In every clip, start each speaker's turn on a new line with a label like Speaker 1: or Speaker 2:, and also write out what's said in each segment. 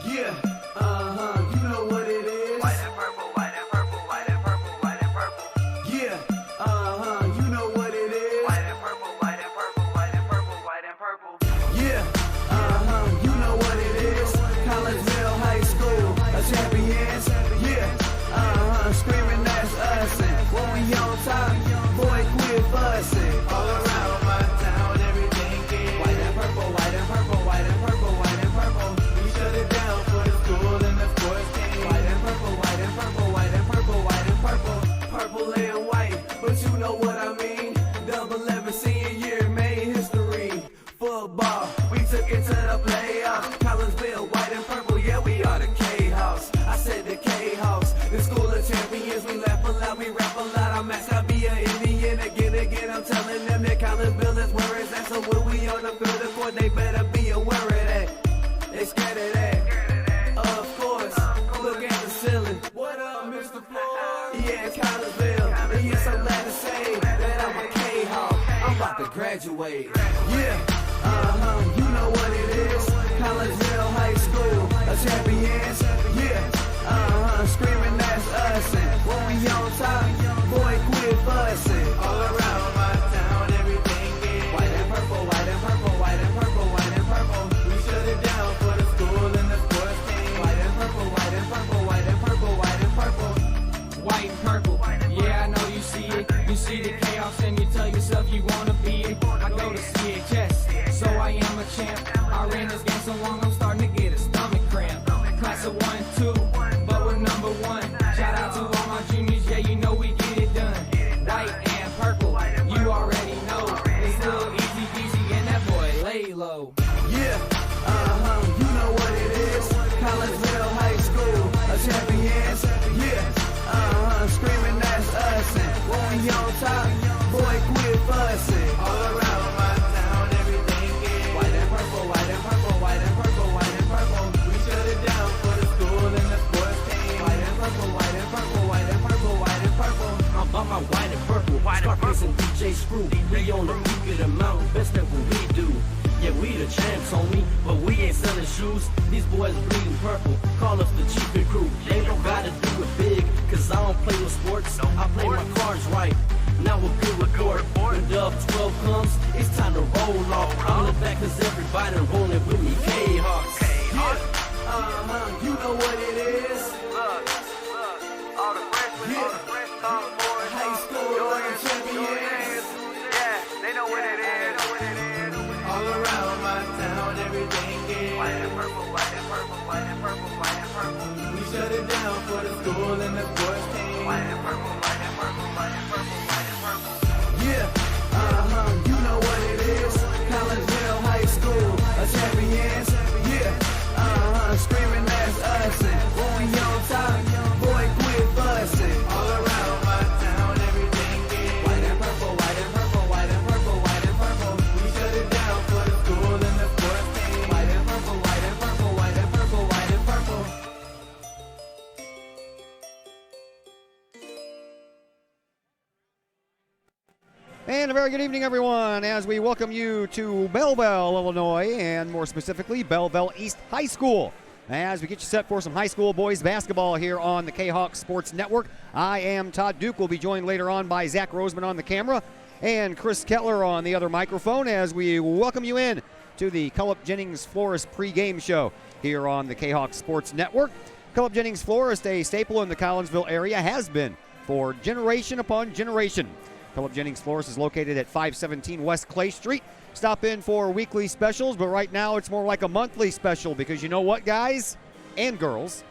Speaker 1: Yeah, you know what it is.
Speaker 2: White and purple, white and purple, white and purple, white and purple.
Speaker 1: Yeah, you know what it is.
Speaker 2: White and purple, white and purple, white and purple, white and purple.
Speaker 1: Yeah, you know what it is. Collinsville High School, a champions. Yeah, screaming that's us. And when we on top, boy, quit fussing. All around my town, everything is white and purple, white and purple, white and purple, white and purple. We shut it down for the school and the sports team. White and purple, white and purple, white and purple, white and purple. Purple and white, but you know what I mean. Double 11 senior year made history. Football, we took it to the playoffs. Collinsville, white and purple, yeah, we are the Kahoks. I said the Kahoks, the school of champions. We laugh a lot, we rap a lot. I'm asked to be an Indian again. I'm telling them that Collinsville is where it's at. So when we on the field of court, they better be aware of that. They scared of that. Of course, look at the ceiling. What up, Mr. Floyd? Yeah, Collinsville. And yes, I'm glad to say that I'm a Kahok. I'm about to graduate. Yeah, you know what it is. Collinsville High School, a champions. Yeah, screaming that's us. And when we on top, boy, quit fussing. All around my town, everything is white and purple, white and purple, white and purple, white and purple. We shut it down for the school and the sports team. White and purple, white and purple, white and purple, white and purple.
Speaker 3: White and purple, yeah, I know you see it. You see the chaos and you tell yourself you wanna be it. I go to CHS, so I am a champ. I ran this game so long, I'm starting to get a stomach cramp. Class of 1 and 2, but we're number 1. Shout out to all my juniors, yeah, you know we get it done. White and purple, you already know. It's little easy peasy and that boy lay low.
Speaker 1: Yeah, you know what it is. Collinsville High School, a champions. Yeah, screaming that's us. And when we on top, boy, quit fussing. All around my town, everything is white and purple, white and purple, white and purple, white and purple. We shut it down for the school and the sports team. White and purple, white and purple, white and purple, white and purple.
Speaker 4: I'm about my white and purple, Scarface and DJ Screw. We on the peak of the mountain, best at what we do. Yeah, we the champs, homie, but we ain't selling shoes. These boys bleeding purple, call us the chief and crew. They don't gotta do it big, cause I don't play with sports. I play my cards right. Now we're good report. When Dub 12 comes, it's time to roll off. I'm the back cause everybody rolling with me, K-Hawks.
Speaker 1: Yeah, you know what it is.
Speaker 2: Look, all the freshmen, sophomores,
Speaker 1: High school,
Speaker 2: juniors,
Speaker 1: champions.
Speaker 2: yeah, they know what it is.
Speaker 1: All around my town, everything is
Speaker 2: White and purple, white and purple, white and purple, white and purple.
Speaker 1: we shut it down for the school and the sports team.
Speaker 2: White and purple, white and purple, white and purple, white and purple.
Speaker 1: Yeah, you know what it is. Collinsville High School, a champions. Yeah, screaming that's us. And when we on top, boy, quit fussing. All around my town, everything is white and purple, white and purple, white and purple, white and purple. We shut it down for the school and the sports team. White and purple, white and purple, white and purple, white and purple.
Speaker 5: And a very good evening, everyone, as we welcome you to Belleville, Illinois, and more specifically, Belleville East High School. As we get you set for some high school boys basketball here on the Kahok Sports Network. I am Todd Duke. We'll be joined later on by Zach Roseman on the camera and Chris Kettler on the other microphone as we welcome you in to the Cullip Jennings Florist pregame show here on the Kahok Sports Network. Cullip Jennings Florist, a staple in the Collinsville area, has been for generation upon generation. Cullip Jennings Florist is located at 517 West Clay Street. Stop in for weekly specials, but right now it's more like a monthly special because you know what, guys and girls?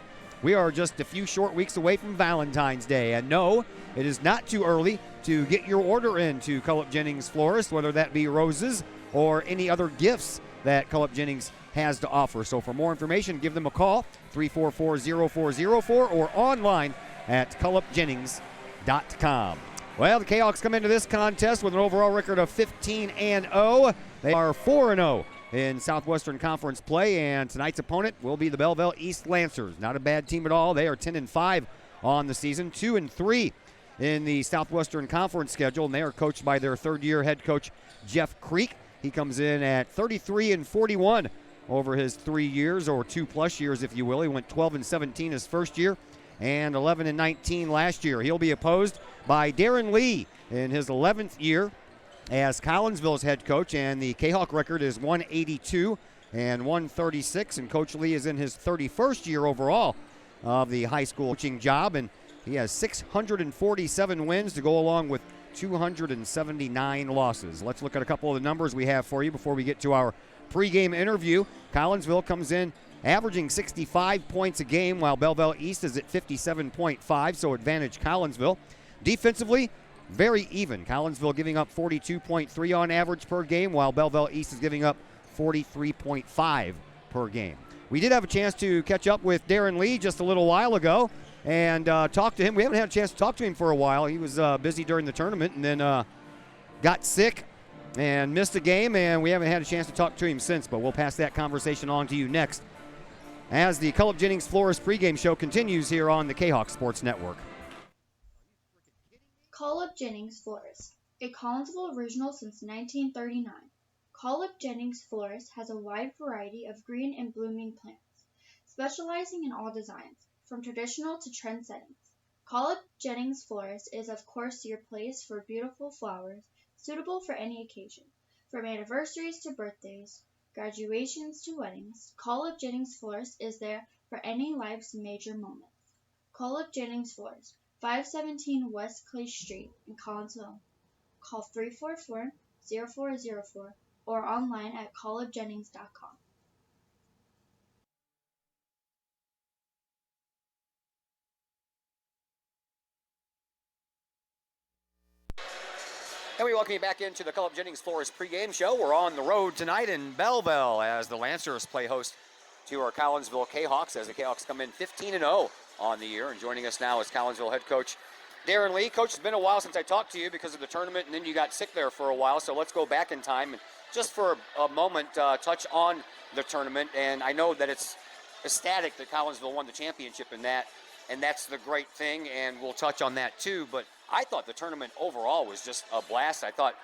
Speaker 5: We are just a few short weeks away from Valentine's Day. And no, it is not too early to get your order in to Cullip Jennings Florist, whether that be roses or any other gifts that Cullip Jennings has to offer. So for more information, give them a call, 344-0404, or online at cullipjennings.com. Well, the Kahoks come into this contest with an overall record of 15-0. They are 4-0 in Southwestern Conference play, and tonight's opponent will be the Belleville East Lancers. Not a bad team at all. They are 10-5 on the season, 2-3 in the Southwestern Conference schedule, and they are coached by their third-year head coach, Jeff Creek. He comes in at 33-41 over his 3 years, or 2+ years, if you will. He went 12-17 his first year and 11-19 last year. He'll be opposed by Darren Lee in his 11th year as Collinsville's head coach, and the Kahok record is 182 and 136, and Coach Lee is in his 31st year overall of the high school coaching job, and he has 647 wins to go along with 279 losses. Let's look at a couple of the numbers we have for you before we get to our pregame interview. Collinsville comes in averaging 65 points a game, while Belleville East is at 57.5, so advantage Collinsville. Defensively, very even. Collinsville giving up 42.3 on average per game, while Belleville East is giving up 43.5 per game. We did have a chance to catch up with Darren Lee just a little while ago and talk to him. We haven't had a chance to talk to him for a while. He was busy during the tournament and then got sick and missed a game, and we haven't had a chance to talk to him since, but we'll pass that conversation on to you next as the Cullip Jennings Flores pregame show continues here on the Kahok Sports Network.
Speaker 6: Collip Jennings Flores, a Collinsville original since 1939. Collip Jennings Flores has a wide variety of green and blooming plants, specializing in all designs, from traditional to trend settings. Collip Jennings Flores is of course your place for beautiful flowers, suitable for any occasion, from anniversaries to birthdays, graduations to weddings. Collip Jennings Flores is there for any life's major moments. Collip Jennings Flores, 517 West Clay Street in Collinsville. Call 344-0404 or online at collipjennings.com.
Speaker 5: And we welcome you back into the Cullip Jennings Flores pregame show. We're on the road tonight in Belleville as the Lancers play host to our Collinsville Kahawks, as the Kahawks come in 15-0 on the year. And joining us now is Collinsville head coach Darren Lee. Coach, it's been a while since I talked to you because of the tournament, and then you got sick there for a while. So let's go back in time and just for a moment touch on the tournament. And I know that it's ecstatic that Collinsville won the championship in that, and that's the great thing, and we'll touch on that too. But I thought the tournament overall was just a blast. I thought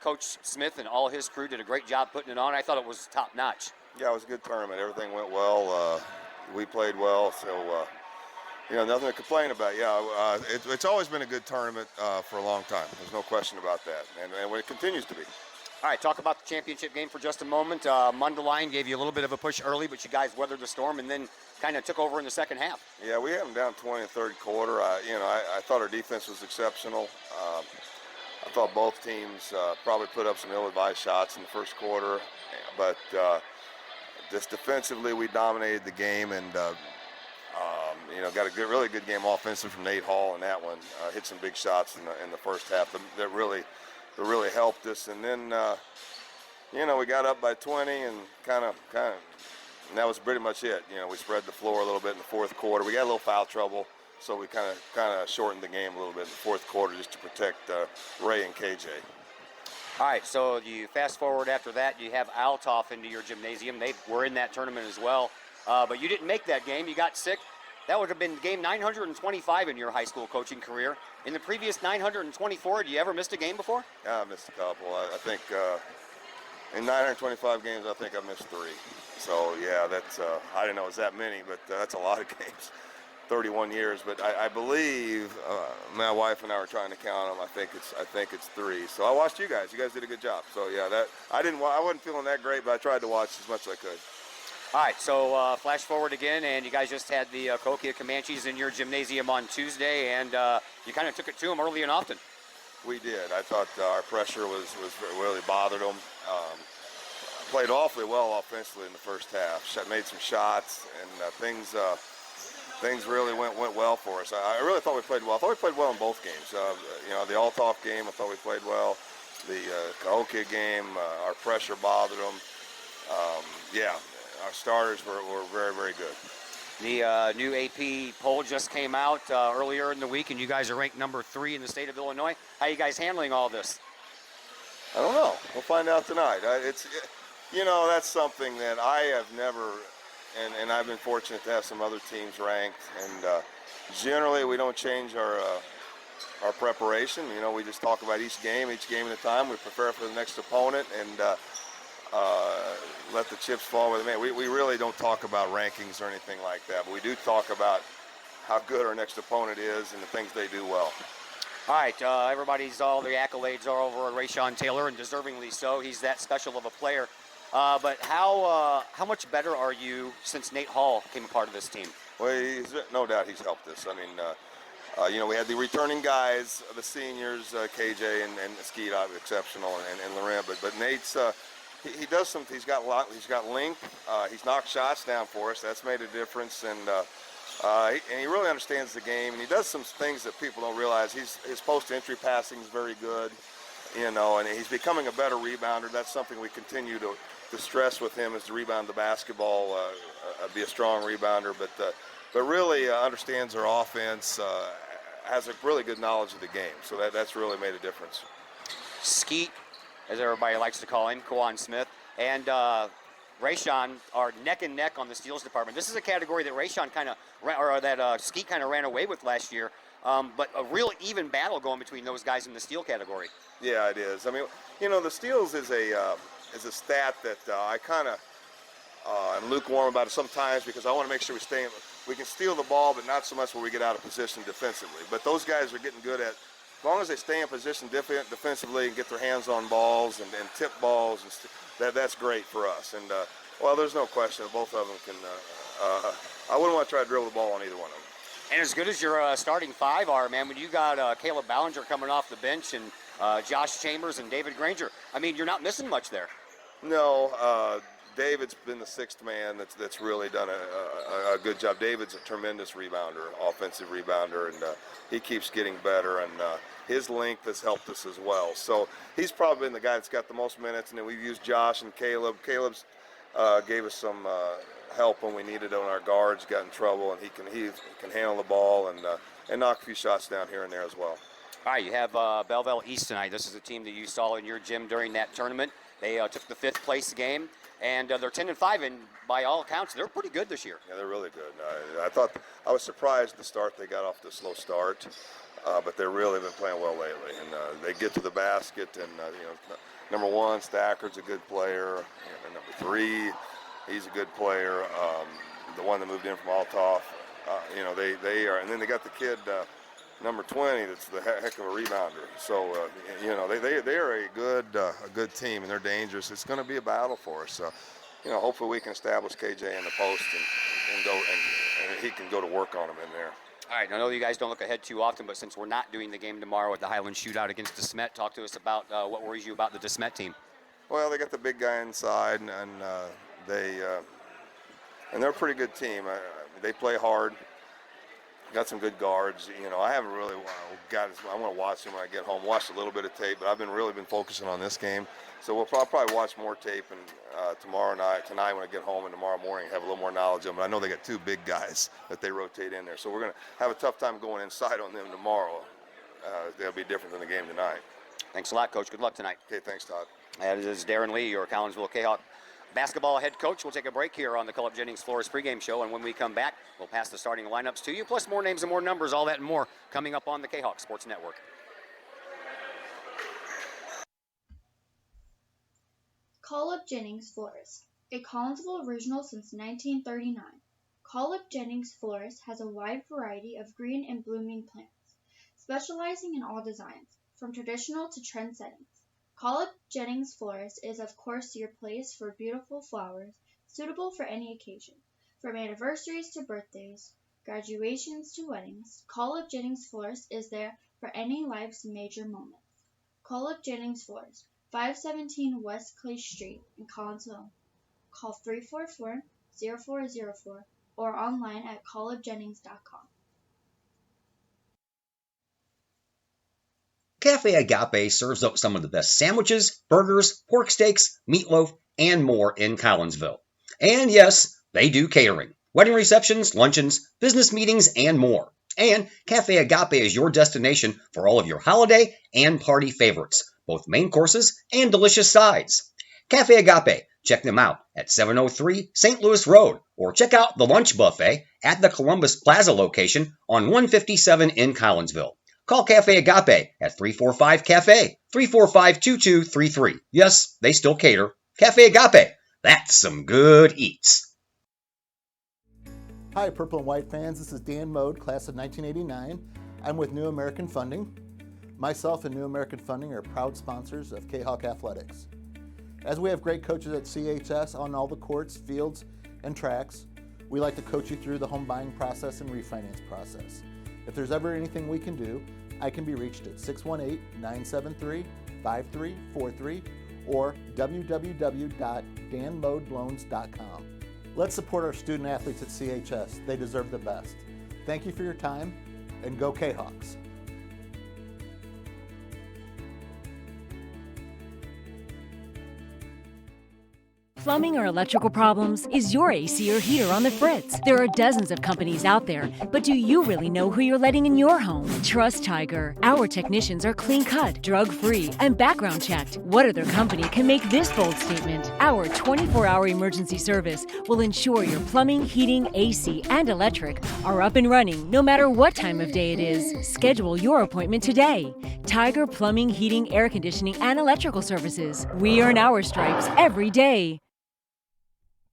Speaker 5: Coach Smith and all his crew did a great job putting it on. I thought it was top-notch.
Speaker 7: Yeah, it was a good tournament. Everything went well. We played well, so nothing to complain about. Yeah, it's always been a good tournament for a long time. There's no question about that, and it continues to be.
Speaker 5: All right, talk about the championship game for just a moment. Mundelein gave you a little bit of a push early, but you guys weathered the storm and then kind of took over in the second half.
Speaker 7: Yeah, we had them down 20 in the third quarter. I thought our defense was exceptional. I thought both teams probably put up some ill-advised shots in the first quarter, but just defensively we dominated the game and got a really good game offensive from Nate Hall in that one. Hit some big shots in the first half that really helped us. And then we got up by 20 and kind of, and that was pretty much it. We spread the floor a little bit in the fourth quarter. We got a little foul trouble, so we kind of shortened the game a little bit in the fourth quarter just to protect Ray and KJ.
Speaker 5: All right, so you fast forward after that, you have Althoff into your gymnasium. They were in that tournament as well, but you didn't make that game. You got sick. That would have been game 925 in your high school coaching career. In the previous 924, had you ever missed a game before?
Speaker 7: Yeah, I missed a couple. I think in 925 games, I think I missed 3. So yeah, that's I didn't know it was that many, but that's a lot of games. 31 years, but I believe my wife and I were trying to count them. I think it's 3. So I watched you guys. You guys did a good job. So yeah, I wasn't feeling that great, but I tried to watch as much as I could.
Speaker 5: All right, so flash forward again, and you guys just had the Cahokia Comanches in your gymnasium on Tuesday, and you kind of took it to them early and often.
Speaker 7: We did. I thought our pressure was really bothered them. Played awfully well offensively in the first half. Made some shots, and things really went well for us. I really thought we played well. I thought we played well in both games. The Althoff game, I thought we played well. The Cahokia game, our pressure bothered them. Our starters were very, very good.
Speaker 5: The new AP poll just came out earlier in the week, and you guys are ranked number 3 in the state of Illinois. How are you guys handling all this?
Speaker 7: I don't know. We'll find out tonight. That's something that I have never, and I've been fortunate to have some other teams ranked, and generally we don't change our preparation. We just talk about each game at a time. We prepare for the next opponent, and let the chips fall where they may. We really don't talk about rankings or anything like that, but we do talk about how good our next opponent is and the things they do well.
Speaker 5: All right, all the accolades are over on Rayshawn Taylor, and deservingly so. He's that special of a player. But how much better are you since Nate Hall came a part of this team?
Speaker 7: Well, no doubt he's helped us. I mean, we had the returning guys, the seniors, KJ and Skeet, exceptional, and Loren. But Nate's he does something. He's got length. He's knocked shots down for us. That's made a difference, and he really understands the game. And he does some things that people don't realize. His post-entry passing is very good, and he's becoming a better rebounder. That's something we continue to stress with him, is to rebound the basketball, be a strong rebounder. But really understands our offense. Has a really good knowledge of the game. So that's really made a difference.
Speaker 5: Skeet, as everybody likes to call him, Kwan Smith, and Rayshawn are neck and neck on the steals department. This is a category that Skeet kind of ran away with last year, but a real even battle going between those guys in the steal category.
Speaker 7: Yeah, it is. I mean, the steals is a stat that I kind of am lukewarm about it sometimes, because I want to make sure we can steal the ball, but not so much where we get out of position defensively. But those guys are getting good at, as long as they stay in position defensively and get their hands on balls and tip balls, and that's great for us. And well, there's no question both of them can. I wouldn't want to try to dribble the ball on either one of them.
Speaker 5: And as good as your starting five are, man, when you got Caleb Ballinger coming off the bench and Josh Chambers and David Granger, I mean, you're not missing much there.
Speaker 7: No, David's been the sixth man that's really done a good job. David's a tremendous rebounder, offensive rebounder, and he keeps getting better, and his length has helped us as well. So he's probably been the guy that's got the most minutes, and then we've used Josh and Caleb. Caleb's gave us some help when we needed it on our guards, got in trouble, and he can handle the ball and knock a few shots down here and there as well.
Speaker 5: All right, you have Belleville East tonight. This is a team that you saw in your gym during that tournament. They took the 5th place game, and they're 10-5, and by all accounts, they're pretty good this year.
Speaker 7: Yeah, they're really good. I was surprised the start they got off the slow start, but they've really been playing well lately. And they get to the basket, and number 1, Stackard's a good player. Number 3, he's a good player. The one that moved in from Althoff, they are. And then they got the kid. Number 20, that's the heck of a rebounder. So, they are a good team, and they're dangerous. It's going to be a battle for us. So, hopefully we can establish KJ in the post and he can go to work on them in there.
Speaker 5: All right, I know you guys don't look ahead too often, but since we're not doing the game tomorrow at the Highland Shootout against DeSmet, talk to us about what worries you about the DeSmet team.
Speaker 7: Well, they got the big guy inside, and they're a pretty good team. They play hard. Got some good guards. I haven't really I want to watch them when I get home. Watch a little bit of tape, but I've really been focusing on this game. So we'll probably watch more tape and tonight when I get home, and tomorrow morning have a little more knowledge of them. I know they got 2 big guys that they rotate in there, so we're going to have a tough time going inside on them tomorrow. They'll be different than the game tonight.
Speaker 5: Thanks a lot, Coach. Good luck tonight.
Speaker 7: Okay, thanks, Todd.
Speaker 5: That is Darren Lee, your Collinsville Kahok basketball head coach. We'll take a break here on the Culp Jennings Flores pregame show, and when we come back, we'll pass the starting lineups to you, plus more names and more numbers, all that and more coming up on the Kahok Sports Network.
Speaker 6: Culp Jennings Flores, a Collinsville original since 1939. Culp Jennings Flores has a wide variety of green and blooming plants, specializing in all designs, from traditional to trend settings. Culp Jennings Flores is of course your place for beautiful flowers, suitable for any occasion. From anniversaries to birthdays, graduations to weddings, Culp Jennings Flores is there for any life's major moments. Culp Jennings Flores, 517 West Clay Street in Collinsville. Call 344-0404 or online at culpjennings.com.
Speaker 8: Cafe Agape serves up some of the best sandwiches, burgers, pork steaks, meatloaf, and more in Collinsville. And yes, they do catering, wedding receptions, luncheons, business meetings, and more. And Cafe Agape is your destination for all of your holiday and party favorites, both main courses and delicious sides. Cafe Agape, check them out at 703 St. Louis Road, or check out the lunch buffet at the Columbus Plaza location on 157 in Collinsville. Call Cafe Agape at 345-CAFE, 345-2233. Yes, they still cater. Cafe Agape. That's some good eats.
Speaker 9: Hi, Purple and White fans. This is Dan Mode, class of 1989. I'm with New American Funding. Myself and New American Funding are proud sponsors of Kahok Athletics. As we have great coaches at CHS on all the courts, fields, and tracks, we like to coach you through the home buying process and refinance process. If there's ever anything we can do, I can be reached at 618-973-5343 or www.danmodeloans.com. Let's support our student athletes at CHS. They deserve the best. Thank you for your time, and go Kahawks.
Speaker 10: Plumbing or electrical problems? Is your AC or heater on the fritz? There are dozens of companies out there, but do you really know who you're letting in your home? Trust Tiger. Our technicians are clean-cut, drug-free, and background-checked. What other company can make this bold statement? Our 24-hour emergency service will ensure your plumbing, heating, AC, and electric are up and running no matter what time of day it is. Schedule your appointment today. Tiger Plumbing, Heating, Air Conditioning, and Electrical Services. We earn our stripes every day.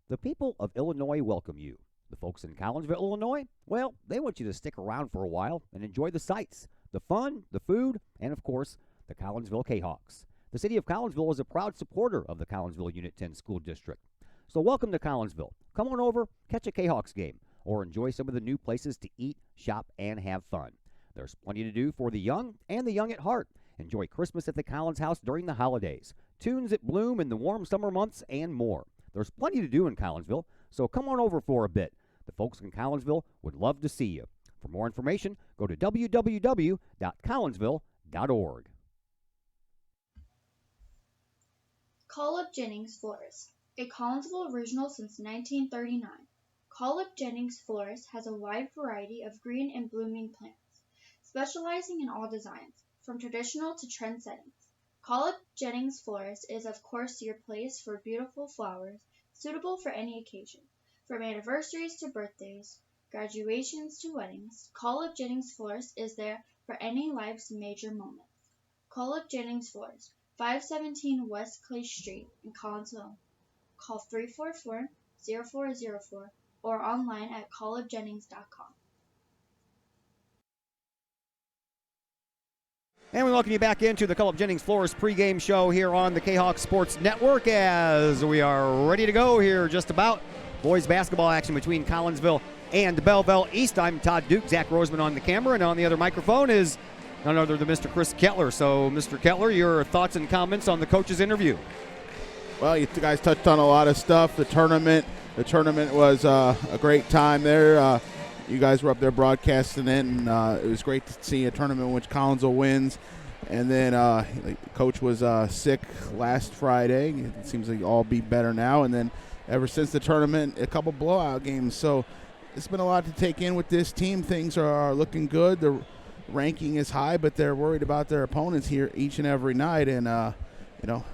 Speaker 5: The people of Illinois welcome you. The folks in Collinsville, Illinois, well, they want you to stick around for a while and enjoy the sights, the fun, the food, and of course, the Collinsville Kahoks. The city of Collinsville is a proud supporter of the Collinsville Unit 10 School District. So welcome to Collinsville. Come on over, catch a Kahoks game, or enjoy some of the new places to eat, shop, and have fun. There's plenty to do for the young and the young at heart. Enjoy Christmas at the Collins House during the holidays, tunes that bloom in the warm summer months, and more. There's plenty to do in Collinsville, so come on over for a bit. The folks in Collinsville would love to see you. For more information, go to www.collinsville.org.
Speaker 6: Call Up Jennings Florist, a Collinsville original since 1939. Call Up Jennings Florist has a wide variety of green and blooming plants, specializing in all designs, from traditional to trend settings. Call Up Jennings Florist is of course your place for beautiful flowers, suitable for any occasion. From anniversaries to birthdays, graduations to weddings, Call Up Jennings Florist is there for any life's major moments. Call Up Jennings Florist, 517 West Clay Street in Collinsville. Call 344-0404 or online at callupjennings.com.
Speaker 5: And we welcome you back into the Call Up Jennings Florist pregame show here on the Kahok Sports Network as we are ready to go here just about. Boys basketball action between Collinsville and Belleville East. I'm Todd Duke, Zach Roseman on the camera, and on the other microphone is none other than Mr. Chris Kettler. So, Mr. Kettler, your thoughts and comments on the coach's interview.
Speaker 11: Well, you guys touched on a lot of stuff. The tournament was a great time there. You guys were up there broadcasting it, and it was great to see a tournament in which Collinsville wins. And then Coach was sick last Friday. It seems like all be better now. And then ever since the tournament, a couple blowout games. So it's been a lot to take in with this team. Things are looking good. The ranking is high, but they're worried about their opponents here each and every night. And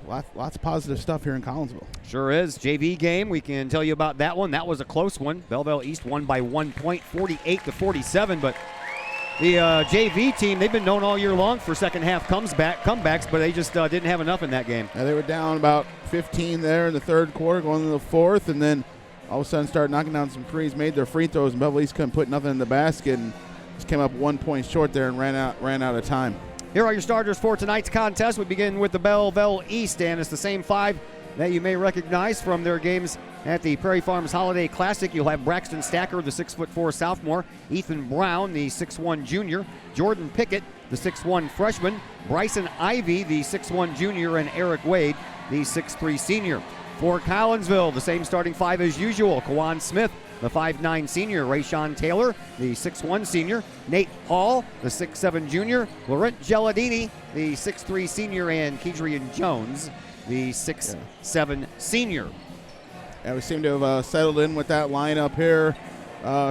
Speaker 11: lots of positive stuff here in Collinsville.
Speaker 5: Sure is. JV game, we can tell you about that one. That was a close one. Belleville East won by 1 point, 48-47. But the JV team, they've been known all year long for second half comebacks, but they just didn't have enough in that game.
Speaker 11: Yeah, they were down about 15 there in the third quarter, going into the fourth, and then all of a sudden started knocking down some threes, made their free throws, and Belleville East couldn't put nothing in the basket, and just came up 1 point short there and ran out of time.
Speaker 5: Here are your starters for tonight's contest. We begin with the Belleville East, and it's the same five that you may recognize from their games at the Prairie Farms Holiday Classic. You'll have Braxton Stacker, the 6'4" sophomore, Ethan Brown, the 6'1" junior, Jordan Pickett, the 6'1" freshman, Bryson Ivy, the 6'1" junior, and Eric Wade, the 6'3" senior. For Collinsville, the same starting five as usual. Kawan Smith, the 5'9" senior, Rayshawn Taylor, the 6'1" senior, Nate Hall, the 6'7" junior, Laurent Gelladini, the 6'3" senior, and Kedrian Jones, the 6'7" senior.
Speaker 11: Yeah, we seem to have settled in with that lineup here.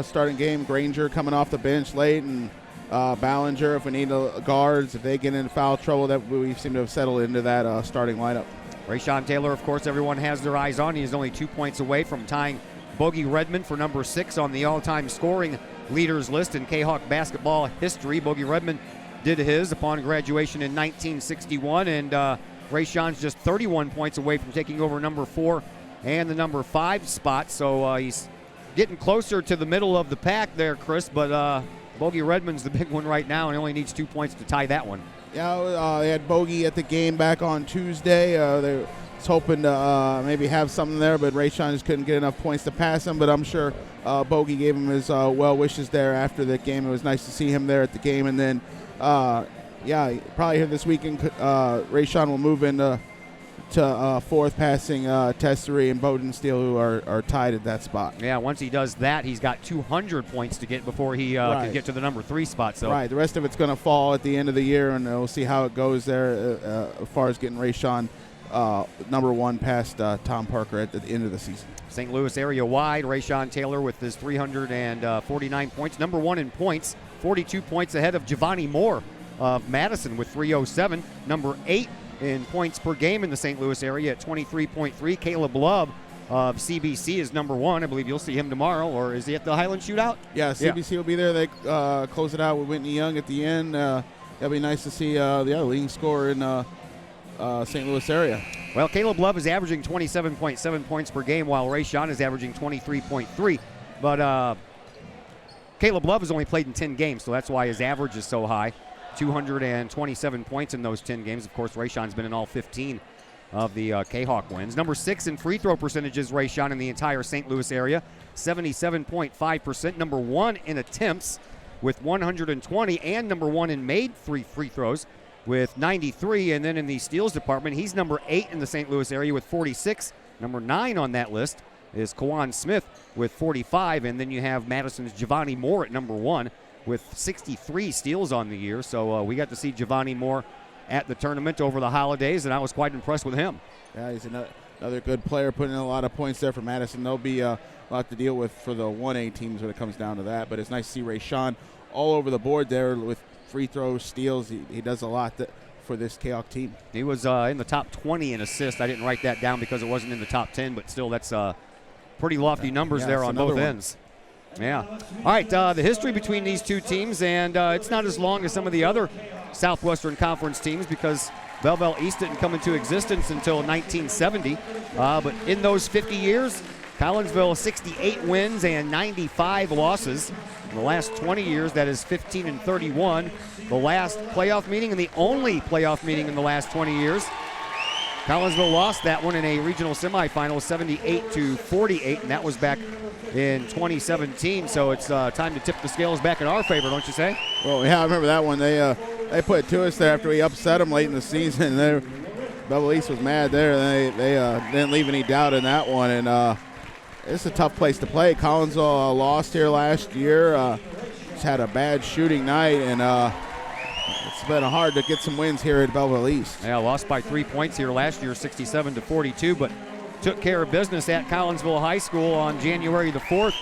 Speaker 11: Starting game, Granger coming off the bench late, and Ballinger, if we need guards, if they get into foul trouble, that we seem to have settled into that starting lineup.
Speaker 5: Rayshawn Taylor, of course, everyone has their eyes on. He is only 2 points away from tying Bogey Redmond for number 6 on the all-time scoring leaders list in Kahok basketball history. Bogey Redmond did his upon graduation in 1961, and Rayshon's just 31 points away from taking over number 4 and the number 5 spot, so he's getting closer to the middle of the pack there, Chris, but Bogey Redmond's the big one right now and only needs 2 points to tie that one.
Speaker 11: Yeah, they had Bogey at the game back on Tuesday. They was hoping to maybe have something there, but Rayshon just couldn't get enough points to pass him, but I'm sure Bogey gave him his well wishes there after the game. It was nice to see him there at the game, and then probably here this weekend, Rayshon will move into fourth, passing Tessery and Bowden Steele, who are tied at that spot.
Speaker 5: Yeah, once he does that, he's got 200 points to get before he can get to the number 3 spot. So
Speaker 11: right, the rest of it's going to fall at the end of the year, and we'll see how it goes there as far as getting Rayshon number 1 past Tom Parker at the end of the season.
Speaker 5: St. Louis area wide, Rayshon Taylor with his 349 points, number 1 in points, 42 points ahead of Giovanni Moore of Madison with 307, number 8 in points per game in the St. Louis area at 23.3. Caleb Love of CBC is number 1. I believe you'll see him tomorrow, or is he at the Highland Shootout?
Speaker 11: Yeah, CBC will be there. They close it out with Whitney Young at the end. It'll be nice to see the other leading scorer in St. Louis area.
Speaker 5: Well, Caleb Love is averaging 27.7 points per game, while Rayshon is averaging 23.3. But Caleb Love has only played in 10 games, so that's why his average is so high. 227 points in those 10 games. Of course, Rayshon's been in all 15 of the Kahok wins. Number 6 in free throw percentages, Rayshon in the entire St. Louis area, 77.5%. Number 1 in attempts with 120, and number 1 in made free throws with 93. And then in the steals department, he's number 8 in the St. Louis area with 46. Number 9 on that list is Kawan Smith with 45. And then you have Madison's Giovanni Moore at number 1 with 63 steals on the year. So we got to see Giovanni Moore at the tournament over the holidays, and I was quite impressed with him.
Speaker 11: Yeah, he's another good player, putting in a lot of points there for Madison. There'll be a lot to deal with for the 1A teams when it comes down to that, but it's nice to see Rayshon all over the board there with free throws, steals. He does a lot for this Kahok team.
Speaker 5: He was in the top 20 in assists. I didn't write that down because it wasn't in the top 10, but still that's pretty lofty numbers there on both ends. Yeah. All right, the history between these two teams, and it's not as long as some of the other Southwestern Conference teams because Belleville East didn't come into existence until 1970. But in those 50 years, Collinsville 68 wins and 95 losses. In the last 20 years, that is 15 and 31. The last playoff meeting and the only playoff meeting in the last 20 years. Collinsville lost that one in a regional semifinal, 78-48, and that was back in 2017. So it's time to tip the scales back in our favor, don't you say?
Speaker 11: Well, yeah, I remember that one. They put it to us there after we upset them late in the season. Belleville East was mad there. They didn't leave any doubt in that one, and it's a tough place to play. Collinsville lost here last year. Just had a bad shooting night, and it's been hard to get some wins here at Belleville East.
Speaker 5: Yeah, lost by 3 points here last year, 67-42, but took care of business at Collinsville High School on January the 4th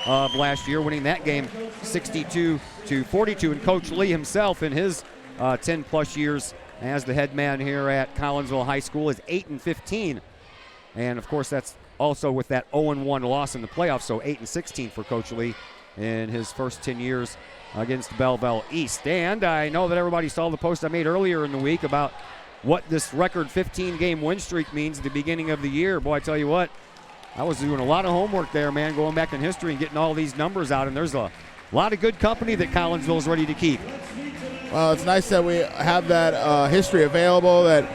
Speaker 5: of last year, winning that game 62-42. And Coach Lee himself in his 10-plus years as the head man here at Collinsville High School is 8-15. And, of course, that's also with that 0-1 loss in the playoffs, so 8-16 for Coach Lee in his first 10 years against Belleville East. And I know that everybody saw the post I made earlier in the week about what this record 15-game win streak means at the beginning of the year. Boy, I tell you what, I was doing a lot of homework there, man, going back in history and getting all these numbers out, and there's a lot of good company that Collinsville is ready to keep.
Speaker 11: Well, it's nice that we have that history available, that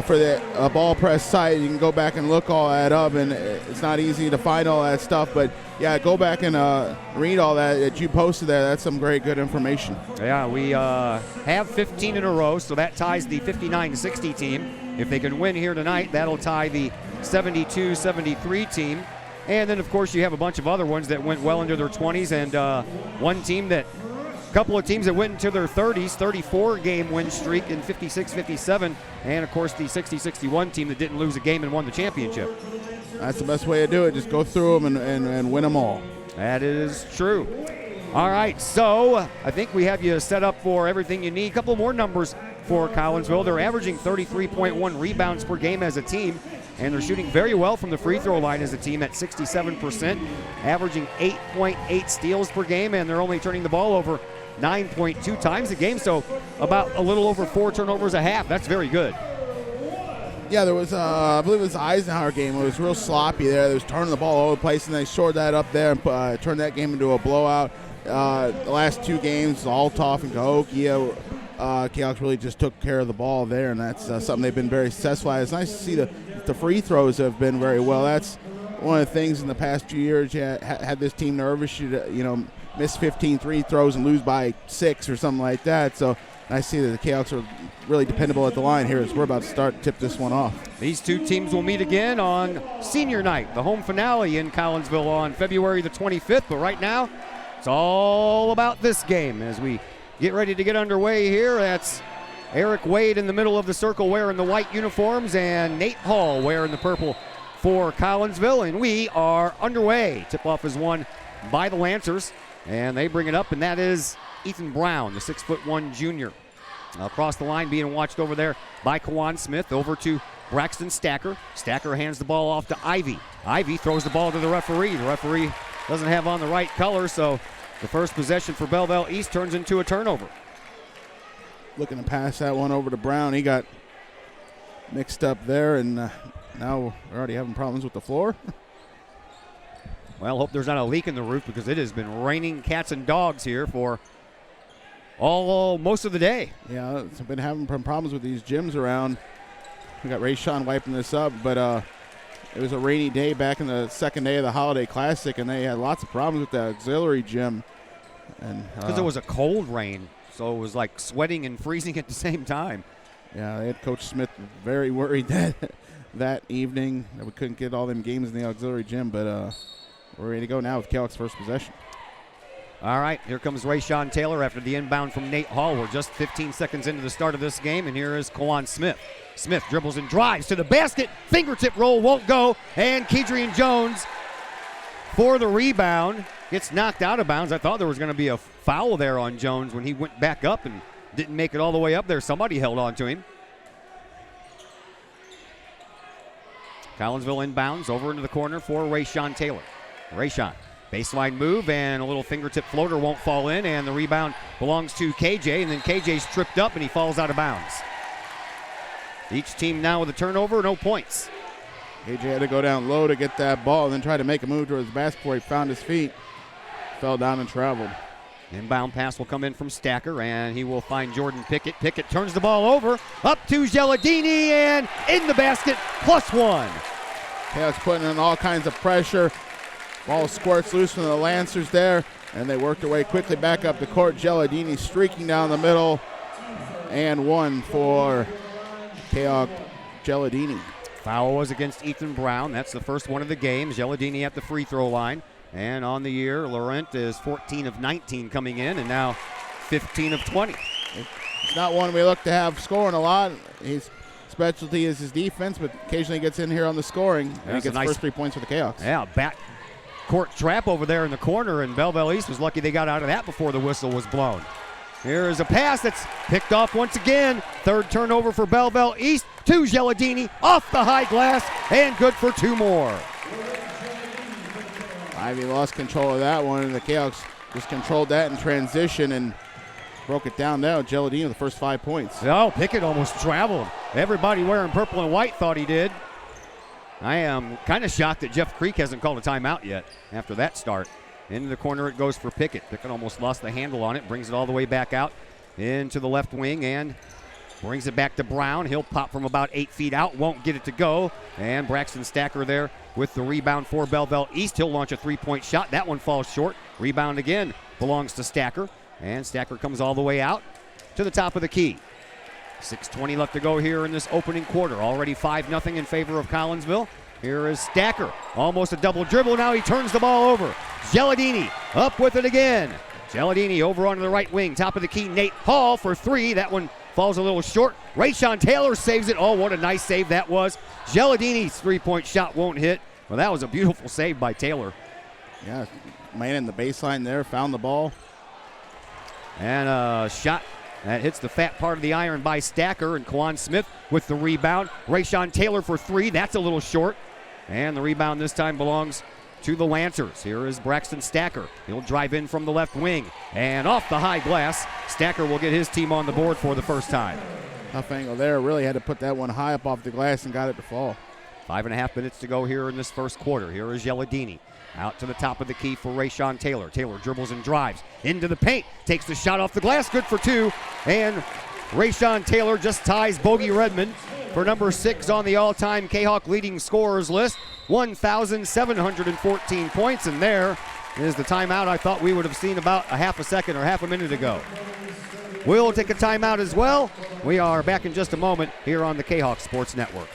Speaker 11: for the Ball Press site, you can go back and look all that up, and it's not easy to find all that stuff, but yeah, go back and read all that you posted there. That's some great, good information.
Speaker 5: Yeah, we have 15 in a row, so that ties the 59-60 team. If they can win here tonight, that'll tie the 72-73 team. And then, of course, you have a bunch of other ones that went well into their 20s, and couple of teams that went into their 30s, 34-game win streak in 56-57, and, of course, the 60-61 team that didn't lose a game and won the championship.
Speaker 11: That's the best way to do it. Just go through them and win them all.
Speaker 5: That is true. All right, so I think we have you set up for everything you need. A couple more numbers for Collinsville. They're averaging 33.1 rebounds per game as a team, and they're shooting very well from the free throw line as a team at 67%, averaging 8.8 steals per game, and they're only turning the ball over 9.2 times a game, so about a little over 4 turnovers a half. That's very good.
Speaker 11: Yeah, there was, I believe it was the Eisenhower game. It was real sloppy there. They was turning the ball all over the place, and they shored that up there and turned that game into a blowout. The last two games, Althoff and Kahok, Kahoks really just took care of the ball there, and that's something they've been very successful at. It's nice to see the free throws have been very well. That's one of the things in the past few years. Had this team nervous. You miss 15 free throws and lose by 6 or something like that. So I see that the Kahoks are really dependable at the line here as we're about to tip this one off.
Speaker 5: These two teams will meet again on senior night, the home finale in Collinsville on February the 25th. But right now, it's all about this game as we get ready to get underway here. That's Eric Wade in the middle of the circle wearing the white uniforms, and Nate Hall wearing the purple for Collinsville, and we are underway. Tip-off is won by the Lancers, and they bring it up, and that is Ethan Brown, the 6'1" junior. Across the line being watched over there by Kawan Smith, over to Braxton Stacker. Stacker hands the ball off to Ivy. Ivy throws the ball to the referee. The referee doesn't have on the right color, so the first possession for Belleville East turns into a turnover.
Speaker 11: Looking to pass that one over to Brown. He got mixed up there, and now we're already having problems with the floor.
Speaker 5: Well, hope there's not a leak in the roof because it has been raining cats and dogs here for most of the day.
Speaker 11: Yeah, I've been having problems with these gyms around. We got Ray Sean wiping this up, but it was a rainy day back in the second day of the Holiday Classic, and they had lots of problems with the auxiliary gym.
Speaker 5: Because it was a cold rain, so it was like sweating and freezing at the same time.
Speaker 11: Yeah, they had Coach Smith very worried that evening that we couldn't get all them games in the auxiliary gym, but we're ready to go now with Kahoks' first possession.
Speaker 5: All right, here comes Rayshawn Taylor after the inbound from Nate Hall. We're just 15 seconds into the start of this game, and here is Kawan Smith. Smith dribbles and drives to the basket. Fingertip roll won't go, and Kedrian Jones for the rebound gets knocked out of bounds. I thought there was going to be a foul there on Jones when he went back up and didn't make it all the way up there. Somebody held on to him. Collinsville inbounds over into the corner for Rayshawn Taylor. Rayshawn, baseline move, and a little fingertip floater won't fall in, and the rebound belongs to KJ, and then KJ's tripped up and he falls out of bounds. Each team now with a turnover, no points.
Speaker 11: KJ had to go down low to get that ball and then try to make a move towards the basket before he found his feet. Fell down and traveled.
Speaker 5: Inbound pass will come in from Stacker, and he will find Jordan Pickett. Pickett turns the ball over, up to Geladini, and in the basket, +1.
Speaker 11: Kahoks putting in all kinds of pressure. Ball squirts loose from the Lancers there, and they work their way quickly back up the court. Geladini streaking down the middle, and one for Kahok Geladini.
Speaker 5: Foul was against Ethan Brown. That's the first one of the game. Geladini at the free throw line. And on the year, Laurent is 14 of 19 coming in, and now 15 of 20.
Speaker 11: It's not one we look to have scoring a lot. His specialty is his defense, but occasionally gets in here on the scoring. And he gets first 3 points for the Kahoks.
Speaker 5: Yeah, back court trap over there in the corner, and Belleville East was lucky they got out of that before the whistle was blown. Here is a pass that's picked off once again. Third turnover for Belleville East to Geladini off the high glass, and good for 2 more.
Speaker 11: Ivy lost control of that one, and the Kahoks just controlled that in transition and broke it down now. Geladini with the first 5 points.
Speaker 5: Oh, Pickett almost traveled. Everybody wearing purple and white thought he did. I am kind of shocked that Jeff Creek hasn't called a timeout yet after that start. Into the corner it goes for Pickett. Pickett almost lost the handle on it, brings it all the way back out into the left wing and brings it back to Brown. He'll pop from about 8 feet out, won't get it to go. And Braxton Stacker there with the rebound for Belleville East. He'll launch a 3-point shot. That one falls short. Rebound again belongs to Stacker. And Stacker comes all the way out to the top of the key. 6:20 left to go here in this opening quarter. Already 5-0 in favor of Collinsville. Here is Stacker. Almost a double dribble. Now he turns the ball over. Geladini up with it again. Geladini over onto the right wing. Top of the key, Nate Hall for 3. That one falls a little short. Rayshawn Taylor saves it. Oh, what a nice save that was. Geladini's 3-point shot won't hit. Well, that was a beautiful save by Taylor.
Speaker 11: Yeah, man in the baseline there, found the ball.
Speaker 5: And a shot that hits the fat part of the iron by Stacker, and Kawan Smith with the rebound. Rayshawn Taylor for 3. That's a little short. And the rebound this time belongs to the Lancers. Here is Braxton Stacker. He'll drive in from the left wing. And off the high glass, Stacker will get his team on the board for the first time.
Speaker 11: Tough angle there. Really had to put that one high up off the glass and got it to fall.
Speaker 5: 5.5 minutes to go here in this first quarter. Here is Yeladini. Out to the top of the key for Rayshawn Taylor. Taylor dribbles and drives into the paint. Takes the shot off the glass. Good for 2. And Rayshawn Taylor just ties Bogey Redmond for number 6 on the all-time Kahok leading scorers list. 1,714 points. And there is the timeout I thought we would have seen about a half a second or half a minute ago. We'll take a timeout as well. We are back in just a moment here on the Kahok Sports Network.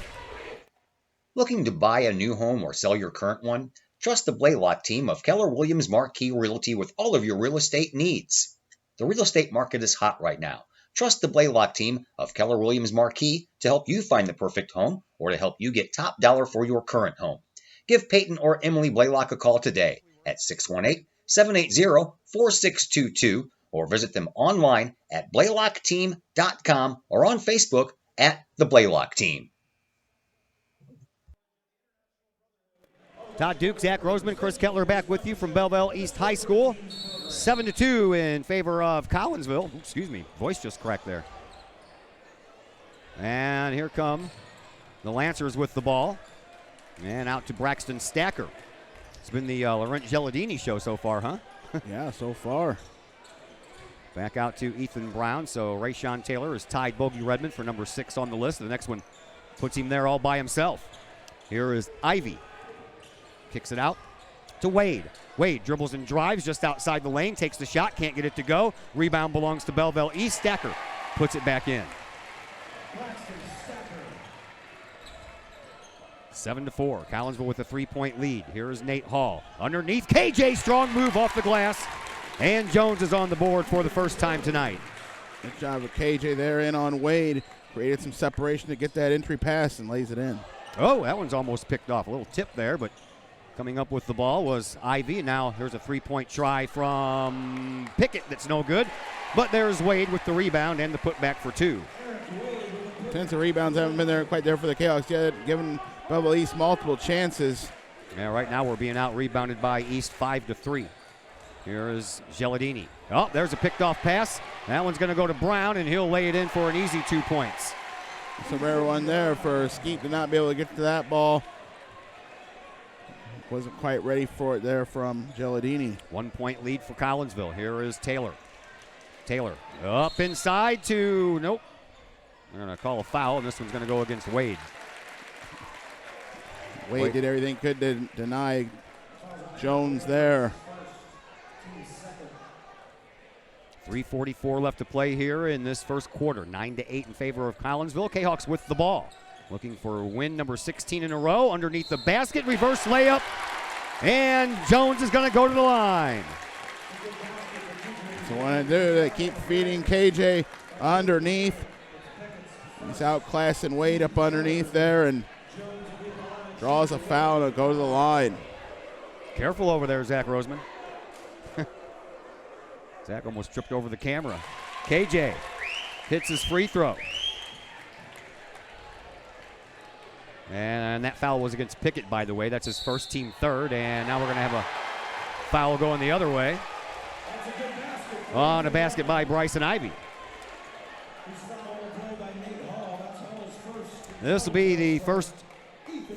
Speaker 8: Looking to buy a new home or sell your current one? Trust the Blaylock team of Keller Williams Marquis Realty with all of your real estate needs. The real estate market is hot right now. Trust the Blaylock team of Keller Williams Marquis to help you find the perfect home or to help you get top dollar for your current home. Give Peyton or Emily Blaylock a call today at 618-780-4622 or visit them online at blaylockteam.com or on Facebook at the Blaylock Team.
Speaker 5: Todd Duke, Zach Roseman, Chris Kettler back with you from Belleville East High School. 7-2 in favor of Collinsville. Excuse me, voice just cracked there. And here come the Lancers with the ball. And out to Braxton Stacker. It's been the Laurent Geladini show so far, huh?
Speaker 11: Yeah, so far.
Speaker 5: Back out to Ethan Brown. So Rayshawn Taylor has tied Bogey Redmond for number 6 on the list. The next one puts him there all by himself. Here is Ivy. Kicks it out to Wade. Wade dribbles and drives just outside the lane, takes the shot, can't get it to go. Rebound belongs to Belleville East. Stacker puts it back in. 7-4. Collinsville with a 3-point lead. Here is Nate Hall. Underneath, KJ, strong move off the glass. And Jones is on the board for the first time tonight.
Speaker 11: Good job of KJ there in on Wade. Created some separation to get that entry pass and lays it in.
Speaker 5: Oh, that one's almost picked off. A little tip there, but coming up with the ball was Ivy. Now here's a 3-point try from Pickett that's no good. But there's Wade with the rebound and the putback for 2.
Speaker 11: Defensive rebounds haven't been there quite there for the Kahoks yet, giving Belleville East multiple chances.
Speaker 5: Yeah, right now we're being out-rebounded by East 5-3. Here is Geladini. Oh, there's a picked-off pass. That one's going to go to Brown, and he'll lay it in for an easy 2 points.
Speaker 11: It's a rare one there for Skeet to not be able to get to that ball. Wasn't quite ready for it there from Geladini.
Speaker 5: 1-point lead for Collinsville. Here is Taylor. Taylor up inside to, nope. They're going to call a foul, and this one's going to go against Wade.
Speaker 11: Wade did everything could to deny Jones there.
Speaker 5: 3:44 left to play here in this first quarter. 9-8 in favor of Collinsville. Kahawks with the ball. Looking for win number 16 in a row. Underneath the basket, reverse layup. And Jones is going to go to the line.
Speaker 11: So what I do, they keep feeding KJ underneath. He's outclassing Wade up underneath there and draws a foul to go to the line.
Speaker 5: Careful over there, Zach Roseman. Zach almost tripped over the camera. KJ hits his free throw. And that foul was against Pickett, by the way. That's his first, team third. And now we're going to have a foul going the other way. On a basket by Bryson Ivy. This will be the first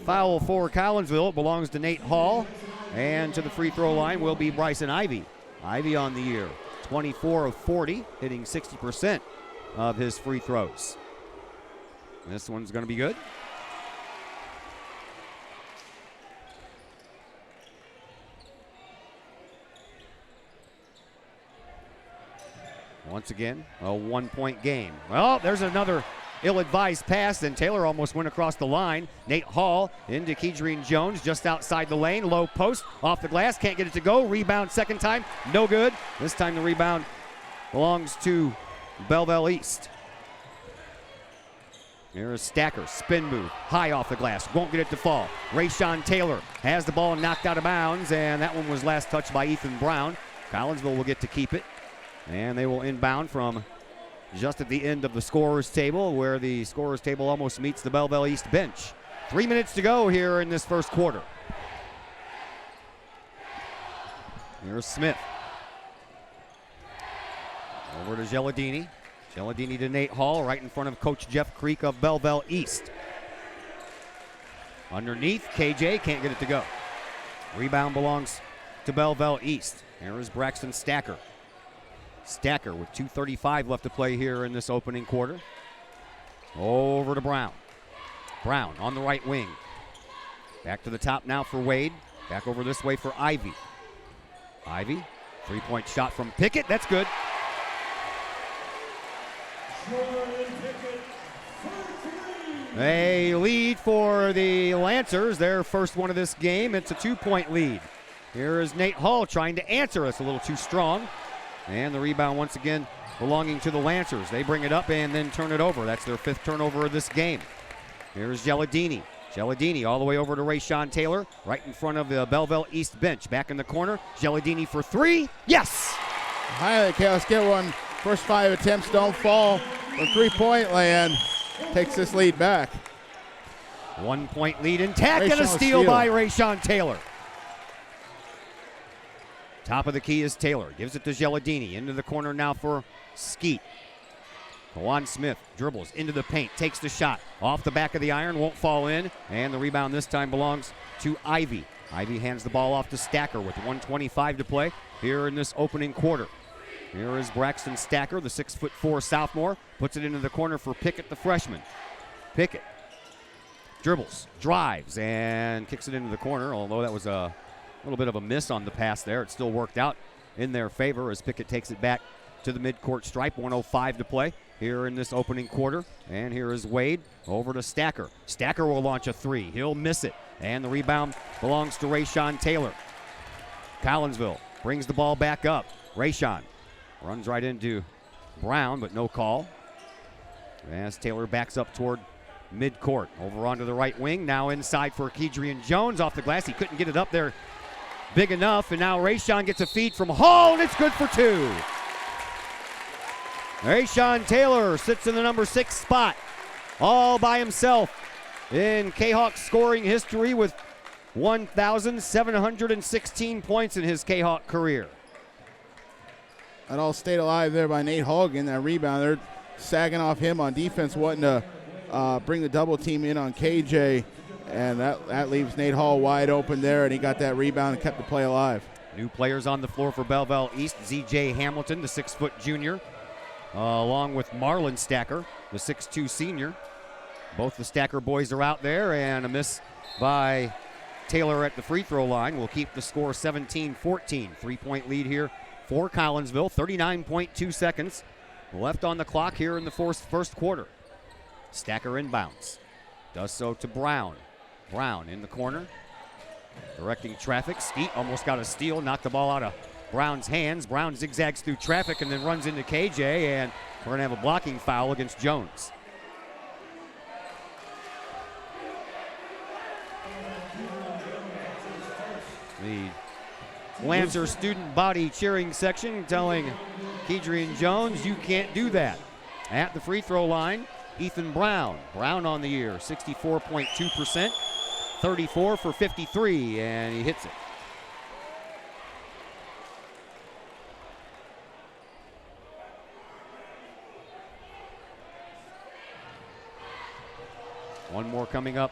Speaker 5: foul for Collinsville. It belongs to Nate Hall. And to the free throw line will be Bryson Ivy. Ivy on the year. 24 of 40, hitting 60% of his free throws. This one's going to be good. Once again, a 1-point game. Well, there's another ill-advised pass, and Taylor almost went across the line. Nate Hall into Kedrine Jones just outside the lane. Low post, off the glass, can't get it to go. Rebound second time, no good. This time the rebound belongs to Belleville East. Here's Stacker, spin move, high off the glass, won't get it to fall. Rayshawn Taylor has the ball knocked out of bounds, and that one was last touched by Ethan Brown. Collinsville will get to keep it, and they will inbound from just at the end of the scorer's table, where the scorer's table almost meets the Belleville East bench. 3 minutes to go here in this first quarter. Here's Smith. Over to Geladini. Gelladini to Nate Hall, right in front of Coach Jeff Creek of Belleville East. Underneath, KJ can't get it to go. Rebound belongs to Belleville East. Here is Braxton Stacker. Stacker with 2:35 left to play here in this opening quarter. Over to Brown. Brown on the right wing. Back to the top now for Wade. Back over this way for Ivy. Ivy, three-point shot from Pickett. That's good. A lead for the Lancers, their first one of this game. It's a 2-point lead. Here is Nate Hall trying to answer us, a little too strong. And the rebound once again belonging to the Lancers. They bring it up and then turn it over. That's their 5th turnover of this game. Here's Gelladini. Gelladini all the way over to Rayshawn Taylor, right in front of the Belleville East bench. Back in the corner, Gelladini for 3. Yes!
Speaker 11: Highlight Chaos get one. First 5 attempts don't fall from three-point land. Takes this lead back.
Speaker 5: 1-point lead intact and a steal by Rayshawn Taylor. Top of the key is Taylor. Gives it to Gelladini. Into the corner now for Skeet. Kawan Smith dribbles into the paint. Takes the shot. Off the back of the iron. Won't fall in. And the rebound this time belongs to Ivy. Ivy hands the ball off to Stacker with 1:25 to play here in this opening quarter. Here is Braxton Stacker, the 6'4" sophomore. Puts it into the corner for Pickett, the freshman. Pickett dribbles, drives, and kicks it into the corner, although that was a little bit of a miss on the pass there. It still worked out in their favor as Pickett takes it back to the midcourt stripe. 1:05 to play here in this opening quarter. And here is Wade over to Stacker. Stacker will launch a 3. He'll miss it. And the rebound belongs to Rayshawn Taylor. Collinsville brings the ball back up. Rayshawn runs right into Brown, but no call. As Taylor backs up toward midcourt. Over onto the right wing. Now inside for Kedrian Jones off the glass. He couldn't get it up there big enough. And now Rayshawn gets a feed from Hall, and it's good for 2. Rayshawn Taylor sits in the number 6 spot all by himself in Kahok scoring history with 1,716 points in his Kahok career.
Speaker 11: That all stayed alive there by Nate Hall getting that rebound. They're sagging off him on defense, wanting to bring the double team in on KJ, and that leaves Nate Hall wide open there, and he got that rebound and kept the play alive.
Speaker 5: New players on the floor for Belleville East. ZJ Hamilton, the 6' junior, along with Marlon Stacker, the 6'2" senior. Both the Stacker boys are out there, and a miss by Taylor at the free throw line will keep the score 17-14. 3-point lead here for Collinsville. 39.2 seconds left on the clock here in the first quarter. Stacker inbounds. Does so to Brown. Brown in the corner. Directing traffic. Skeet almost got a steal. Knocked the ball out of Brown's hands. Brown zigzags through traffic and then runs into KJ, and we're going to have a blocking foul against Jones. The Lancer student body cheering section telling Kedrian Jones, you can't do that. At the free throw line, Ethan Brown. Brown on the year, 64.2%, 34 for 53, and he hits it. One more coming up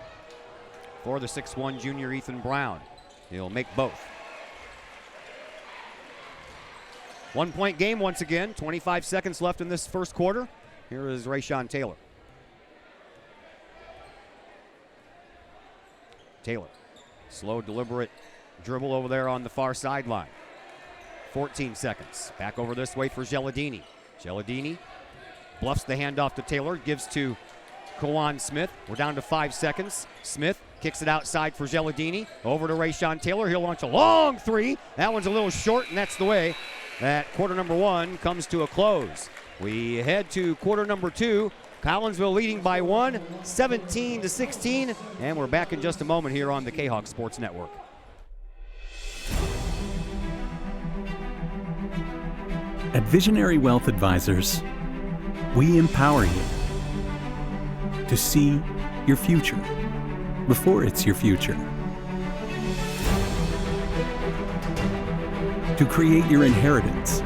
Speaker 5: for the 6'1" junior Ethan Brown. He'll make both. 1-point game once again. 25 seconds left in this first quarter. Here is Rayshawn Taylor. Taylor, slow, deliberate dribble over there on the far sideline. 14 seconds. Back over this way for Gelladini. Gelladini bluffs the handoff to Taylor, gives to Kawan Smith. We're down to 5 seconds. Smith kicks it outside for Gelladini. Over to Rayshawn Taylor. He'll launch a long 3. That one's a little short, and that's the way that quarter number 1 comes to a close. We head to quarter number 2. Collinsville leading by 1, 17-16, and we're back in just a moment here on the Kahok Sports Network.
Speaker 12: At Visionary Wealth Advisors, we empower you to see your future before it's your future, to create your inheritance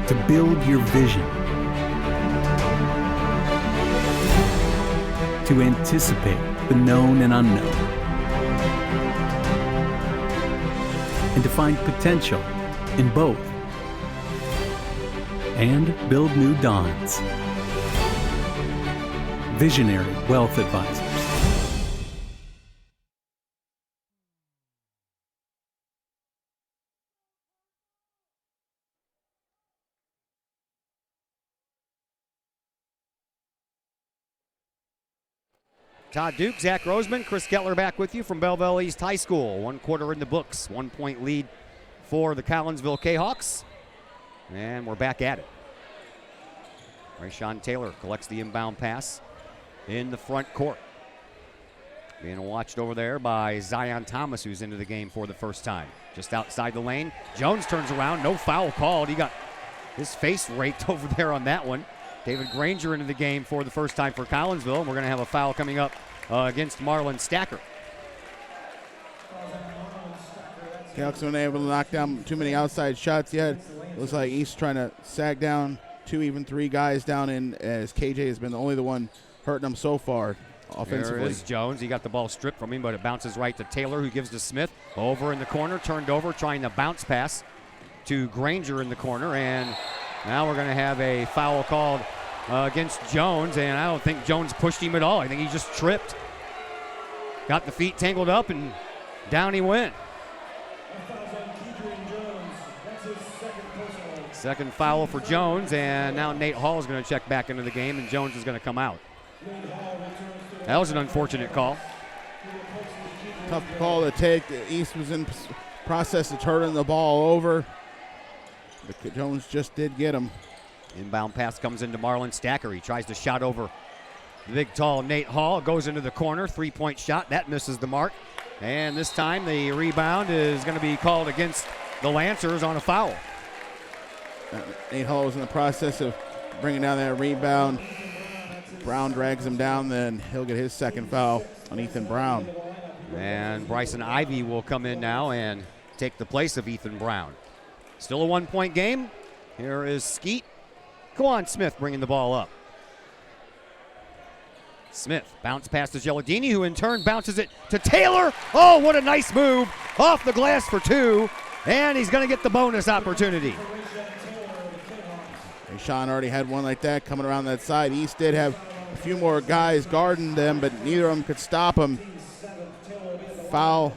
Speaker 12: to build your vision, to anticipate the known and unknown, and to find potential in both, and build new dawns. Visionary Wealth Advisors.
Speaker 5: Todd Duke, Zach Roseman, Chris Kettler back with you from Belleville East High School. 1 quarter in the books, 1 point lead for the Collinsville Kahawks. And we're back at it. Rayshawn Taylor collects the inbound pass in the front court. Being watched over there by Zion Thomas, who's into the game for the first time. Just outside the lane. Jones turns around, no foul called. He got his face raked over there on that one. David Granger into the game for the first time for Collinsville. And we're going to have a foul coming up against Marlon Stacker.
Speaker 11: Kahok's been able to knock down too many outside shots yet. Looks like East trying to sag down 2, even 3 guys down in, as KJ has been the one hurting them so far offensively.
Speaker 5: There is Jones. He got the ball stripped from him, but it bounces right to Taylor, who gives to Smith. Over in the corner, turned over, trying to bounce pass to Granger in the corner. And now we're going to have a foul called against Jones, and I don't think Jones pushed him at all. I think he just tripped. Got the feet tangled up, and down he went. Second foul for Jones, and now Nate Hall is going to check back into the game, and Jones is going to come out. That was an unfortunate call.
Speaker 11: Tough call to take. The East was in process of turning the ball over, but Jones just did get him.
Speaker 5: Inbound pass comes into Marlon Stacker. He tries to shot over the big, tall Nate Hall. Goes into the corner. 3-point shot. That misses the mark. And this time the rebound is going to be called against the Lancers on a foul.
Speaker 11: Nate Hall was in the process of bringing down that rebound. Brown drags him down, then he'll get his second foul on Ethan Brown.
Speaker 5: And Bryson Ivey will come in now and take the place of Ethan Brown. Still a 1-point game. Here is Skeet. Kwan Smith bringing the ball up. Smith bounce pass to Gelladini, who in turn bounces it to Taylor. Oh, what a nice move. Off the glass for 2. And he's going to get the bonus opportunity.
Speaker 11: Sean already had one like that coming around that side. East did have a few more guys guarding them, but neither of them could stop him. Foul.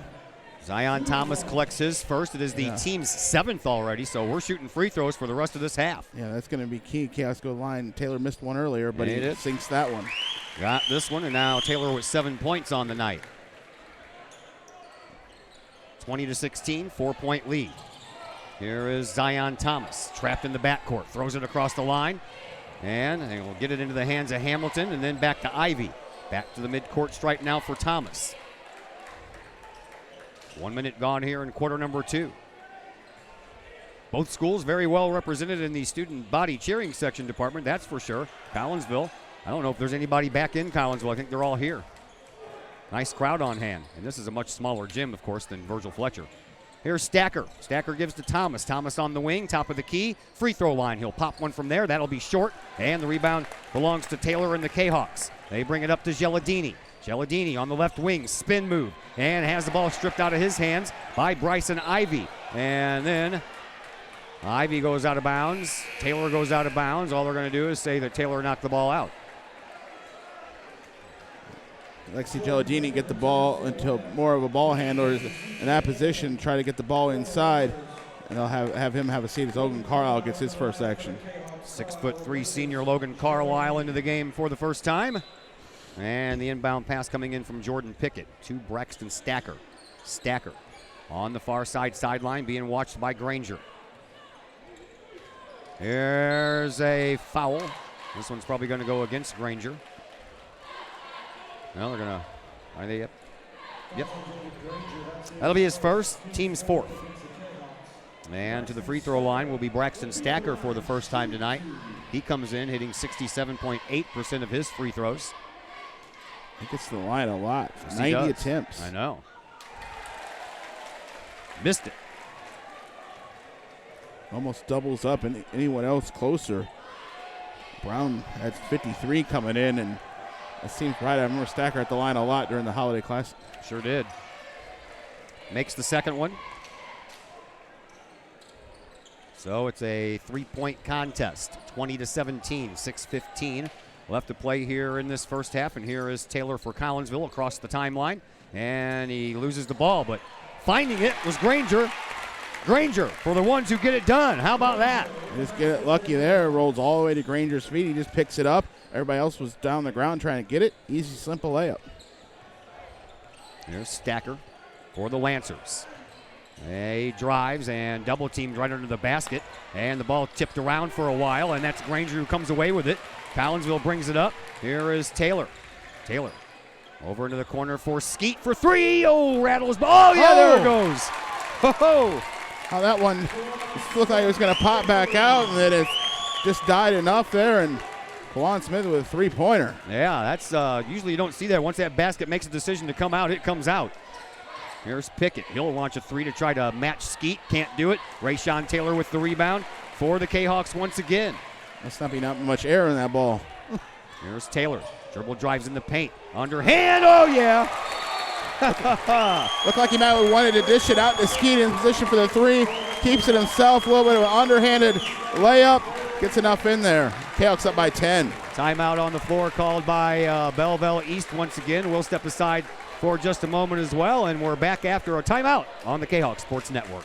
Speaker 5: Zion Thomas collects his first. It is the team's 7th already, so we're shooting free throws for the rest of this half.
Speaker 11: Yeah, that's going to be key. Chaos go line. Taylor missed one earlier, but he sinks that one.
Speaker 5: Got this one, and now Taylor with 7 points on the night. 20-16, 4-point lead. Here is Zion Thomas, trapped in the backcourt, throws it across the line, and they will get it into the hands of Hamilton, and then back to Ivy. Back to the midcourt stripe now for Thomas. 1 minute gone here in quarter number 2. Both schools very well represented in the student body cheering section department, that's for sure. Collinsville, I don't know if there's anybody back in Collinsville. I think they're all here. Nice crowd on hand. And this is a much smaller gym, of course, than Virgil Fletcher. Here's Stacker. Stacker gives to Thomas. Thomas on the wing, top of the key. Free throw line. He'll pop one from there. That'll be short. And the rebound belongs to Taylor and the Kahawks. They bring it up to Gelladini. Gelladini on the left wing, spin move, and has the ball stripped out of his hands by Bryson Ivey. And then Ivey goes out of bounds. Taylor goes out of bounds. All they're going to do is say that Taylor knocked the ball out.
Speaker 11: Lexi Gelladini get the ball into more of a ball handler in that position, try to get the ball inside, and they'll have him have a seat as Logan Carlisle gets his first action.
Speaker 5: 6'3" senior Logan Carlisle into the game for the first time. And the inbound pass coming in from Jordan Pickett to Braxton Stacker. Stacker on the far side sideline being watched by Granger. Here's a foul. This one's probably going to go against Granger. Well, they're going to, are they? Yep. That'll be his first, team's 4th. And to the free throw line will be Braxton Stacker for the first time tonight. He comes in hitting 67.8% of his free throws.
Speaker 11: He gets to the line a lot.
Speaker 5: Yes,
Speaker 11: 90 attempts.
Speaker 5: I know. Missed it.
Speaker 11: almost doubles up, and anyone else closer. Brown has 53 coming in, and it seems right. I remember Stacker at the line a lot during the Holiday Classic.
Speaker 5: Sure did. Makes the second one. So it's a 3-point contest, 20-17, 6:15 left to play here in this first half. And here is Taylor for Collinsville across the timeline. And he loses the ball, but finding it was Granger. Granger for the ones who get it done. How about that?
Speaker 11: Just get it lucky there. It rolls all the way to Granger's feet. He just picks it up. Everybody else was down the ground trying to get it. Easy, simple layup.
Speaker 5: Here's Stacker for the Lancers. He drives and double teamed right under the basket. And the ball tipped around for a while, and that's Granger who comes away with it. Collinsville brings it up. Here is Taylor. Taylor over into the corner for Skeet for three. Oh, rattles. Oh, yeah, there it goes. Ho-ho.
Speaker 11: How that one looked like it was going to pop back out, and then it just died enough there, and Kawan Smith with a three-pointer.
Speaker 5: Yeah, that's usually you don't see that. Once that basket makes a decision to come out, it comes out. Here's Pickett. He'll launch a three to try to match Skeet. Can't do it. Rayshawn Taylor with the rebound for the Kahawks once again.
Speaker 11: Must not be not much air in that ball.
Speaker 5: Here's Taylor. Dribble drives in the paint. Underhand. Oh, yeah.
Speaker 11: Looked like he might have wanted to dish it out to Skeet in position for the three. Keeps it himself. A little bit of an underhanded layup. Gets enough in there. Kahawks up by 10.
Speaker 5: Timeout on the floor called by Belleville East once again. We'll step aside for just a moment as well, and we're back after a timeout on the Kahawk Sports Network.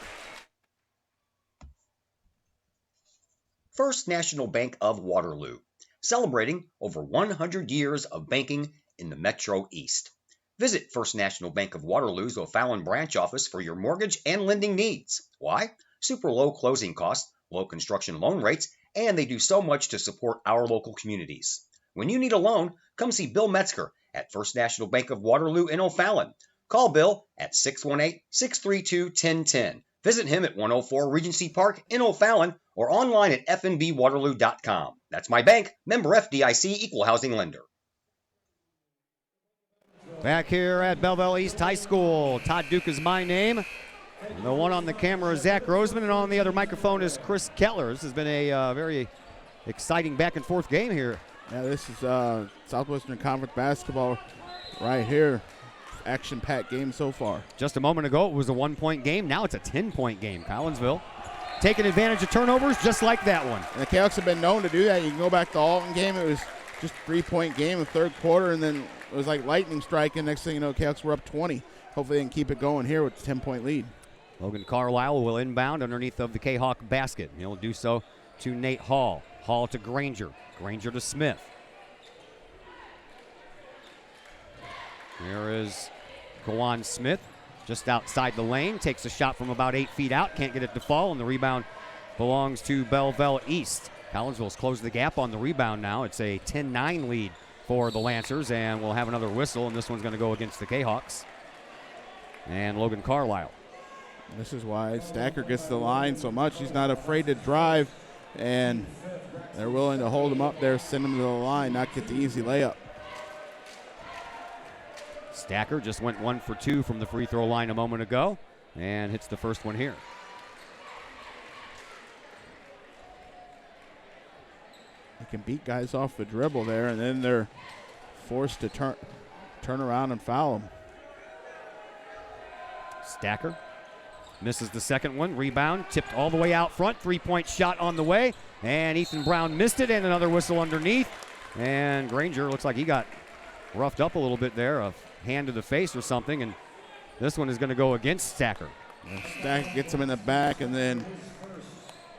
Speaker 8: First National Bank of Waterloo, celebrating over 100 years of banking in the Metro East. Visit First National Bank of Waterloo's O'Fallon branch office for your mortgage and lending needs. Why? Super low closing costs, low construction loan rates, and they do so much to support our local communities. When you need a loan, come see Bill Metzger at First National Bank of Waterloo in O'Fallon. Call Bill at 618-632-1010. Visit him at 104 Regency Park in O'Fallon or online at fnbwaterloo.com. That's my bank, member FDIC, equal housing lender.
Speaker 5: Back here at Belleville East High School, Todd Duke is my name. The one on the camera is Zach Roseman, and on the other microphone is Chris Kettler. This has been a very exciting back and forth game here.
Speaker 11: Yeah, this is Southwestern Conference basketball right here. Action-packed game so far.
Speaker 5: Just a moment ago, it was a 1-point game. Now it's a 10-point game. Collinsville taking advantage of turnovers just like that one.
Speaker 11: And the Kahawks have been known to do that. You can go back to the Alton game. It was just a 3-point game in the third quarter, and then it was like lightning striking. Next thing you know, Kahawks were up 20. Hopefully they can keep it going here with a 10-point lead.
Speaker 5: Logan Carlisle will inbound underneath of the Kahawk basket. He'll do so to Nate Hall. Hall to Granger. Granger to Smith. Here is Kawan Smith just outside the lane. Takes a shot from about 8 feet out. Can't get it to fall, and the rebound belongs to Belleville East. Collinsville's closed the gap on the rebound now. It's a 10-9 lead for the Lancers, and we'll have another whistle, and this one's going to go against the Kahawks. And Logan Carlisle.
Speaker 11: This is why Stacker gets the line so much. He's not afraid to drive, and they're willing to hold him up there, send him to the line, not get the easy layup.
Speaker 5: Stacker just went 1 for 2 from the free throw line a moment ago and hits the first one here.
Speaker 11: They can beat guys off the dribble there, and then they're forced to turn around and foul them.
Speaker 5: Stacker misses the second one. Rebound tipped all the way out front. 3-point shot on the way, and Ethan Brown missed it, and another whistle underneath. And Granger looks like he got roughed up a little bit there, a hand to the face or something, and this one is going to go against Stacker.
Speaker 11: Stacker gets him in the back, and then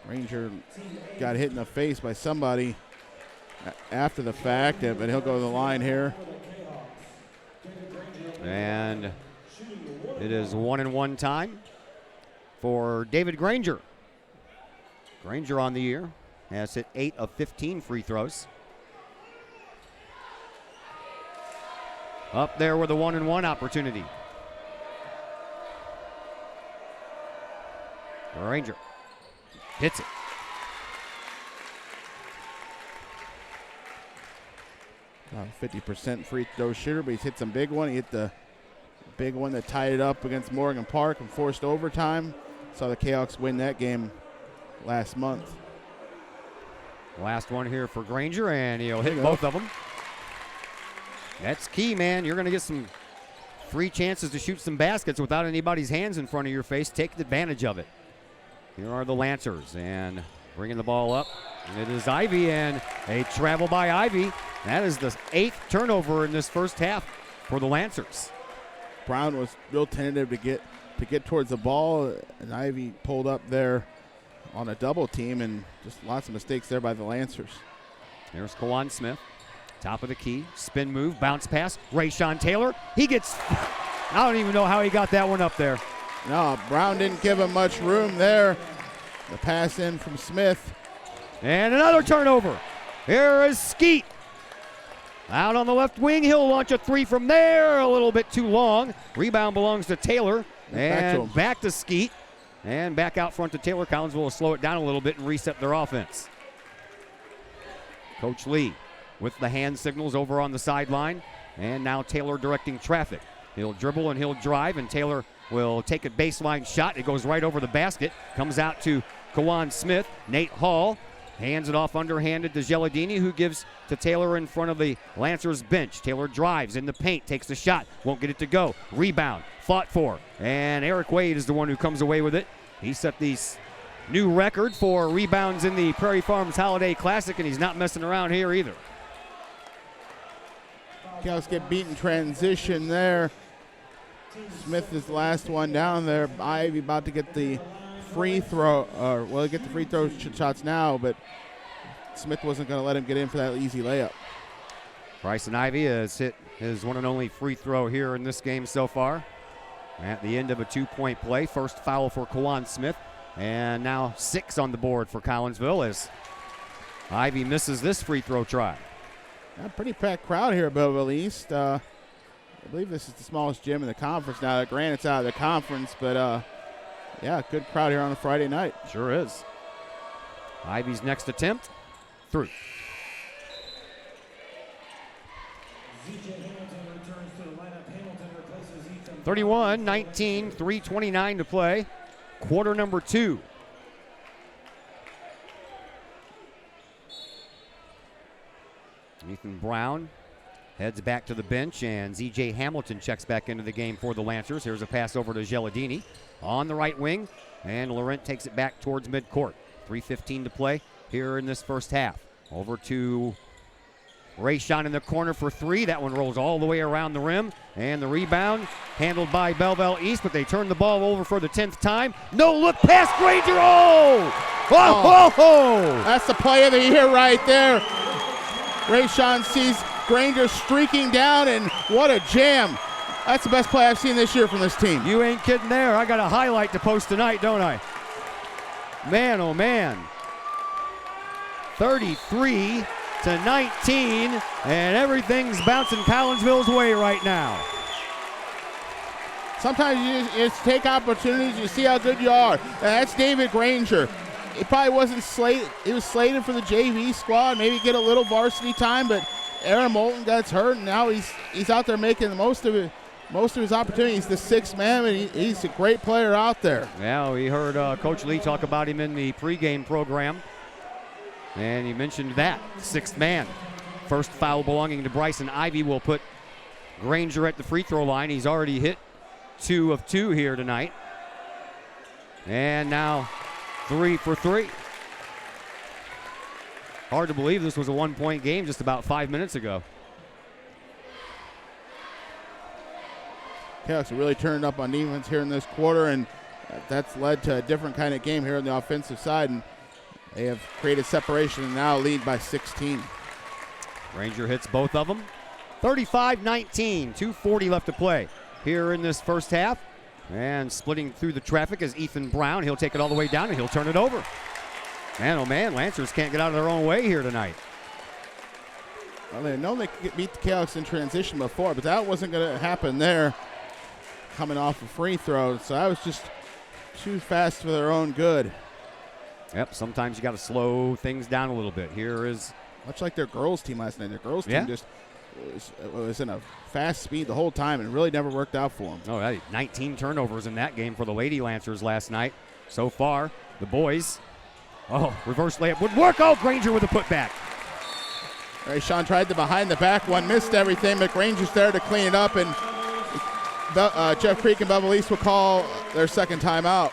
Speaker 11: Granger got hit in the face by somebody after the fact, but he'll go to the line here.
Speaker 5: And it is 1-and-1 time for David Granger. Granger on the year has hit 8 of 15 free throws. Up there with a 1-and-1 opportunity. Granger hits it.
Speaker 11: About a 50% free throw shooter, but he's hit some big one. He hit the big one that tied it up against Morgan Park and forced overtime. Saw the Kahawks win that game last month.
Speaker 5: Last one here for Granger, and he'll hit both of them. That's key, man. You're going to get some free chances to shoot some baskets without anybody's hands in front of your face. Take advantage of it. Here are the Lancers, and bringing the ball up. And it is Ivy, and a travel by Ivy. That is the 8th turnover in this first half for the Lancers.
Speaker 11: Brown was real tentative to get towards the ball, and Ivy pulled up there on a double team, and just lots of mistakes there by the Lancers.
Speaker 5: There's Kawan Smith, top of the key, spin move, bounce pass, Rayshawn Taylor. He gets, I don't even know how he got that one up there.
Speaker 11: No, Brown didn't give him much room there. The pass in from Smith.
Speaker 5: And another turnover. Here is Skeet. Out on the left wing, he'll launch a 3 from there, a little bit too long. Rebound belongs to Taylor, and back to Skeet. And back out front to Taylor. Collinsville will slow it down a little bit and reset their offense. Coach Lee with the hand signals over on the sideline. And now Taylor directing traffic. He'll dribble and he'll drive, and Taylor will take a baseline shot. It goes right over the basket. Comes out to Kawan Smith. Nate Hall hands it off underhanded to Geladini, who gives to Taylor in front of the Lancers bench. Taylor drives in the paint, takes the shot, won't get it to go. Rebound, fought for, and Eric Wade is the one who comes away with it. He set the new record for rebounds in the Prairie Farms Holiday Classic, and he's not messing around here either.
Speaker 11: Kahoks get beaten transition there. Smith is the last one down there. Ivy about to get the free throw, get the free throw shots now, but Smith wasn't going to let him get in for that easy layup.
Speaker 5: Bryson Ivy has hit his one and only free throw here in this game so far. At the end of a 2-point play, first foul for Kawan Smith, and now 6 on the board for Collinsville as Ivy misses this free throw try.
Speaker 11: A pretty packed crowd here at Belleville East. I believe this is the smallest gym in the conference now. Granted, it's out of the conference, but yeah, good crowd here on a Friday night.
Speaker 5: Sure is. Ivy's next attempt, through. 31-19, 3:29 to play. Quarter number 2. Ethan Brown heads back to the bench, and Z.J. Hamilton checks back into the game for the Lancers. Here's a pass over to Geladini on the right wing, and Laurent takes it back towards midcourt. 3:15 to play here in this first half. Over to Rayshawn in the corner for 3. That one rolls all the way around the rim, and the rebound handled by Belleville East, but they turn the ball over for the 10th time. No look past Granger.
Speaker 11: That's the play of the year right there. Rayshawn sees Granger streaking down, and what a jam. That's the best play I've seen this year from this team.
Speaker 5: You ain't kidding there. I got a highlight to post tonight, don't I? Man, oh man. 33-19, and everything's bouncing Collinsville's way right now.
Speaker 11: Sometimes you just take opportunities, you see how good you are. And that's David Granger. He probably wasn't slated. He was slated for the JV squad, maybe get a little varsity time, but Aaron Moulton gets hurt, and now he's out there making the most of his opportunities. The 6th man, and he's a great player out there.
Speaker 5: Yeah, we heard Coach Lee talk about him in the pregame program, and he mentioned that 6th man. First foul belonging to Bryson Ivy will put Granger at the free throw line. He's already hit 2 of 2 here tonight, and now 3 for 3. Hard to believe this was a 1-point game just about 5 minutes ago.
Speaker 11: Kahoks really turned up on defense here in this quarter, and that's led to a different kind of game here on the offensive side, and they have created separation and now lead by 16.
Speaker 5: Granger hits both of them. 35-19, 2:40 left to play here in this first half. And splitting through the traffic is Ethan Brown. He'll take it all the way down, and he'll turn it over. Man, oh man, Lancers can't get out of their own way here tonight.
Speaker 11: Well, they know they could beat the Kahoks in transition before, but that wasn't going to happen there coming off a free throw. So that was just too fast for their own good.
Speaker 5: Yep, sometimes you got to slow things down a little bit. Here is...
Speaker 11: Much like their girls team last night. Their girls team just was in a fast speed the whole time and really never worked out for them.
Speaker 5: Oh, 19 turnovers in that game for the Lady Lancers last night. So far, the boys Oh, reverse layup would work. Oh, Granger with a putback.
Speaker 11: Ray Sean tried the behind the back one, missed everything, but Granger's there to clean it up, and Jeff Creek and Belleville East will call their second timeout.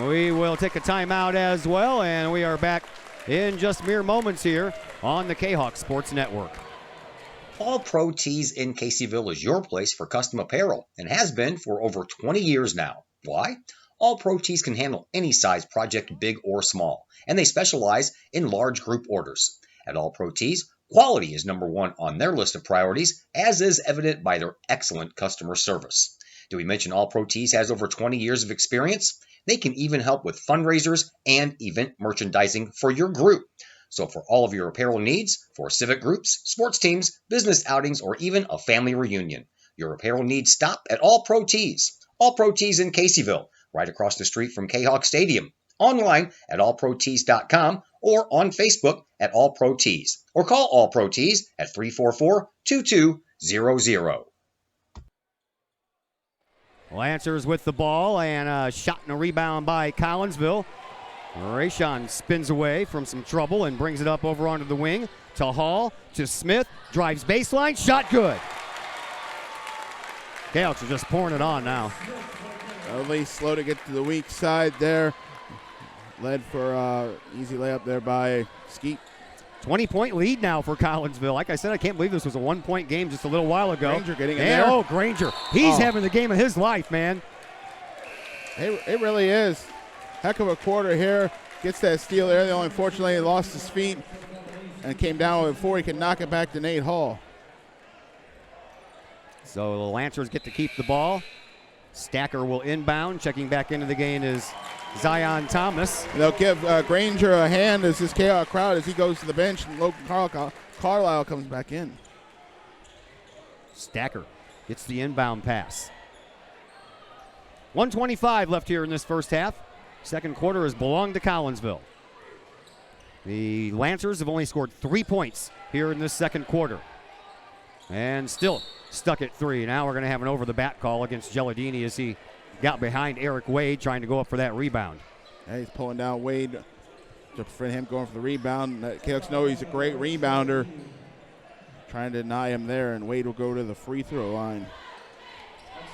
Speaker 5: We will take a timeout as well, and we are back in just mere moments here on the Kahok Sports Network.
Speaker 8: All Pro Tees in Caseyville is your place for custom apparel and has been for over 20 years now. Why? All Pro Tees can handle any size project, big or small, and they specialize in large group orders. At All Pro Tees, quality is number one on their list of priorities, as is evident by their excellent customer service. Did we mention All Pro Tees has over 20 years of experience? They can even help with fundraisers and event merchandising for your group. So for all of your apparel needs, for civic groups, sports teams, business outings, or even a family reunion, your apparel needs stop at All Pro Tees. All Pro Tees in Caseyville, right across the street from Kahok Stadium. Online at allprotees.com or on Facebook at All Pro Tees. Or call All Pro Tees at 344-2200.
Speaker 5: Lancers with the ball, and a shot and a rebound by Collinsville. Rayshon spins away from some trouble and brings it up over onto the wing to Hall, to Smith, drives baseline, shot good. Kahoks are just pouring it on now.
Speaker 11: At least slow to get to the weak side there. Led for easy layup there by Skeet.
Speaker 5: 20-point lead now for Collinsville. Like I said, I can't believe this was a one-point game just a little while ago.
Speaker 11: Granger getting in there.
Speaker 5: Oh, Granger. He's having the game of his life, man.
Speaker 11: It really is. Heck of a quarter here. Gets that steal there. Unfortunately, he lost his feet and came down before he could knock it back to Nate Hall.
Speaker 5: So the Lancers get to keep the ball. Stacker will inbound. Checking back into the game is Zion Thomas.
Speaker 11: They'll give Granger a hand as this Kahok crowd as he goes to the bench, and Logan Carlisle comes back in.
Speaker 5: Stacker gets the inbound pass. 1:25 left here in this first half. Second quarter has belonged to Collinsville. The Lancers have only scored 3 points here in this second quarter. And still stuck at 3. Now we're going to have an over-the-bat call against Gelladini as he got behind Eric Wade trying to go up for that rebound.
Speaker 11: Yeah, he's pulling down Wade to prevent him going for the rebound. Kahoks know he's a great rebounder. Trying to deny him there, and Wade will go to the free throw line.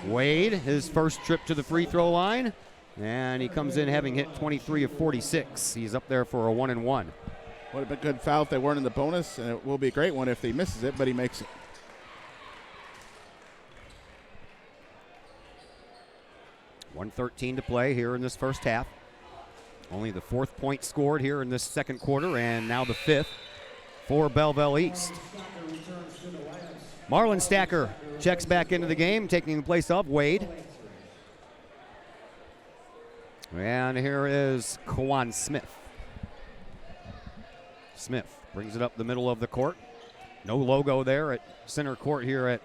Speaker 5: Wade, his first trip to the free throw line, and he comes in having hit 23 of 46. He's up there for a 1-and-1.
Speaker 11: Would have been a good foul if they weren't in the bonus, and it will be a great one if he misses it, but he makes it.
Speaker 5: .113 to play here in this first half. Only the 4th point scored here in this second quarter, and now the 5th for Belleville East. Marlon Stacker checks back into the game, taking the place of Wade. And here is Kwan Smith. Smith brings it up the middle of the court. No logo there at center court here at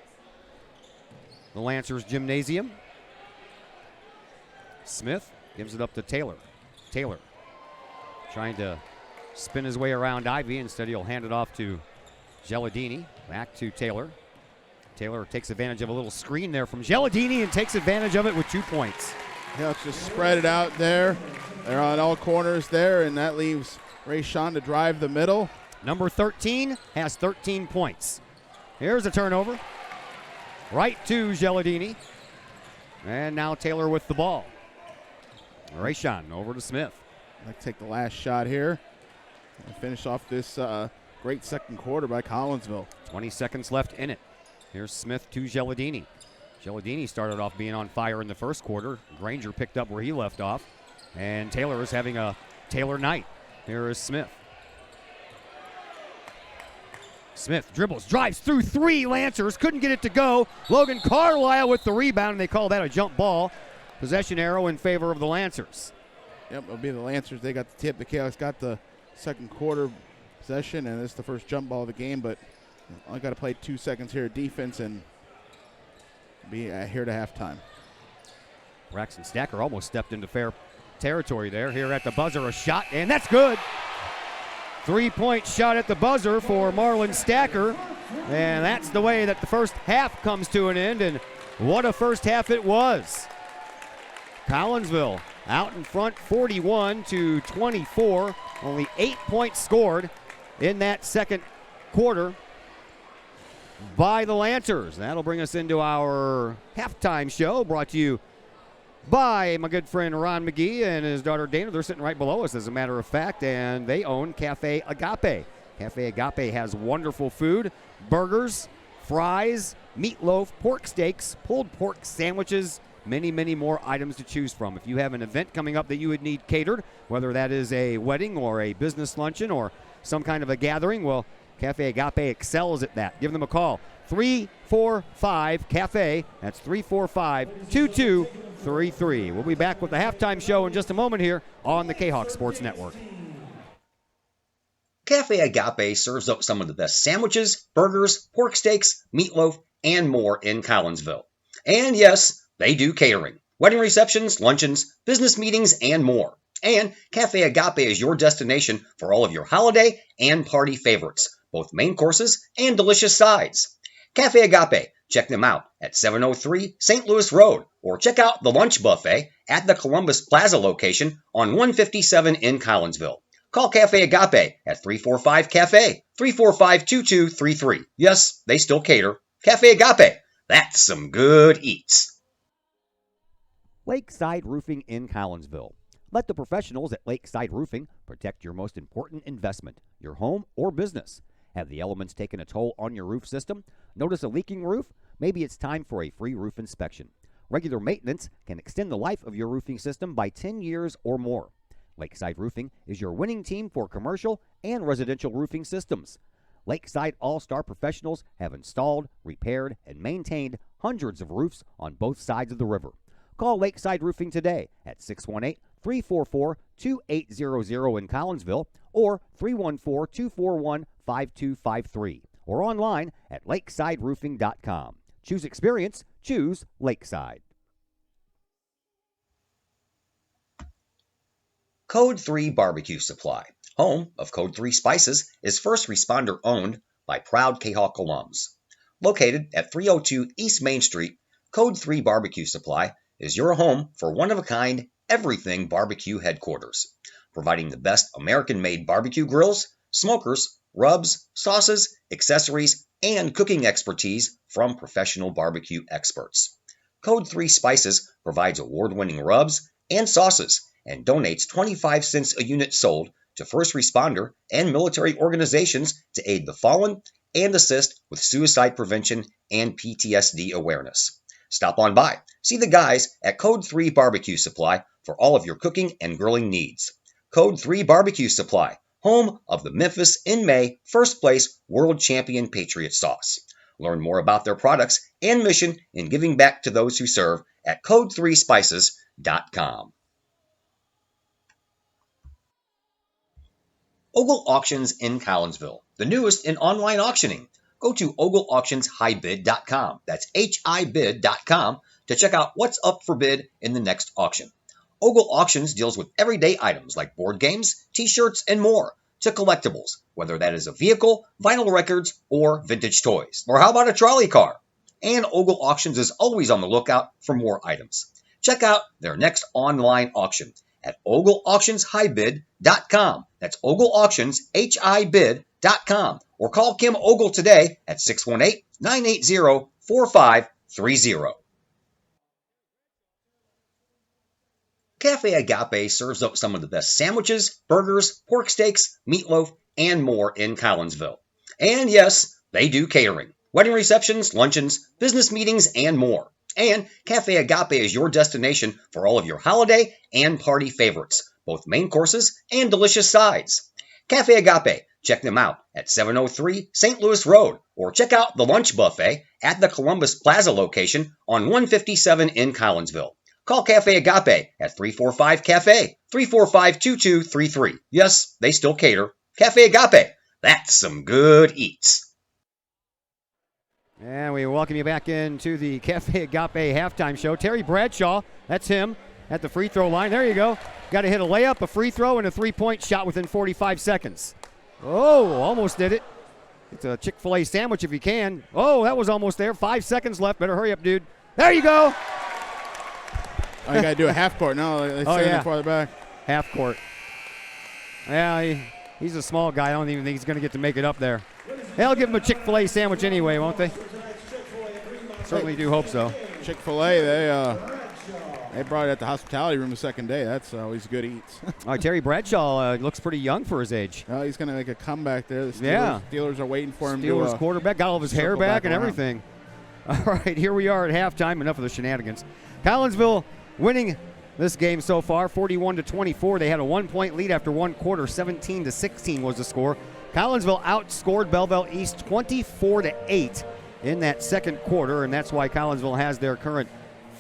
Speaker 5: the Lancers Gymnasium. Smith gives it up to Taylor. Taylor trying to spin his way around Ivy. Instead, he'll hand it off to Gelladini. Back to Taylor. Taylor takes advantage of a little screen there from Gelladini and takes advantage of it with 2 points.
Speaker 11: Yeah, let's just spread it out there. They're on all corners there, and that leaves Rayshon to drive the middle.
Speaker 5: Number 13 has 13 points. Here's a turnover. Right to Gelladini. And now Taylor with the ball. Rayshon over to Smith.
Speaker 11: I'd like to take the last shot here and finish off this great second quarter by Collinsville.
Speaker 5: 20 seconds left in it. Here's Smith to Gelladini. Gelladini started off being on fire in the first quarter. Granger picked up where he left off. And Taylor is having a Taylor night. Here is Smith. Smith dribbles, drives through 3 Lancers. Couldn't get it to go. Logan Carlisle with the rebound, and they call that a jump ball. Possession arrow in favor of the Lancers.
Speaker 11: Yep, it'll be the Lancers. They got the tip. The Kahoks got the second quarter possession, and it's the first jump ball of the game, but I got to play 2 seconds here of defense and be here to halftime.
Speaker 5: Braxton Stacker almost stepped into fair territory there. Here at the buzzer, a shot, and that's good. 3-point shot at the buzzer for Marlon Stacker, and that's the way that the first half comes to an end, and what a first half it was. Collinsville out in front 41-24. Only 8 points scored in that second quarter by the Lancers. That'll bring us into our halftime show, brought to you by my good friend Ron McGee and his daughter Dana. They're sitting right below us, as a matter of fact, and they own Cafe Agape. Cafe Agape has wonderful food, burgers, fries, meatloaf, pork steaks, pulled pork sandwiches, many, many more items to choose from. If you have an event coming up that you would need catered, whether that is a wedding or a business luncheon or some kind of a gathering, well, Cafe Agape excels at that. Give them a call. 345-CAFE. That's 345-2233. We'll be back with the halftime show in just a moment here on the Kahok Sports Network.
Speaker 8: Cafe Agape serves up some of the best sandwiches, burgers, pork steaks, meatloaf, and more in Collinsville. And yes, they do catering, wedding receptions, luncheons, business meetings, and more. And Cafe Agape is your destination for all of your holiday and party favorites, both main courses and delicious sides. Cafe Agape, check them out at 703 St. Louis Road, or check out the lunch buffet at the Columbus Plaza location on 157 in Collinsville. Call Cafe Agape at 345-CAFE, 345-2233. Yes, they still cater. Cafe Agape, that's some good eats.
Speaker 5: Lakeside Roofing in Collinsville. Let the professionals at Lakeside Roofing protect your most important investment, your home or business. Have the elements taken a toll on your roof system? Notice a leaking roof? Maybe it's time for a free roof inspection. Regular maintenance can extend the life of your roofing system by 10 years or more. Lakeside Roofing is your winning team for commercial and residential roofing systems. Lakeside All-Star professionals have installed, repaired, and maintained hundreds of roofs on both sides of the river. Call Lakeside Roofing today at 618-344-2800 in Collinsville or 314-241-5253 or online at lakesideroofing.com. Choose experience, choose Lakeside.
Speaker 8: Code 3 Barbecue Supply, home of Code 3 Spices, is first responder owned by proud Kahok alums. Located at 302 East Main Street, Code 3 Barbecue Supply is your home for one-of-a-kind everything barbecue headquarters, providing the best American-made barbecue grills, smokers, rubs, sauces, accessories, and cooking expertise from professional barbecue experts. Code 3 Spices provides award-winning rubs and sauces and donates 25 cents a unit sold to first responder and military organizations to aid the fallen and assist with suicide prevention and PTSD awareness. Stop on by. See the guys at Code 3 Barbecue Supply for all of your cooking and grilling needs. Code 3 Barbecue Supply, home of the Memphis in May first place World Champion Patriot Sauce. Learn more about their products and mission in giving back to those who serve at code3spices.com. Ogle Auctions in Collinsville, the newest in online auctioning. Go to ogleauctionshighbid.com. That's HIBid.com to check out what's up for bid in the next auction. Ogle Auctions deals with everyday items like board games, t-shirts, and more, to collectibles, whether that is a vehicle, vinyl records, or vintage toys. Or how about a trolley car? And Ogle Auctions is always on the lookout for more items. Check out their next online auction at ogleauctionshighbid.com. That's ogleauctionshibid.com. Or call Kim Ogle today at 618-980-4530. Cafe Agape serves up some of the best sandwiches, burgers, pork steaks, meatloaf, and more in Collinsville. And yes, they do catering, wedding receptions, luncheons, business meetings, and more. And Cafe Agape is your destination for all of your holiday and party favorites, both main courses and delicious sides. Cafe Agape, check them out at 703 St. Louis Road, or check out the lunch buffet at the Columbus Plaza location on 157 in Collinsville. Call Cafe Agape at 345-CAFE, 345-2233. Yes, they still cater. Cafe Agape, that's some good eats.
Speaker 5: And we welcome you back into the Cafe Agape halftime show. Terry Bradshaw, that's him, at the free throw line. There you go. Got to hit a layup, a free throw, and a three-point shot within 45 seconds. Oh, almost did it. It's a Chick-fil-A sandwich if you can. Oh, that was almost there. 5 seconds left. Better hurry up, dude. There you go.
Speaker 11: Oh, you got to do a half court. No, they send it farther back.
Speaker 5: Half court. Yeah, he's a small guy. I don't even think he's going to get to make it up there. They'll give him a Chick-fil-A sandwich anyway, won't they? Certainly do hope so.
Speaker 11: Chick-fil-A, they brought it at the hospitality room the second day. That's always good eats.
Speaker 5: All right, Terry Bradshaw looks pretty young for his age.
Speaker 11: Oh, he's going to make a comeback there. The Steelers are waiting for him.
Speaker 5: Steelers quarterback, got all of his hair back and everything. All right, here we are at halftime. Enough of the shenanigans. Collinsville winning this game so far, 41-24. They had a 1-point lead after one quarter. 17-16 was the score. Collinsville outscored Belleville East 24-8 in that second quarter, and that's why Collinsville has their current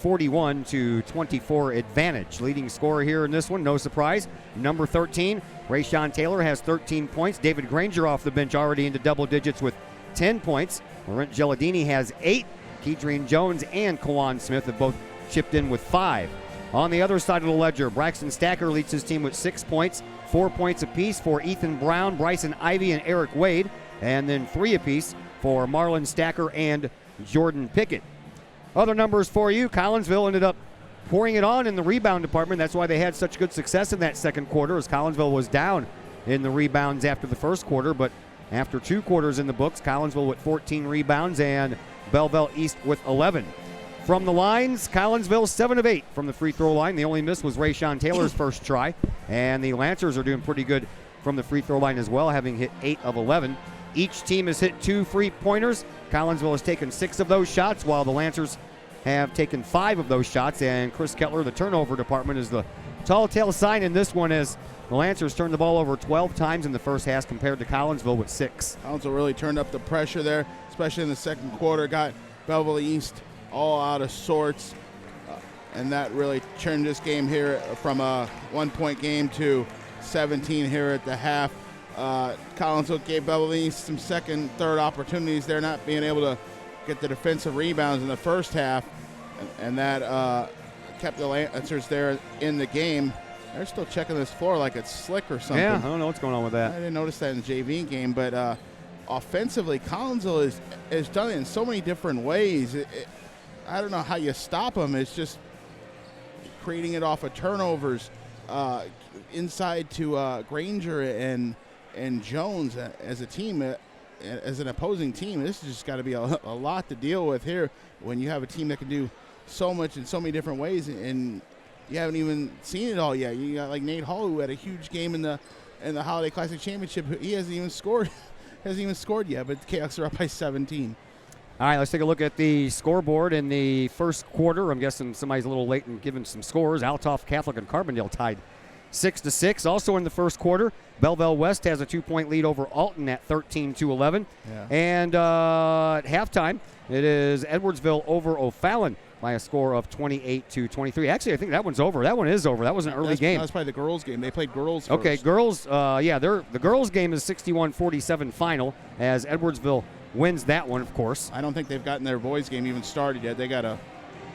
Speaker 5: 41-24 advantage. Leading scorer here in this one, no surprise, number 13, Rayshawn Taylor has 13 points. David Granger off the bench already into double digits with 10 points. Laurent Gelladini has 8. Keydreen Jones and Kawan Smith have both chipped in with 5. On the other side of the ledger, Braxton Stacker leads his team with 6 points, 4 points apiece for Ethan Brown, Bryson Ivy, and Eric Wade, and then 3 apiece for Marlon Stacker and Jordan Pickett. Other numbers for you, Collinsville ended up pouring it on in the rebound department. That's why they had such good success in that second quarter, as Collinsville was down in the rebounds after the first quarter. But after 2 quarters in the books, Collinsville with 14 rebounds and Belleville East with 11. From the lines, Collinsville 7 of 8 from the free throw line. The only miss was Rayshawn Taylor's first try. And the Lancers are doing pretty good from the free throw line as well, having hit 8 of 11. Each team has hit 2 free-pointers. Collinsville has taken 6 of those shots, while the Lancers have taken 5 of those shots. And Chris Kettler, the turnover department, is the tall tale sign in this one, as the Lancers turned the ball over 12 times in the first half compared to Collinsville with 6.
Speaker 11: Collinsville really turned up the pressure there, especially in the second quarter. Got Belleville East all out of sorts, and that really turned this game here from a 1-point game to 17 here at the half. Collinsville gave Belleville East some second, third opportunities. They're not being able to get the defensive rebounds in the first half, and that kept the Lancers there in the game. They're still checking this floor like it's slick or something.
Speaker 5: Yeah, I don't know what's going on with that.
Speaker 11: I didn't notice that in the JV game, but offensively, Collinsville has done it in so many different ways. I don't know how you stop them. It's just creating it off of turnovers, inside to Granger and Jones as a team, as an opposing team. This has just got to be a lot to deal with here when you have a team that can do so much in so many different ways, and you haven't even seen it all yet. You got like Nate Hall, who had a huge game in the Holiday Classic Championship. He hasn't even scored yet, but the Kahoks are up by 17.
Speaker 5: All right, let's take a look at the scoreboard in the first quarter. I'm guessing somebody's a little late in giving some scores. Althoff Catholic and Carbondale tied 6-6. Also in the first quarter, Belleville West has a 2-point lead over Alton at 13-11.
Speaker 11: Yeah.
Speaker 5: And at halftime, it is Edwardsville over O'Fallon by a score of 28-23. Actually, I think that one's over. That one is over. That was an early game.
Speaker 11: That's probably the girls' game. They played girls first.
Speaker 5: Okay, girls, the girls' game is 61-47 final, as Edwardsville wins that one, of course.
Speaker 11: I don't think they've gotten their boys' game even started yet. They got a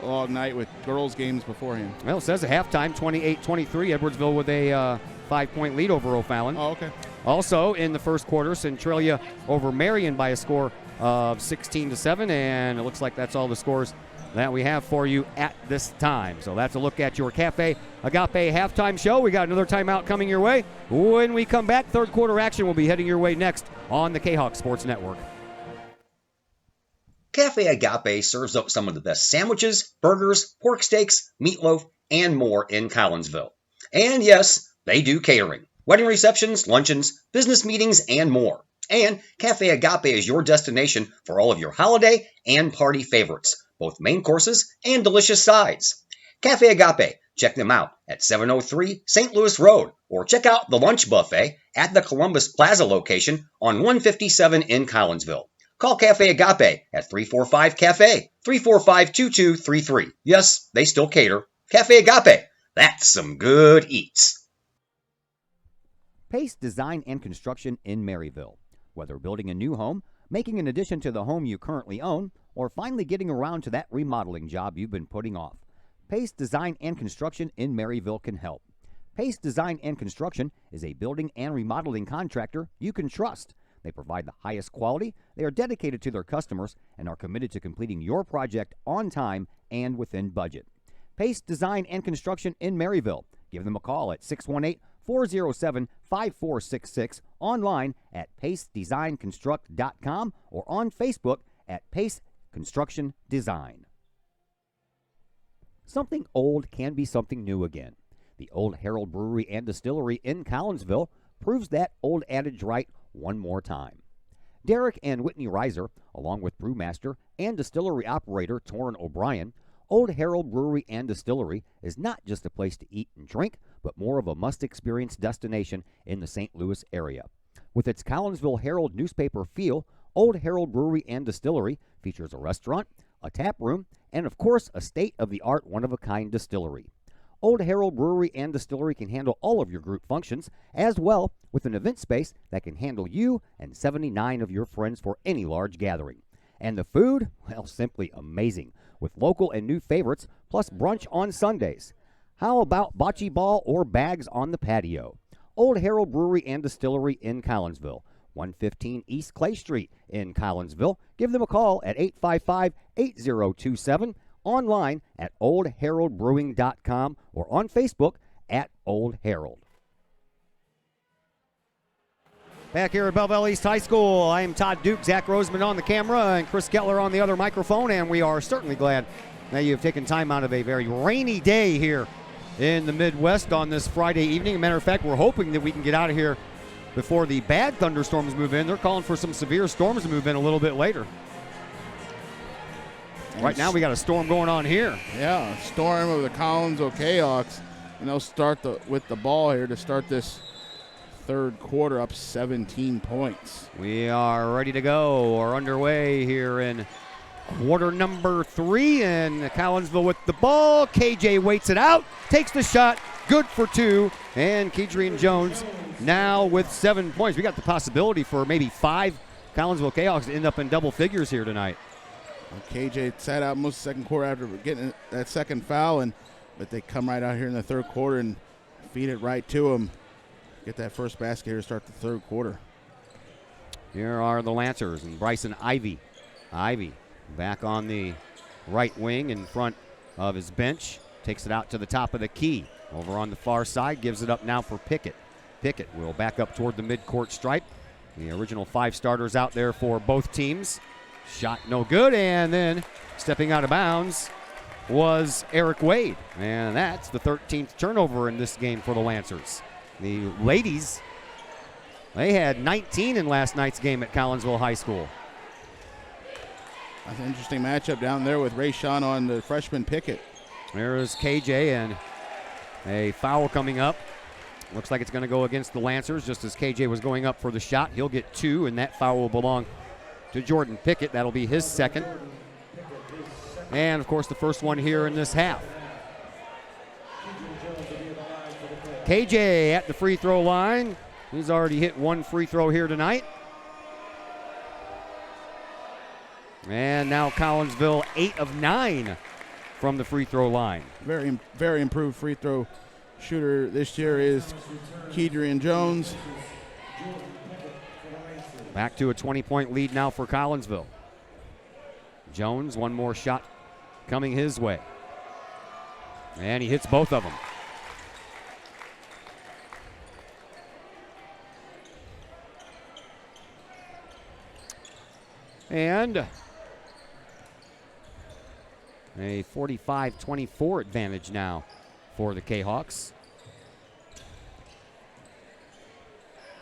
Speaker 11: long night with girls' games beforehand.
Speaker 5: Well, it says at halftime, 28-23, Edwardsville with a 5-point lead over O'Fallon.
Speaker 11: Oh, okay.
Speaker 5: Also, in the first quarter, Centralia over Marion by a score of 16-7, and it looks like that's all the scores that we have for you at this time. So that's a look at your Cafe Agape halftime show. We got another timeout coming your way. When we come back, third quarter action will be heading your way next on the Kahok Sports Network.
Speaker 8: Cafe Agape serves up some of the best sandwiches, burgers, pork steaks, meatloaf, and more in Collinsville. And yes, they do catering. Wedding receptions, luncheons, business meetings, and more. And Cafe Agape is your destination for all of your holiday and party favorites, both main courses and delicious sides. Cafe Agape, check them out at 703 St. Louis Road, or check out the lunch buffet at the Columbus Plaza location on 157 in Collinsville. Call Cafe Agape at 345-CAFE, 345-2233. Yes, they still cater. Cafe Agape, that's some good eats.
Speaker 13: Pace Design and Construction in Maryville. Whether building a new home, making an addition to the home you currently own, or finally getting around to that remodeling job you've been putting off, Pace Design and Construction in Maryville can help. Pace Design and Construction is a building and remodeling contractor you can trust. They provide the highest quality, they are dedicated to their customers, and are committed to completing your project on time and within budget. Pace Design and Construction in Maryville. Give them a call at 618-407-5466, online at pacedesignconstruct.com, or on Facebook at Pace Construction Design. Something old can be something new again. The Old Herald Brewery and Distillery in Collinsville proves that old adage right one more time. Derek and Whitney Reiser, along with brewmaster and distillery operator Torrin O'Brien, Old Herald Brewery and Distillery is not just a place to eat and drink, but more of a must-experience destination in the St. Louis area. With its Collinsville Herald newspaper feel, Old Herald Brewery and Distillery features a restaurant, a tap room, and of course a state-of-the-art one-of-a-kind distillery. Old Herald Brewery and Distillery can handle all of your group functions, as well with an event space that can handle you and 79 of your friends for any large gathering. And the food? Well, simply amazing, with local and new favorites, plus brunch on Sundays. How about bocce ball or bags on the patio? Old Herald Brewery and Distillery in Collinsville, 115 East Clay Street in Collinsville. Give them a call at 855-8027, online at oldheraldbrewing.com, or on Facebook at Old Herald. Back here at Belleville East High School, I am Todd Duke, Zach Roseman on the camera, and Chris Kettler on the other microphone, and we are certainly glad that you have taken time out of a very rainy day here in the Midwest on this Friday evening. As a matter of fact, we're hoping that we can get out of here before the bad thunderstorms move in. They're calling for some severe storms to move in a little bit later. Right now we got a storm going on here.
Speaker 11: Yeah, a storm of the Collinsville Kahawks, and they'll start with the ball here to start this third quarter, up 17 points.
Speaker 13: We are ready to go. We're underway here in quarter number 3, and Collinsville with the ball. KJ waits it out, takes the shot, good for 2, and Kedrian Jones now with 7 points. We got the possibility for maybe 5 Collinsville Kahawks to end up in double figures here tonight.
Speaker 11: Well, KJ sat out most of the second quarter after getting that second foul, but they come right out here in the third quarter and feed it right to him. Get that first basket here to start the third quarter.
Speaker 13: Here are the Lancers and Bryson Ivy. Ivy back on the right wing in front of his bench. Takes it out to the top of the key. Over on the far side, gives it up now for Pickett. Pickett will back up toward the midcourt stripe. The original 5 starters out there for both teams. Shot no good, and then stepping out of bounds was Eric Wade. And that's the 13th turnover in this game for the Lancers. The ladies, they had 19 in last night's game at Collinsville High School.
Speaker 11: That's an interesting matchup down there with Rayshawn on the freshman Pickett.
Speaker 13: There is KJ, and a foul coming up. Looks like it's going to go against the Lancers just as KJ was going up for the shot. He'll get 2, and that foul will belong to Jordan Pickett. That'll be his second. And, of course, the first one here in this half. KJ at the free throw line. He's already hit 1 free throw here tonight. And now Collinsville 8 of 9 from the free throw line.
Speaker 11: Very, very improved free throw shooter this year is Kedrian Jones.
Speaker 13: Back to a 20-point lead now for Collinsville. Jones, 1 more shot coming his way. And he hits both of them. And a 45-24 advantage now for the Kahawks.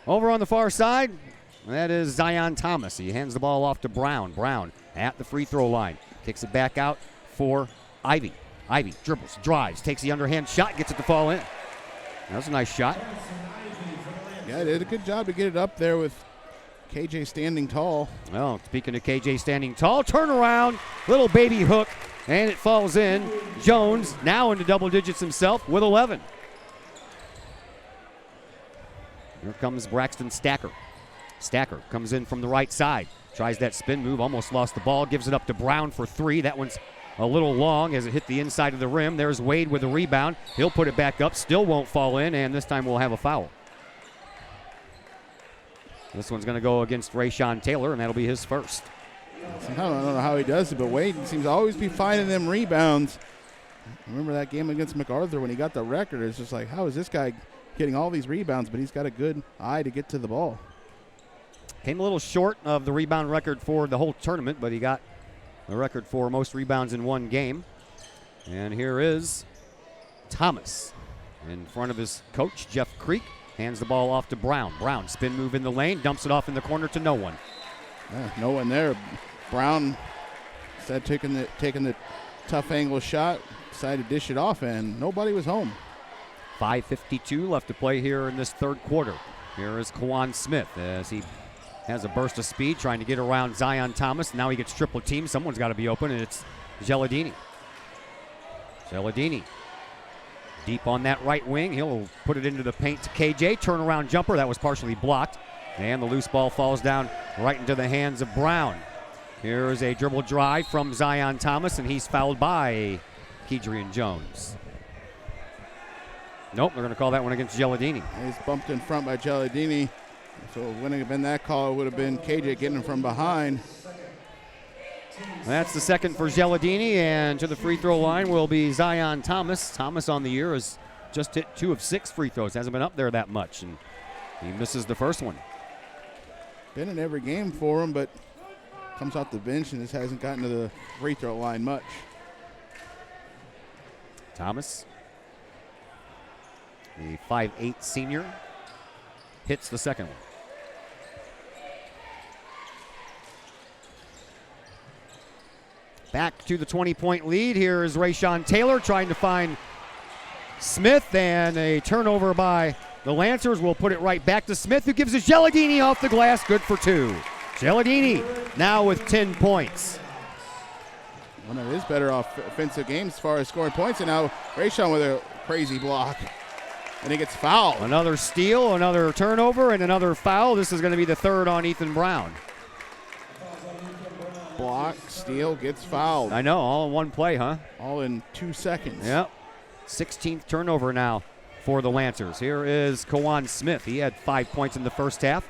Speaker 13: Over on the far side, that is Zion Thomas. He hands the ball off to Brown. Brown at the free throw line. Kicks it back out for Ivy. Ivy dribbles, drives, takes the underhand shot, gets it to fall in. That was a nice shot.
Speaker 11: Yeah, they did a good job to get it up there with KJ standing tall.
Speaker 13: Well, speaking of KJ standing tall, turnaround, little baby hook, and it falls in. Jones now into double digits himself with 11. Here comes Braxton Stacker. Stacker comes in from the right side. Tries that spin move, almost lost the ball, gives it up to Brown for 3. That one's a little long as it hit the inside of the rim. There's Wade with a rebound. He'll put it back up, still won't fall in, and this time we'll have a foul. This one's going to go against Rayshawn Taylor, and that'll be his first.
Speaker 11: Sometimes I don't know how he does it, but Wade seems to always be finding them rebounds. Remember that game against MacArthur when he got the record? It's just like, how is this guy getting all these rebounds, but he's got a good eye to get to the ball.
Speaker 5: Came a little short of the rebound record for the whole tournament, but he got the record for most rebounds in one game. And here is Thomas in front of his coach, Jeff Creek. Hands the ball off to Brown. Brown, spin move in the lane, dumps it off in the corner to no one.
Speaker 11: Yeah, no one there. Brown instead taking the tough angle shot, decided to dish it off, and nobody was home.
Speaker 5: 5:52 left to play here in this third quarter. Here is Kawan Smith as he has a burst of speed trying to get around Zion Thomas. Now he gets triple teamed. Someone's got to be open, and it's Geladini. Geladini deep on that right wing. He'll put it into the paint to KJ. Turnaround jumper. That was partially blocked. And the loose ball falls down right into the hands of Brown. Here is a dribble drive from Zion Thomas, and he's fouled by Kedrian Jones. Nope, they're going to call that one against Geladini.
Speaker 11: He's bumped in front by Geladini. So it wouldn't have been that call. It would have been KJ getting him from behind.
Speaker 5: That's the second for Geladini, and to the free throw line will be Zion Thomas. Thomas on the year has just hit 2 of 6 free throws. Hasn't been up there that much, and he misses the first one.
Speaker 11: Been in every game for him, but comes off the bench and just hasn't gotten to the free throw line much.
Speaker 5: Thomas, the 5'8" senior, hits the second one. Back to the 20-point lead. Here is Rayshawn Taylor trying to find Smith, and a turnover by the Lancers will put it right back to Smith, who gives it Geladini off the glass. Good for 2. Geladini now with 10 points.
Speaker 11: One of his better offensive games as far as scoring points, and now Rayshawn with a crazy block. And he gets fouled.
Speaker 5: Another steal, another turnover, and another foul. This is going to be the third on Ethan Brown.
Speaker 11: Block, steal, gets fouled.
Speaker 5: I know, all in one play, huh?
Speaker 11: All in 2 seconds.
Speaker 5: Yep. 16th turnover now for the Lancers. Here is Kawan Smith. He had 5 points in the first half.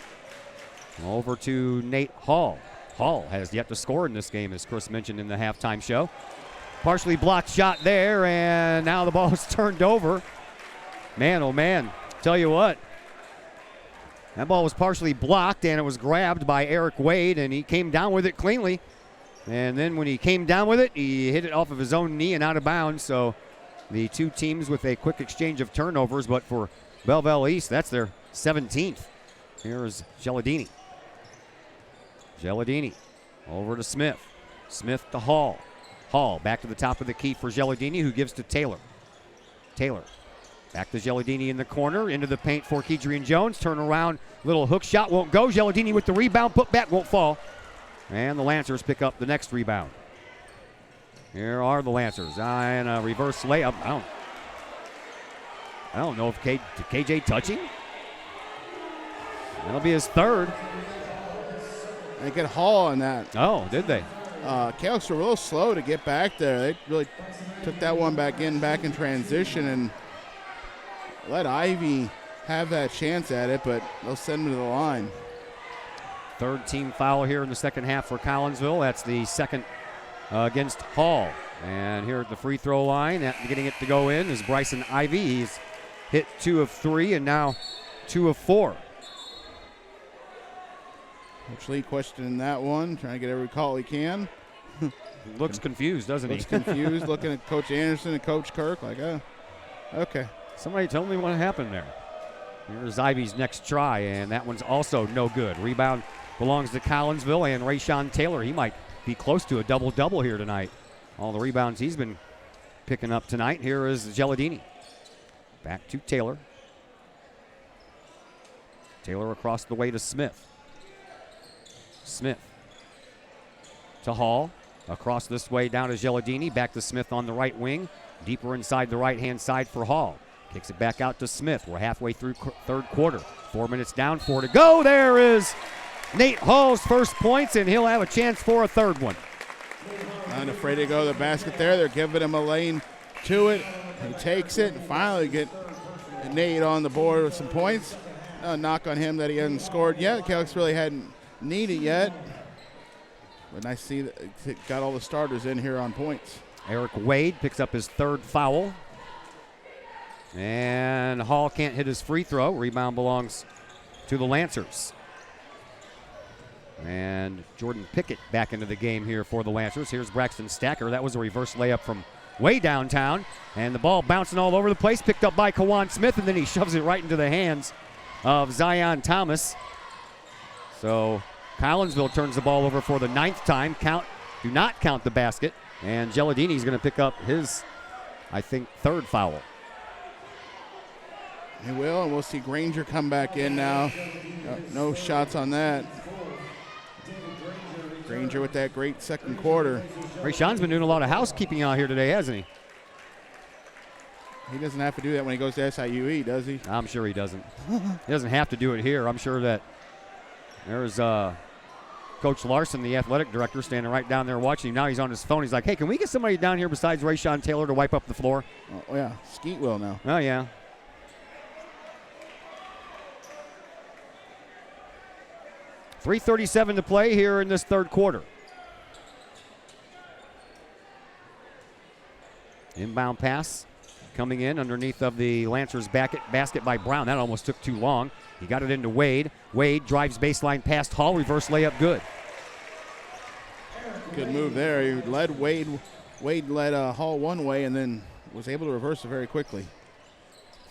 Speaker 5: Over to Nate Hall. Hall has yet to score in this game, as Chris mentioned in the halftime show. Partially blocked shot there, and now the ball is turned over. Man, oh man, tell you what. That ball was partially blocked, and it was grabbed by Eric Wade, and he came down with it cleanly. And then when he came down with it, he hit it off of his own knee and out of bounds. So the two teams with a quick exchange of turnovers, but for Belleville East, that's their 17th. Here's Geladini. Geladini over to Smith. Smith to Hall. Hall back to the top of the key for Geladini, who gives to Taylor. Taylor back to Geladini in the corner, into the paint for Kedrian Jones. Turn around, little hook shot, won't go. Geladini with the rebound, put back, won't fall. And the Lancers pick up the next rebound. Here are the Lancers. And a reverse layup. I don't know if did KJ touch him? That'll be his third.
Speaker 11: They get Hall on that.
Speaker 5: Oh, did they?
Speaker 11: Kahoks were a little slow to get back there. They really took that one back in transition and let Ivy have that chance at it, but they'll send him to the line.
Speaker 5: Third team foul here in the second half for Collinsville. That's the second against Hall. And here at the free throw line, getting it to go in is Bryson Ivy. He's hit 2 of 3 and now 2 of 4.
Speaker 11: Coach Lee questioning that one, trying to get every call he can.
Speaker 5: Looks confused, doesn't he?
Speaker 11: Looks confused, looking at Coach Anderson and Coach Kirk like, okay.
Speaker 5: Somebody tell me what happened there. Here's Ivy's next try, and that one's also no good. Rebound belongs to Collinsville, and Rayshawn Taylor, he might be close to a double-double here tonight. All the rebounds he's been picking up tonight. Here is Geladini. Back to Taylor. Taylor across the way to Smith. Smith to Hall. Across this way down to Geladini. Back to Smith on the right wing. Deeper inside the right-hand side for Hall. Kicks it back out to Smith. We're halfway through third quarter. 4 minutes down, 4 to go. There is Nate Hall's first points, and he'll have a chance for a third one.
Speaker 11: Not afraid to go to the basket there. They're giving him a lane to it. He takes it and finally get Nate on the board with some points. A knock on him that he hasn't scored yet. Kahoks really hadn't needed yet. But nice to see that got all the starters in here on points.
Speaker 5: Eric Wade picks up his third foul. And Hall can't hit his free throw. Rebound belongs to the Lancers. And Jordan Pickett back into the game here for the Lancers. Here's Braxton Stacker. That was a reverse layup from way downtown. And the ball bouncing all over the place, picked up by Kawan Smith, and then he shoves it right into the hands of Zion Thomas. So Collinsville turns the ball over for the 9th time. Do not count the basket. And Geladini's going to pick up his, I think, 3rd foul.
Speaker 11: He will, and we'll see Granger come back in now. No shots on that. Granger with that great second quarter.
Speaker 5: Rayshawn's been doing a lot of housekeeping out here today, hasn't he?
Speaker 11: He doesn't have to do that when he goes to SIUE, does he?
Speaker 5: I'm sure he doesn't. He doesn't have to do it here. I'm sure that there's Coach Larson, the athletic director, standing right down there watching him. Now he's on his phone. He's like, hey, can we get somebody down here besides Rayshawn Taylor to wipe up the floor?
Speaker 11: Oh, yeah. Skeet will now.
Speaker 5: Oh, yeah. .337 to play here in this third quarter. Inbound pass coming in underneath of the Lancers basket by Brown. That almost took too long. He got it into Wade. Wade drives baseline past Hall. Reverse layup good.
Speaker 11: Good move there. He led Wade. Wade led Hall one way and then was able to reverse it very quickly.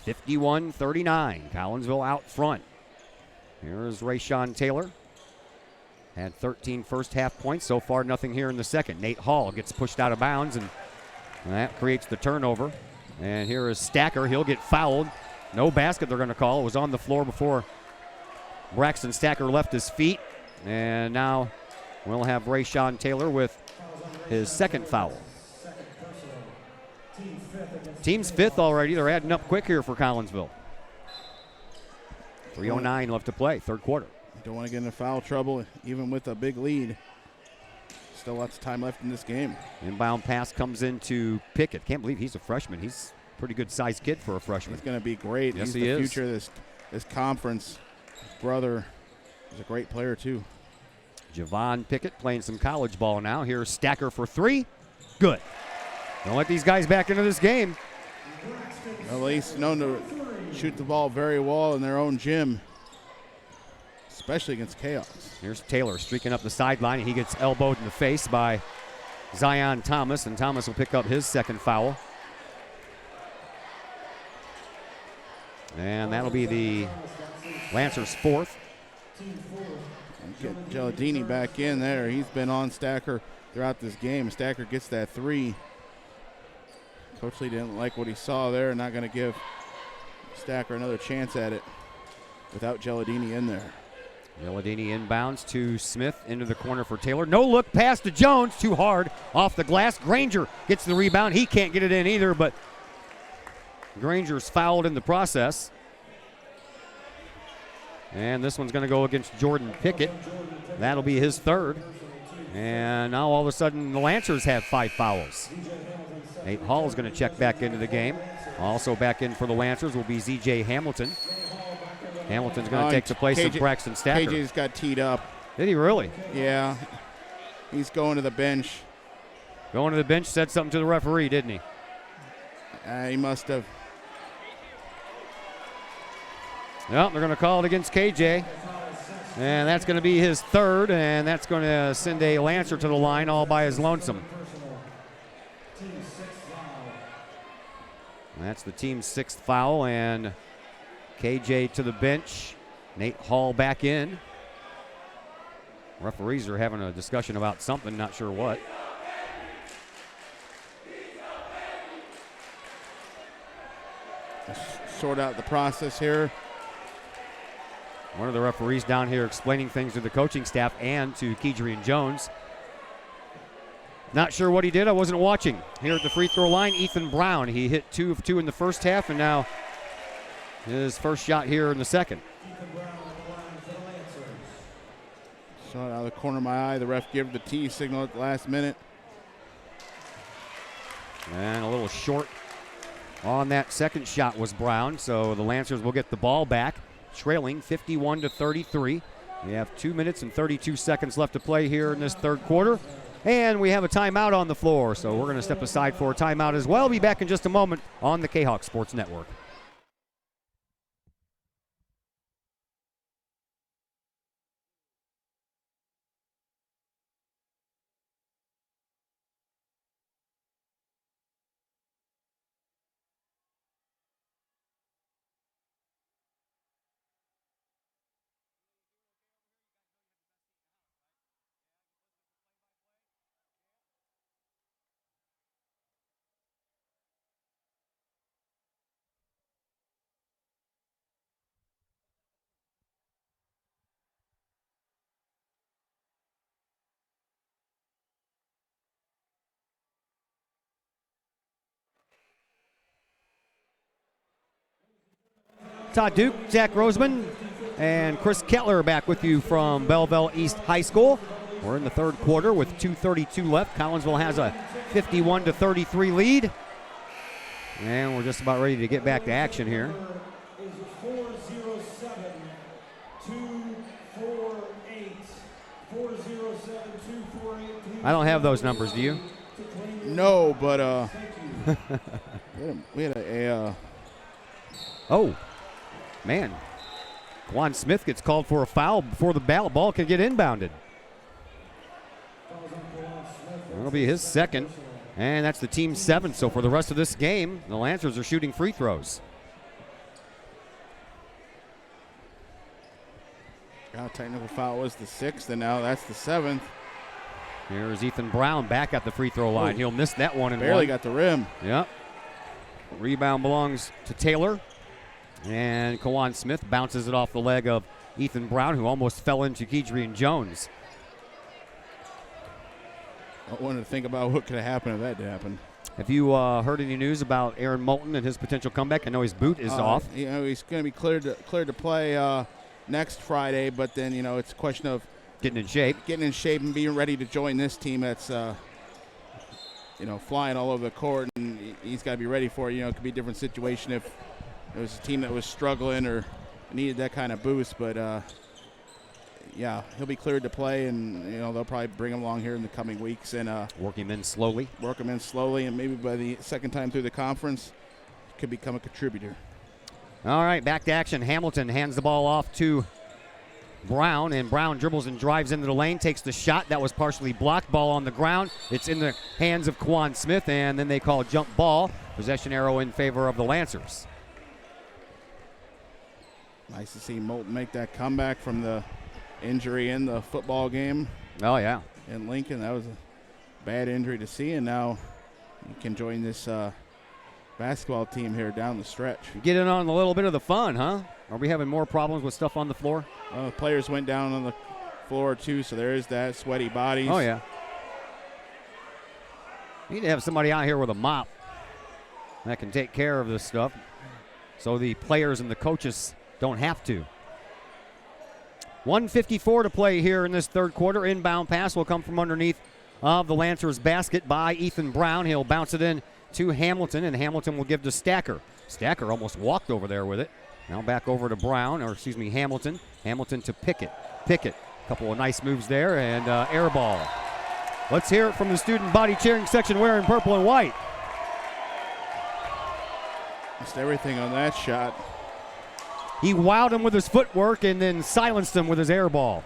Speaker 5: 51-39. Collinsville out front. Here's Rayshawn Taylor. Had 13 first half points. So far, nothing here in the second. Nate Hall gets pushed out of bounds, and that creates the turnover. And here is Stacker. He'll get fouled. No basket they're going to call. It was on the floor before Braxton Stacker left his feet. And now we'll have Rayshawn Taylor with his second foul. Team's 5th already. They're adding up quick here for Collinsville. 3:09 left to play, third quarter.
Speaker 11: Don't want to get into foul trouble, even with a big lead. Still lots of time left in this game.
Speaker 5: Inbound pass comes into Pickett. Can't believe he's a freshman. He's a pretty good-sized kid for a freshman.
Speaker 11: He's going to be great.
Speaker 5: Yes,
Speaker 11: He's
Speaker 5: he
Speaker 11: the
Speaker 5: is.
Speaker 11: future of this conference. His brother is a great player, too.
Speaker 5: Javon Pickett playing some college ball now. Here's Stacker for 3. Good. Don't let these guys back into this game.
Speaker 11: At least known to shoot the ball very well in their own gym, especially against Kahoks.
Speaker 5: Here's Taylor streaking up the sideline, and he gets elbowed in the face by Zion Thomas, and Thomas will pick up his second foul. And that'll be the Lancers' 4th.
Speaker 11: Get Geladini back in there. He's been on Stacker throughout this game. Stacker gets that 3. Coach Lee didn't like what he saw there. Not going to give Stacker another chance at it without Geladini in there.
Speaker 5: Geladini inbounds to Smith into the corner for Taylor. No look pass to Jones. Too hard off the glass. Granger gets the rebound. He can't get it in either, but Granger's fouled in the process. And this one's going to go against Jordan Pickett. That'll be his 3rd. And now all of a sudden the Lancers have 5 fouls. Nate Hall is going to check back into the game. Also back in for the Lancers will be Z.J. Hamilton. Hamilton's going to take the place of Braxton Stacker.
Speaker 11: KJ's got teed up.
Speaker 5: Did he really?
Speaker 11: Yeah. He's going to the bench.
Speaker 5: Going to the bench, said something to the referee, didn't he?
Speaker 11: He must have.
Speaker 5: Well, they're going to call it against KJ. And that's going to be his 3rd, and that's going to send a Lancer to the line all by his lonesome. And that's the team's 6th foul, and KJ to the bench. Nate Hall back in. Referees are having a discussion about something, not sure what.
Speaker 11: Let's sort out the process here.
Speaker 5: One of the referees down here explaining things to the coaching staff and to Kedrian Jones. Not sure what he did. I wasn't watching. Here at the free throw line, Ethan Brown. He hit 2 of 2 in the first half, and now his first shot here in the second.
Speaker 11: Saw it out of the corner of my eye. The ref gave the T signal at the last minute.
Speaker 5: And a little short on that second shot was Brown, so the Lancers will get the ball back, trailing 51-33. We have 2 minutes and 32 seconds left to play here in this third quarter. And we have a timeout on the floor, so we're going to step aside for a timeout as well. Be back in just a moment on the Kahok Sports Network. Todd Duke, Zach Roseman, and Chris Kettler back with you from Belleville East High School. We're in the third quarter with 2:32 left. Collinsville has a 51-33 lead. And we're just about ready to get back to action here. I don't have those numbers, do you?
Speaker 11: No, but we had a
Speaker 5: oh, man. Juan Smith gets called for a foul before the ball can get inbounded. That'll be his second, and that's the team's seventh. So for the rest of this game, the Lancers are shooting free throws.
Speaker 11: Technical foul was the sixth, and now that's the seventh.
Speaker 5: Here's Ethan Brown back at the free throw line. He'll miss that one and
Speaker 11: barely got the rim.
Speaker 5: Yep. Rebound belongs to Taylor. And Kawan Smith bounces it off the leg of Ethan Brown, who almost fell into Kedrian Jones.
Speaker 11: I wanted to think about what could have happened if that did happen.
Speaker 5: Have you heard any news about Aaron Moulton and his potential comeback? I know his boot is off.
Speaker 11: You know, he's going to be cleared to play next Friday, but then, you know, it's a question of
Speaker 5: getting in shape
Speaker 11: and being ready to join this team that's, you know, flying all over the court, and he's got to be ready for it. You know, it could be a different situation if it was a team that was struggling or needed that kind of boost, but yeah, he'll be cleared to play, and you know they'll probably bring him along here in the coming weeks and
Speaker 5: work him in slowly,
Speaker 11: and maybe by the second time through the conference, he could become a contributor.
Speaker 5: All right, back to action. Hamilton hands the ball off to Brown, and Brown dribbles and drives into the lane, takes the shot. That was partially blocked. Ball on the ground. It's in the hands of Kawan Smith, and then they call jump ball. Possession arrow in favor of the Lancers.
Speaker 11: Nice to see Moulton make that comeback from the injury in the football game.
Speaker 5: Oh, yeah.
Speaker 11: In Lincoln. That was a bad injury to see, and now he can join this basketball team here down the stretch.
Speaker 5: Get in on a little bit of the fun, huh? Are we having more problems with stuff on the floor?
Speaker 11: Players went down on the floor, too, so there is that. Sweaty bodies.
Speaker 5: Oh, yeah. You need to have somebody out here with a mop that can take care of this stuff so the players and the coaches don't have to. 1:54 to play here in this third quarter. Inbound pass will come from underneath of the Lancers basket by Ethan Brown. He'll bounce it in to Hamilton, and Hamilton will give to Stacker. Stacker almost walked over there with it. Now back over to Brown, or excuse me, Hamilton. Hamilton to Pickett. Pickett, a couple of nice moves there, and air ball. Let's hear it from the student body cheering section wearing purple and white.
Speaker 11: Missed everything on that shot.
Speaker 5: He wowed him with his footwork and then silenced him with his air ball.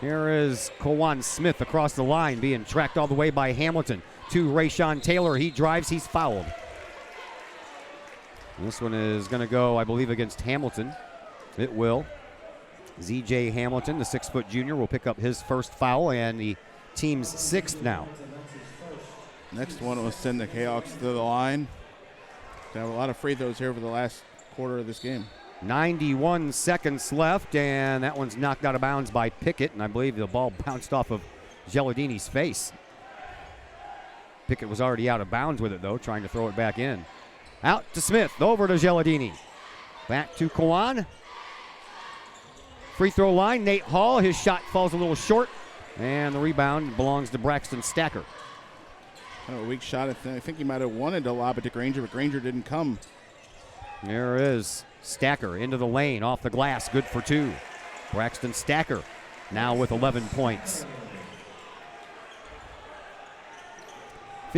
Speaker 5: Here is Kawan Smith across the line, being tracked all the way by Hamilton to Rayshawn Taylor. He drives, he's fouled. This one is going to go, I believe, against Hamilton. It will. ZJ Hamilton, the 6-foot junior, will pick up his first foul, and the team's sixth now.
Speaker 11: Next one will send the Kahoks to the line. They have a lot of free throws here for the last quarter of this game.
Speaker 5: 91 seconds left, and that one's knocked out of bounds by Pickett, and I believe the ball bounced off of Geladini's face. Pickett was already out of bounds with it, though, trying to throw it back in. Out to Smith, over to Geladini. Back to Kawan. Free throw line, Nate Hall. His shot falls a little short, and the rebound belongs to Braxton Stacker.
Speaker 11: Kind of a weak shot. I think he might have wanted to lob it to Granger, but Granger didn't come.
Speaker 5: There is Stacker into the lane, off the glass, good for two. Braxton Stacker now with 11 points.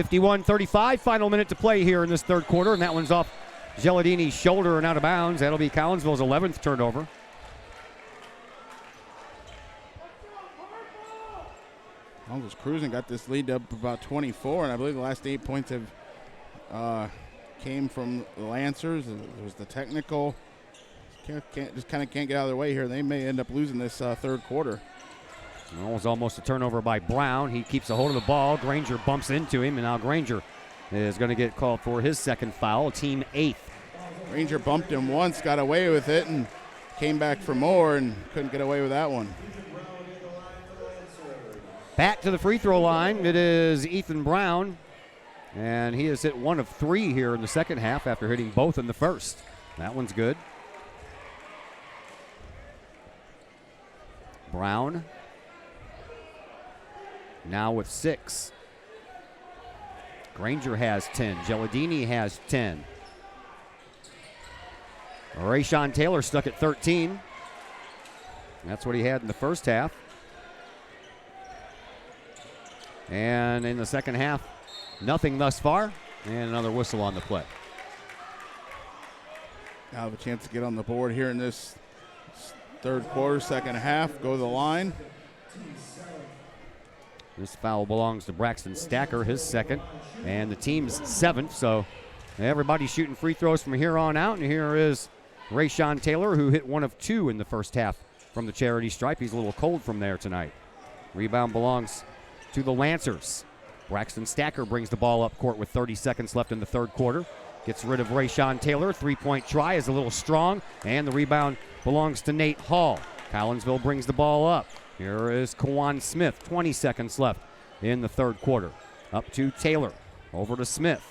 Speaker 5: 51-35, final minute to play here in this third quarter, and that one's off Geladini's shoulder and out of bounds. That'll be Collinsville's 11th turnover.
Speaker 11: Collinsville's cruising, got this lead up about 24, and I believe the last 8 points have came from the Lancers. It was the technical. Can't get out of their way here. They may end up losing this third quarter.
Speaker 5: Well, it was almost a turnover by Brown. He keeps a hold of the ball. Granger bumps into him, and now Granger is going to get called for his second foul, team 8th.
Speaker 11: Granger bumped him once, got away with it, and came back for more and couldn't get away with that one.
Speaker 5: Back to the free throw line. It is Ethan Brown, and he has hit 1 of 3 here in the second half after hitting both in the first. That one's good. Brown now with 6. Granger has 10. Geladini has 10. Rayshawn Taylor stuck at 13. That's what he had in the first half. And in the second half, nothing thus far. And another whistle on the play.
Speaker 11: Now have a chance to get on the board here in this third quarter, second half. Go to the line.
Speaker 5: This foul belongs to Braxton Stacker, his second, and the team's 7th. So everybody's shooting free throws from here on out. And here is Rayshawn Taylor, who hit 1 of 2 in the first half from the charity stripe. He's a little cold from there tonight. Rebound belongs to the Lancers. Braxton Stacker brings the ball up court with 30 seconds left in the third quarter. Gets rid of Rayshawn Taylor. 3-point try is a little strong, and the rebound belongs to Nate Hall. Collinsville brings the ball up. Here is Kawan Smith. 20 seconds left in the third quarter. Up to Taylor. Over to Smith.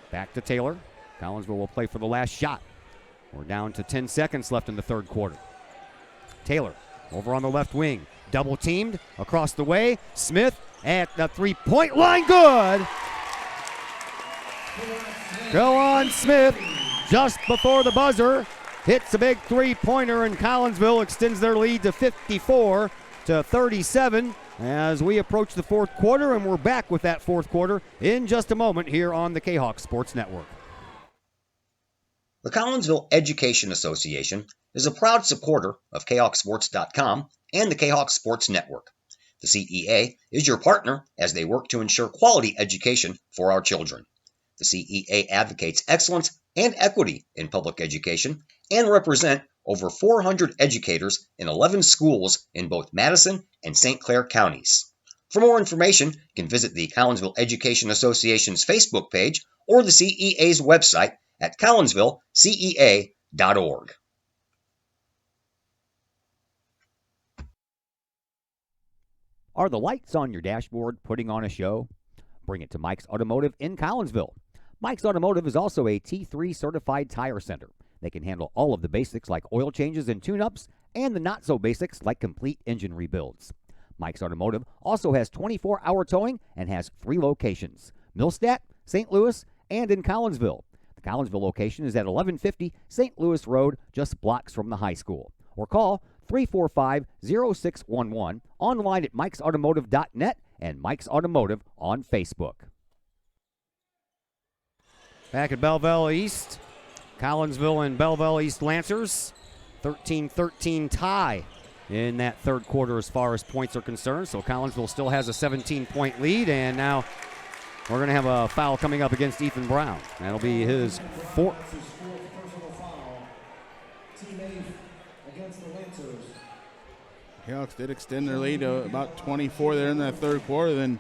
Speaker 5: Back to Taylor. Collinsville will play for the last shot. We're down to 10 seconds left in the third quarter. Taylor over on the left wing. Double teamed across the way. Smith at the 3-point line. Good. Kawan Smith just before the buzzer hits a big 3-pointer, and Collinsville extends their lead to 54-37 as we approach the fourth quarter, and we're back with that fourth quarter in just a moment here on the Kahok Sports Network.
Speaker 8: The Collinsville Education Association is a proud supporter of KahokSports.com and the Kahok Sports Network. The CEA is your partner as they work to ensure quality education for our children. The CEA advocates excellence and equity in public education and represent over 400 educators in 11 schools in both Madison and St. Clair counties. For more information, you can visit the Collinsville Education Association's Facebook page or the CEA's website at collinsvillecea.org.
Speaker 13: Are the lights on your dashboard putting on a show? Bring it to Mike's Automotive in Collinsville. Mike's Automotive is also a T3 certified tire center. They can handle all of the basics like oil changes and tune-ups and the not-so-basics like complete engine rebuilds. Mike's Automotive also has 24-hour towing and has 3 locations: Millstadt, St. Louis, and in Collinsville. The Collinsville location is at 1150 St. Louis Road, just blocks from the high school. Or call 345-0611, online at mikesautomotive.net and Mike's Automotive on Facebook.
Speaker 5: Back at Belleville East, Collinsville and Belleville East Lancers, 13-13 tie in that third quarter as far as points are concerned. So Collinsville still has a 17-point lead, and now we're going to have a foul coming up against Ethan Brown. That'll be his 4th.
Speaker 11: Kahawks did extend their lead to about 24 there in that third quarter, then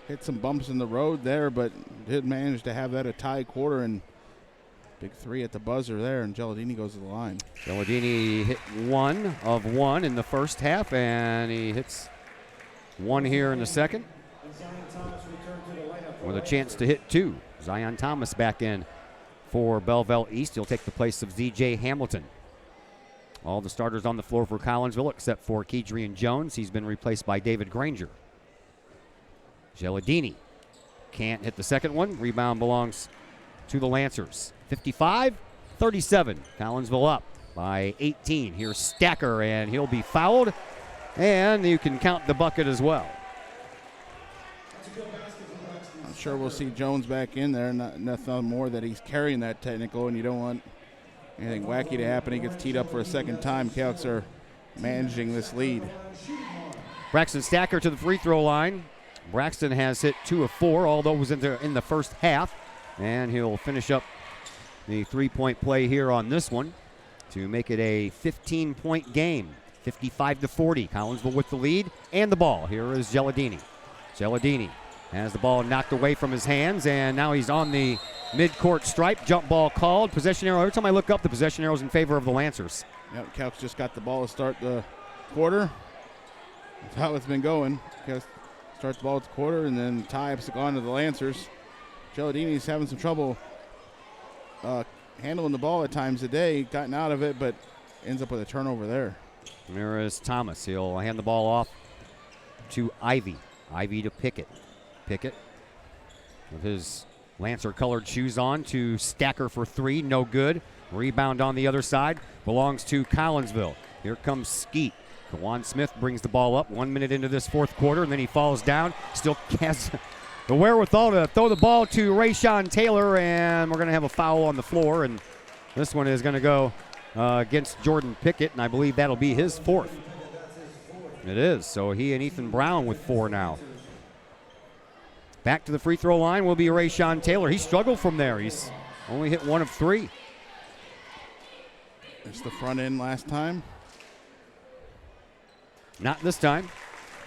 Speaker 11: hit some bumps in the road there, but did manage to have that a tie quarter, and big 3 at the buzzer there, and Geladini goes to the line.
Speaker 5: Geladini hit 1 of 1 in the first half, and he hits 1 here in the second with a chance to hit 2. Zion Thomas back in for Belleville East. He'll take the place of Z.J. Hamilton. All the starters on the floor for Collinsville except for Kedrian Jones. He's been replaced by David Granger. Geladini can't hit the second one. Rebound belongs to the Lancers. 55-37. Collinsville up by 18. Here's Stacker, and he'll be fouled. And you can count the bucket as well.
Speaker 11: sure we'll see Jones back in there. Nothing more that he's carrying that technical, and you don't want anything wacky to happen. He gets teed up for a second time. Kahoks are managing this lead.
Speaker 5: Braxton Stacker to the free throw line. Braxton has hit 2 of 4, all those in the first half. And he'll finish up the three-point play here on this one to make it a 15-point game. 55-40. Collinsville with the lead and the ball. Here is Geladini. Geladini has the ball knocked away from his hands, and now he's on the midcourt stripe. Jump ball called. Possession arrow. Every time I look up, the possession arrow is in favor of the Lancers.
Speaker 11: Yep, Kahoks just got the ball to start the quarter. That's how it's been going. Kahoks starts the ball at the quarter, and then ties gone to the Lancers. Geladini's having some trouble handling the ball at times today. Gotten out of it, but ends up with a turnover there.
Speaker 5: There is Thomas. He'll hand the ball off to Ivy. Ivy to Pickett. Pickett with his Lancer-colored shoes on to Stacker for 3. No good. Rebound on the other side. Belongs to Collinsville. Here comes Skeet. Kawan Smith brings the ball up 1 minute into this fourth quarter, and then he falls down. Still has the wherewithal to throw the ball to Rayshawn Taylor, and we're going to have a foul on the floor, and this one is going to go against Jordan Pickett, and I believe that'll be his 4th. It is, so he and Ethan Brown with 4 now. Back to the free throw line will be Rayshawn Taylor. He struggled from there. He's only hit 1 of 3.
Speaker 11: It's the front end last time.
Speaker 5: Not this time.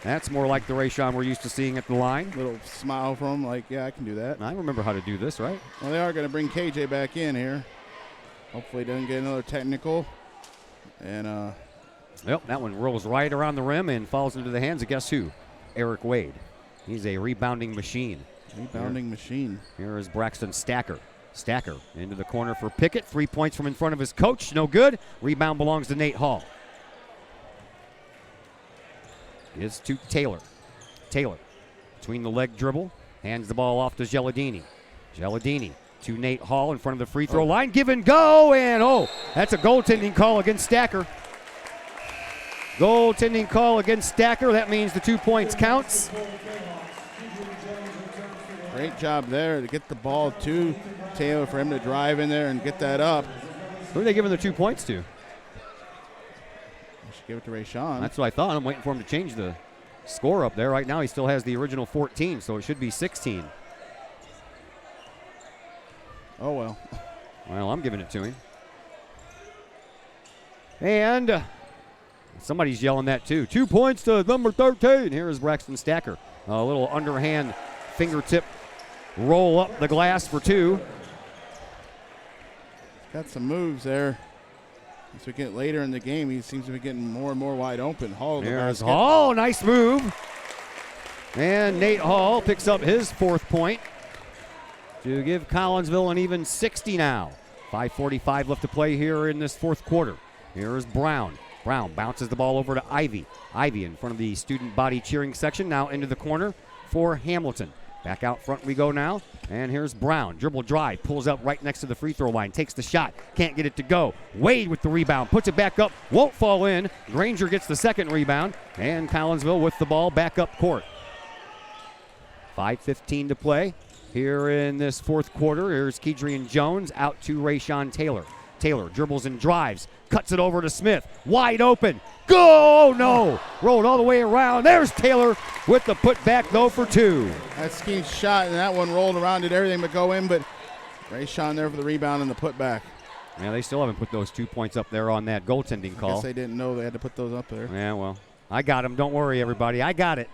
Speaker 5: That's more like the Rayshawn we're used to seeing at the line.
Speaker 11: Little smile from him, like, yeah, I can do that.
Speaker 5: I remember how to do this, right?
Speaker 11: Well, they are going to bring KJ back in here. Hopefully doesn't get another technical. And
Speaker 5: yep, that one rolls right around the rim and falls into the hands of guess who? Eric Wade. He's a rebounding machine.
Speaker 11: Machine.
Speaker 5: Here is Braxton Stacker. Stacker into the corner for Pickett. 3 points from in front of his coach. No good. Rebound belongs to Nate Hall. Gives to Taylor. Taylor between the leg dribble. Hands the ball off to Geladini. Geladini to Nate Hall in front of the free throw line. Give and go. And that's a goaltending call against Stacker. Goaltending call against Stacker. That means the 2 points counts.
Speaker 11: Great job there to get the ball to Taylor for him to drive in there and get that up.
Speaker 5: Who are they giving the 2 points to?
Speaker 11: They should give it to Rayshawn.
Speaker 5: That's what I thought. I'm waiting for him to change the score up there. Right now he still has the original 14, so it should be 16.
Speaker 11: Oh, well.
Speaker 5: Well, I'm giving it to him. And somebody's yelling that too. 2 points to number 13. Here is Braxton Stacker. A little underhand fingertip roll up the glass for 2.
Speaker 11: Got some moves there. As we get later in the game, he seems to be getting more and more wide open. Hall.
Speaker 5: There's Hall. Nice move. And Nate Hall picks up his 4th point to give Collinsville an even 60 now. 5:45 left to play here in this 4th quarter. Here is Brown. Brown bounces the ball over to Ivy. Ivy in front of the student body cheering section. Now into the corner for Hamilton. Back out front we go now. And here's Brown. Dribble drive. Pulls up right next to the free throw line. Takes the shot. Can't get it to go. Wade with the rebound. Puts it back up. Won't fall in. Granger gets the 2nd rebound. And Collinsville with the ball back up court. 5:15 to play here in this 4th quarter. Here's Kedrian Jones out to Rayshawn Taylor. Taylor dribbles and drives. Cuts it over to Smith. Wide open. Go! No! Rolled all the way around. There's Taylor with the putback, though, for 2.
Speaker 11: That Skeet's shot, and that one rolled around, did everything but go in, but Rayshawn there for the rebound and the putback.
Speaker 5: Yeah, they still haven't put those 2 points up there on that goaltending call.
Speaker 11: I guess they didn't know they had to put those up there.
Speaker 5: Yeah, well, I got them. Don't worry, everybody. I got it.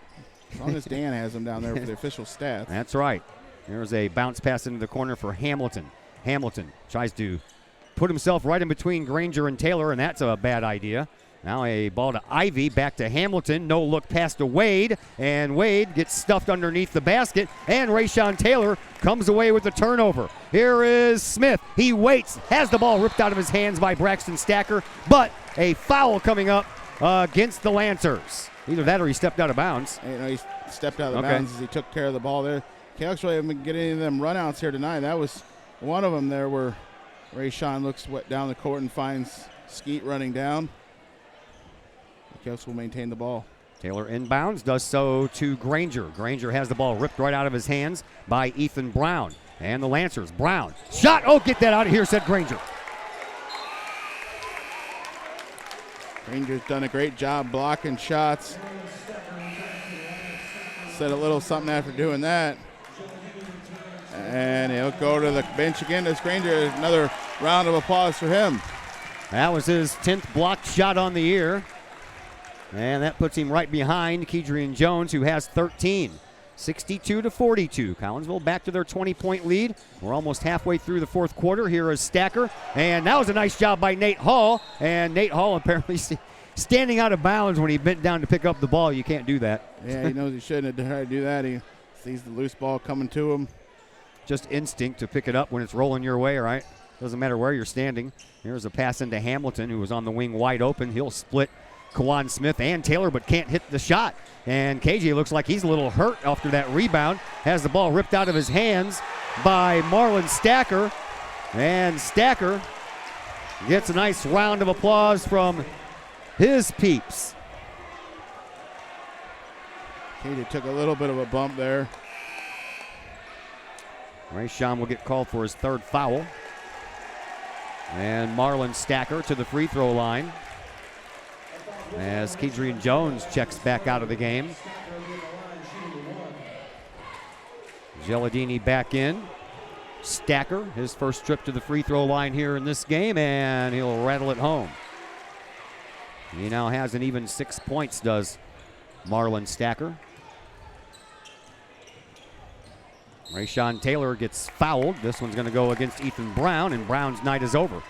Speaker 11: As long as Dan has them down there for the official stats.
Speaker 5: That's right. There's a bounce pass into the corner for Hamilton. Hamilton tries to put himself right in between Granger and Taylor, and that's a bad idea. Now a ball to Ivy, back to Hamilton. No look pass to Wade, and Wade gets stuffed underneath the basket, and Rayshawn Taylor comes away with the turnover. Here is Smith. He waits, has the ball ripped out of his hands by Braxton Stacker, but a foul coming up against the Lancers. Either that or he stepped out of bounds.
Speaker 11: He stepped out of bounds as he took care of the ball there. Kahoks really haven't been getting any of them runouts here tonight. That was one of them there where Rayshawn looks down the court and finds Skeet running down. Kahoks will maintain the ball.
Speaker 5: Taylor inbounds, does so to Granger. Granger has the ball ripped right out of his hands by Ethan Brown. And the Lancers, Brown. Shot! Oh, get that out of here, said Granger.
Speaker 11: Granger's done a great job blocking shots. Said a little something after doing that. And he'll go to the bench again as Granger. Another round of applause for him.
Speaker 5: That was his 10th blocked shot on the year. And that puts him right behind Kedrian Jones, who has 13. 62-42. Collinsville back to their 20-point lead. We're almost halfway through the fourth quarter. Here is Stacker. And that was a nice job by Nate Hall. And Nate Hall apparently standing out of bounds when he bent down to pick up the ball. You can't do that.
Speaker 11: Yeah, he knows he shouldn't have tried to do that. He sees the loose ball coming to him.
Speaker 5: Just instinct to pick it up when it's rolling your way, right? Doesn't matter where you're standing. Here's a pass into Hamilton, who was on the wing wide open. He'll split Kawan Smith and Taylor, but can't hit the shot. And KJ looks like he's a little hurt after that rebound. Has the ball ripped out of his hands by Marlon Stacker. And Stacker gets a nice round of applause from his peeps.
Speaker 11: KJ took a little bit of a bump there.
Speaker 5: Rayshawn will get called for his third foul. And Marlon Stacker to the free throw line as Kedrian Jones checks back out of the game. Geladini back in. Stacker, his first trip to the free throw line here in this game, and he'll rattle it home. He now has an even 6 points, does Marlon Stacker. Rayshawn Taylor gets fouled. This one's going to go against Ethan Brown, and Brown's night is over.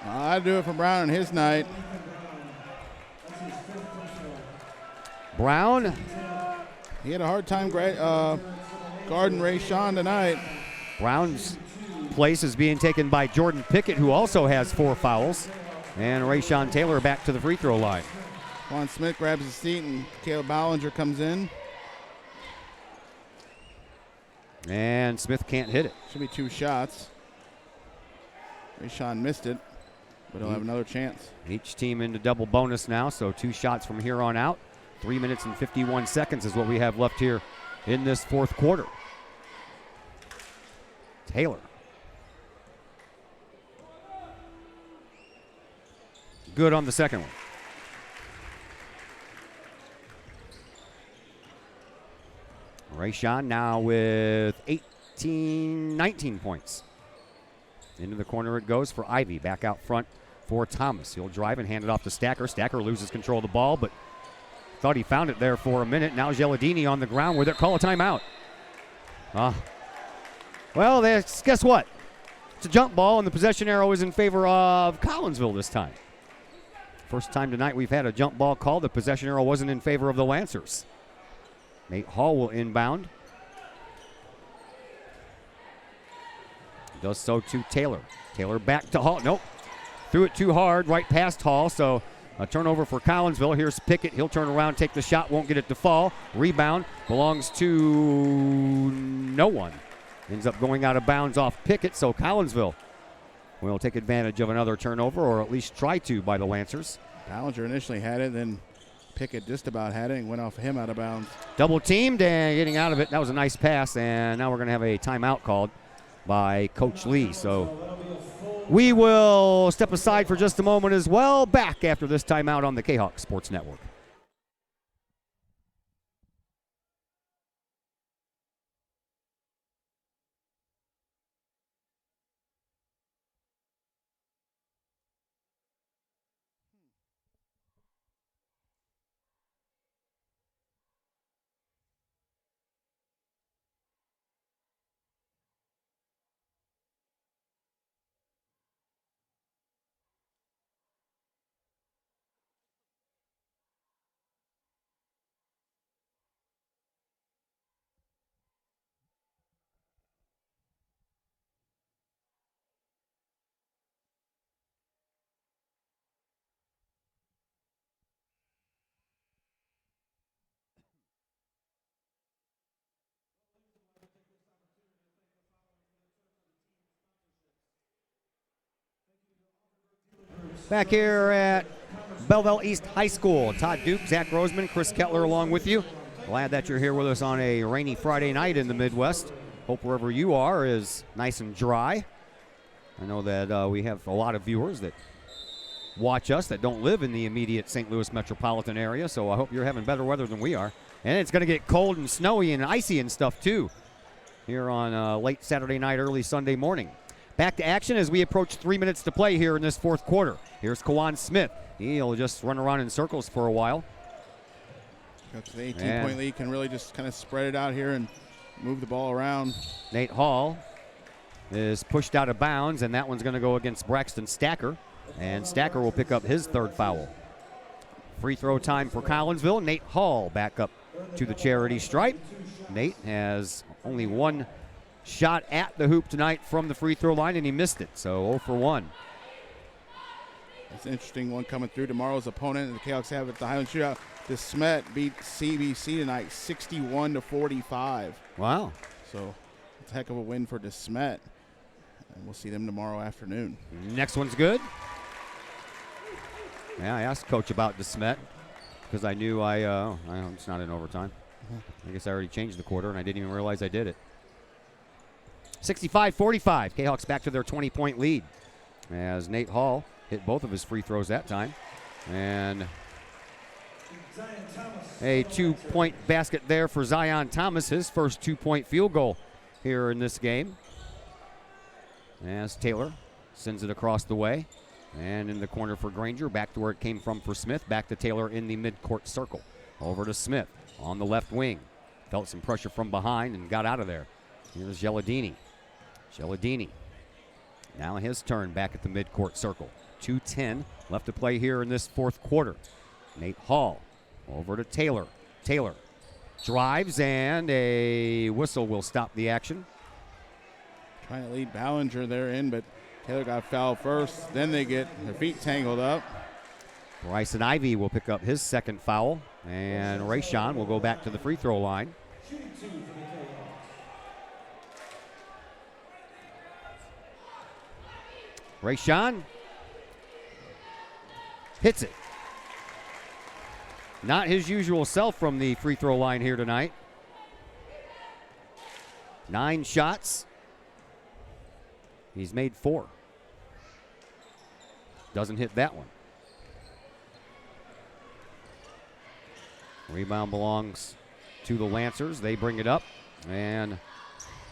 Speaker 11: I'd do it for Brown on his night.
Speaker 5: Brown.
Speaker 11: He had a hard time guarding Rayshawn tonight.
Speaker 5: Brown's place is being taken by Jordan Pickett, who also has 4 fouls. And Rayshawn Taylor back to the free throw line.
Speaker 11: Juan Smith grabs his seat, and Caleb Ballinger comes in.
Speaker 5: And Smith can't hit it.
Speaker 11: Should be 2 shots. Rayshawn missed it, but he'll have another chance.
Speaker 5: Each team into double bonus now, so 2 shots from here on out. 3 minutes and 51 seconds is what we have left here in this fourth quarter. Taylor. Good on the second one. Rayshawn now with 19 points. Into the corner it goes for Ivy. Back out front for Thomas. He'll drive and hand it off to Stacker. Stacker loses control of the ball, but thought he found it there for a minute. Now Geladini on the ground with it. Call a timeout. Well, guess what? It's a jump ball, and the possession arrow is in favor of Collinsville this time. First time tonight we've had a jump ball called. The possession arrow wasn't in favor of the Lancers. Nate Hall will inbound. Does so to Taylor. Taylor back to Hall. Nope. Threw it too hard, right past Hall, so a turnover for Collinsville. Here's Pickett. He'll turn around, take the shot, won't get it to fall. Rebound belongs to no one. Ends up going out of bounds off Pickett, so Collinsville will take advantage of another turnover, or at least try to, by the Lancers.
Speaker 11: Ballinger initially had it, then Pickett just about had it and went off him out of bounds.
Speaker 5: Double teamed and getting out of it. That was a nice pass, and now we're going to have a timeout called by Coach Lee. So we will step aside for just a moment as well. Back after this timeout on the Kahok Sports Network. Back here at Belleville East High School. Todd Duke, Zach Roseman, Chris Kettler along with you. Glad that you're here with us on a rainy Friday night in the Midwest. Hope wherever you are is nice and dry. I know that we have a lot of viewers that watch us that don't live in the immediate St. Louis metropolitan area, so I hope you're having better weather than we are. And it's going to get cold and snowy and icy and stuff too here on late Saturday night, early Sunday morning. Back to action as we approach 3 minutes to play here in this fourth quarter. Here's Kawan Smith. He'll just run around in circles for a while.
Speaker 11: Got the 18-point lead, can really just kind of spread it out here and move the ball around.
Speaker 5: Nate Hall is pushed out of bounds, and that one's going to go against Braxton Stacker. And Stacker will pick up his third foul. Free throw time for Collinsville. Nate Hall back up to the charity stripe. Nate has only one shot at the hoop tonight from the free throw line, and he missed it, so 0 for 1.
Speaker 11: It's an interesting one coming through. Tomorrow's opponent, the Kahoks have at the Highland Shootout. The Smet beat CBC tonight 61-45.
Speaker 5: Wow.
Speaker 11: So it's a heck of a win for the Smet. And we'll see them tomorrow afternoon.
Speaker 5: Next one's good. Yeah, I asked Coach about the Smet because I knew it's not in overtime. I guess I already changed the quarter, and I didn't even realize I did it. 65-45. Kahawks back to their 20-point lead as Nate Hall hit both of his free throws that time. And a 2-point basket there for Zion Thomas, his first 2-point field goal here in this game. As Taylor sends it across the way. And in the corner for Granger, back to where it came from for Smith. Back to Taylor in the midcourt circle. Over to Smith on the left wing. Felt some pressure from behind and got out of there. Here's Geladini. Geladini. Now his turn back at the midcourt circle. 2:10 left to play here in this fourth quarter. Nate Hall over to Taylor. Taylor drives, and a whistle will stop the action.
Speaker 11: Trying to lead Ballinger there in, but Taylor got fouled first. Then they get their feet tangled up.
Speaker 5: Bryson Ivey will pick up his second foul, and Rayshawn will go back to the free throw line. Rayshawn hits it. Not his usual self from the free throw line here tonight. 9 shots. He's made 4. Doesn't hit that one. Rebound belongs to the Lancers. They bring it up. And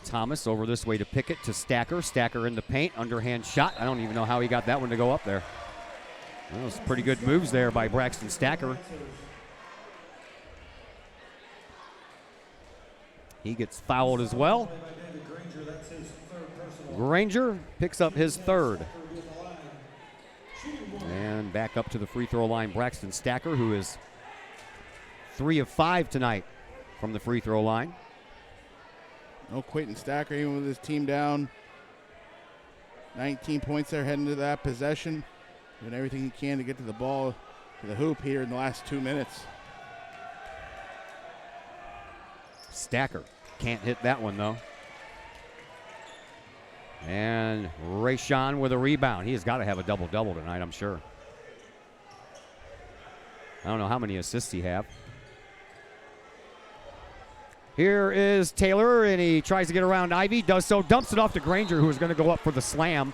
Speaker 5: Thomas over this way to Pickett to Stacker. Stacker in the paint. Underhand shot. I don't even know how he got that one to go up there. Well, those pretty good moves there by Braxton Stacker. He gets fouled as well. Granger picks up his third. And back up to the free throw line, Braxton Stacker, who is 3 of 5 tonight from the free throw line.
Speaker 11: No Quentin Stacker, even with his team down 19 points there heading to that possession. Doing everything he can to get to the ball, to the hoop here in the last 2 minutes.
Speaker 5: Stacker can't hit that one, though. And Rayshawn with a rebound. He has got to have a double-double tonight, I'm sure. I don't know how many assists he have. Here is Taylor, and he tries to get around Ivy. Does so, dumps it off to Granger, who is going to go up for the slam.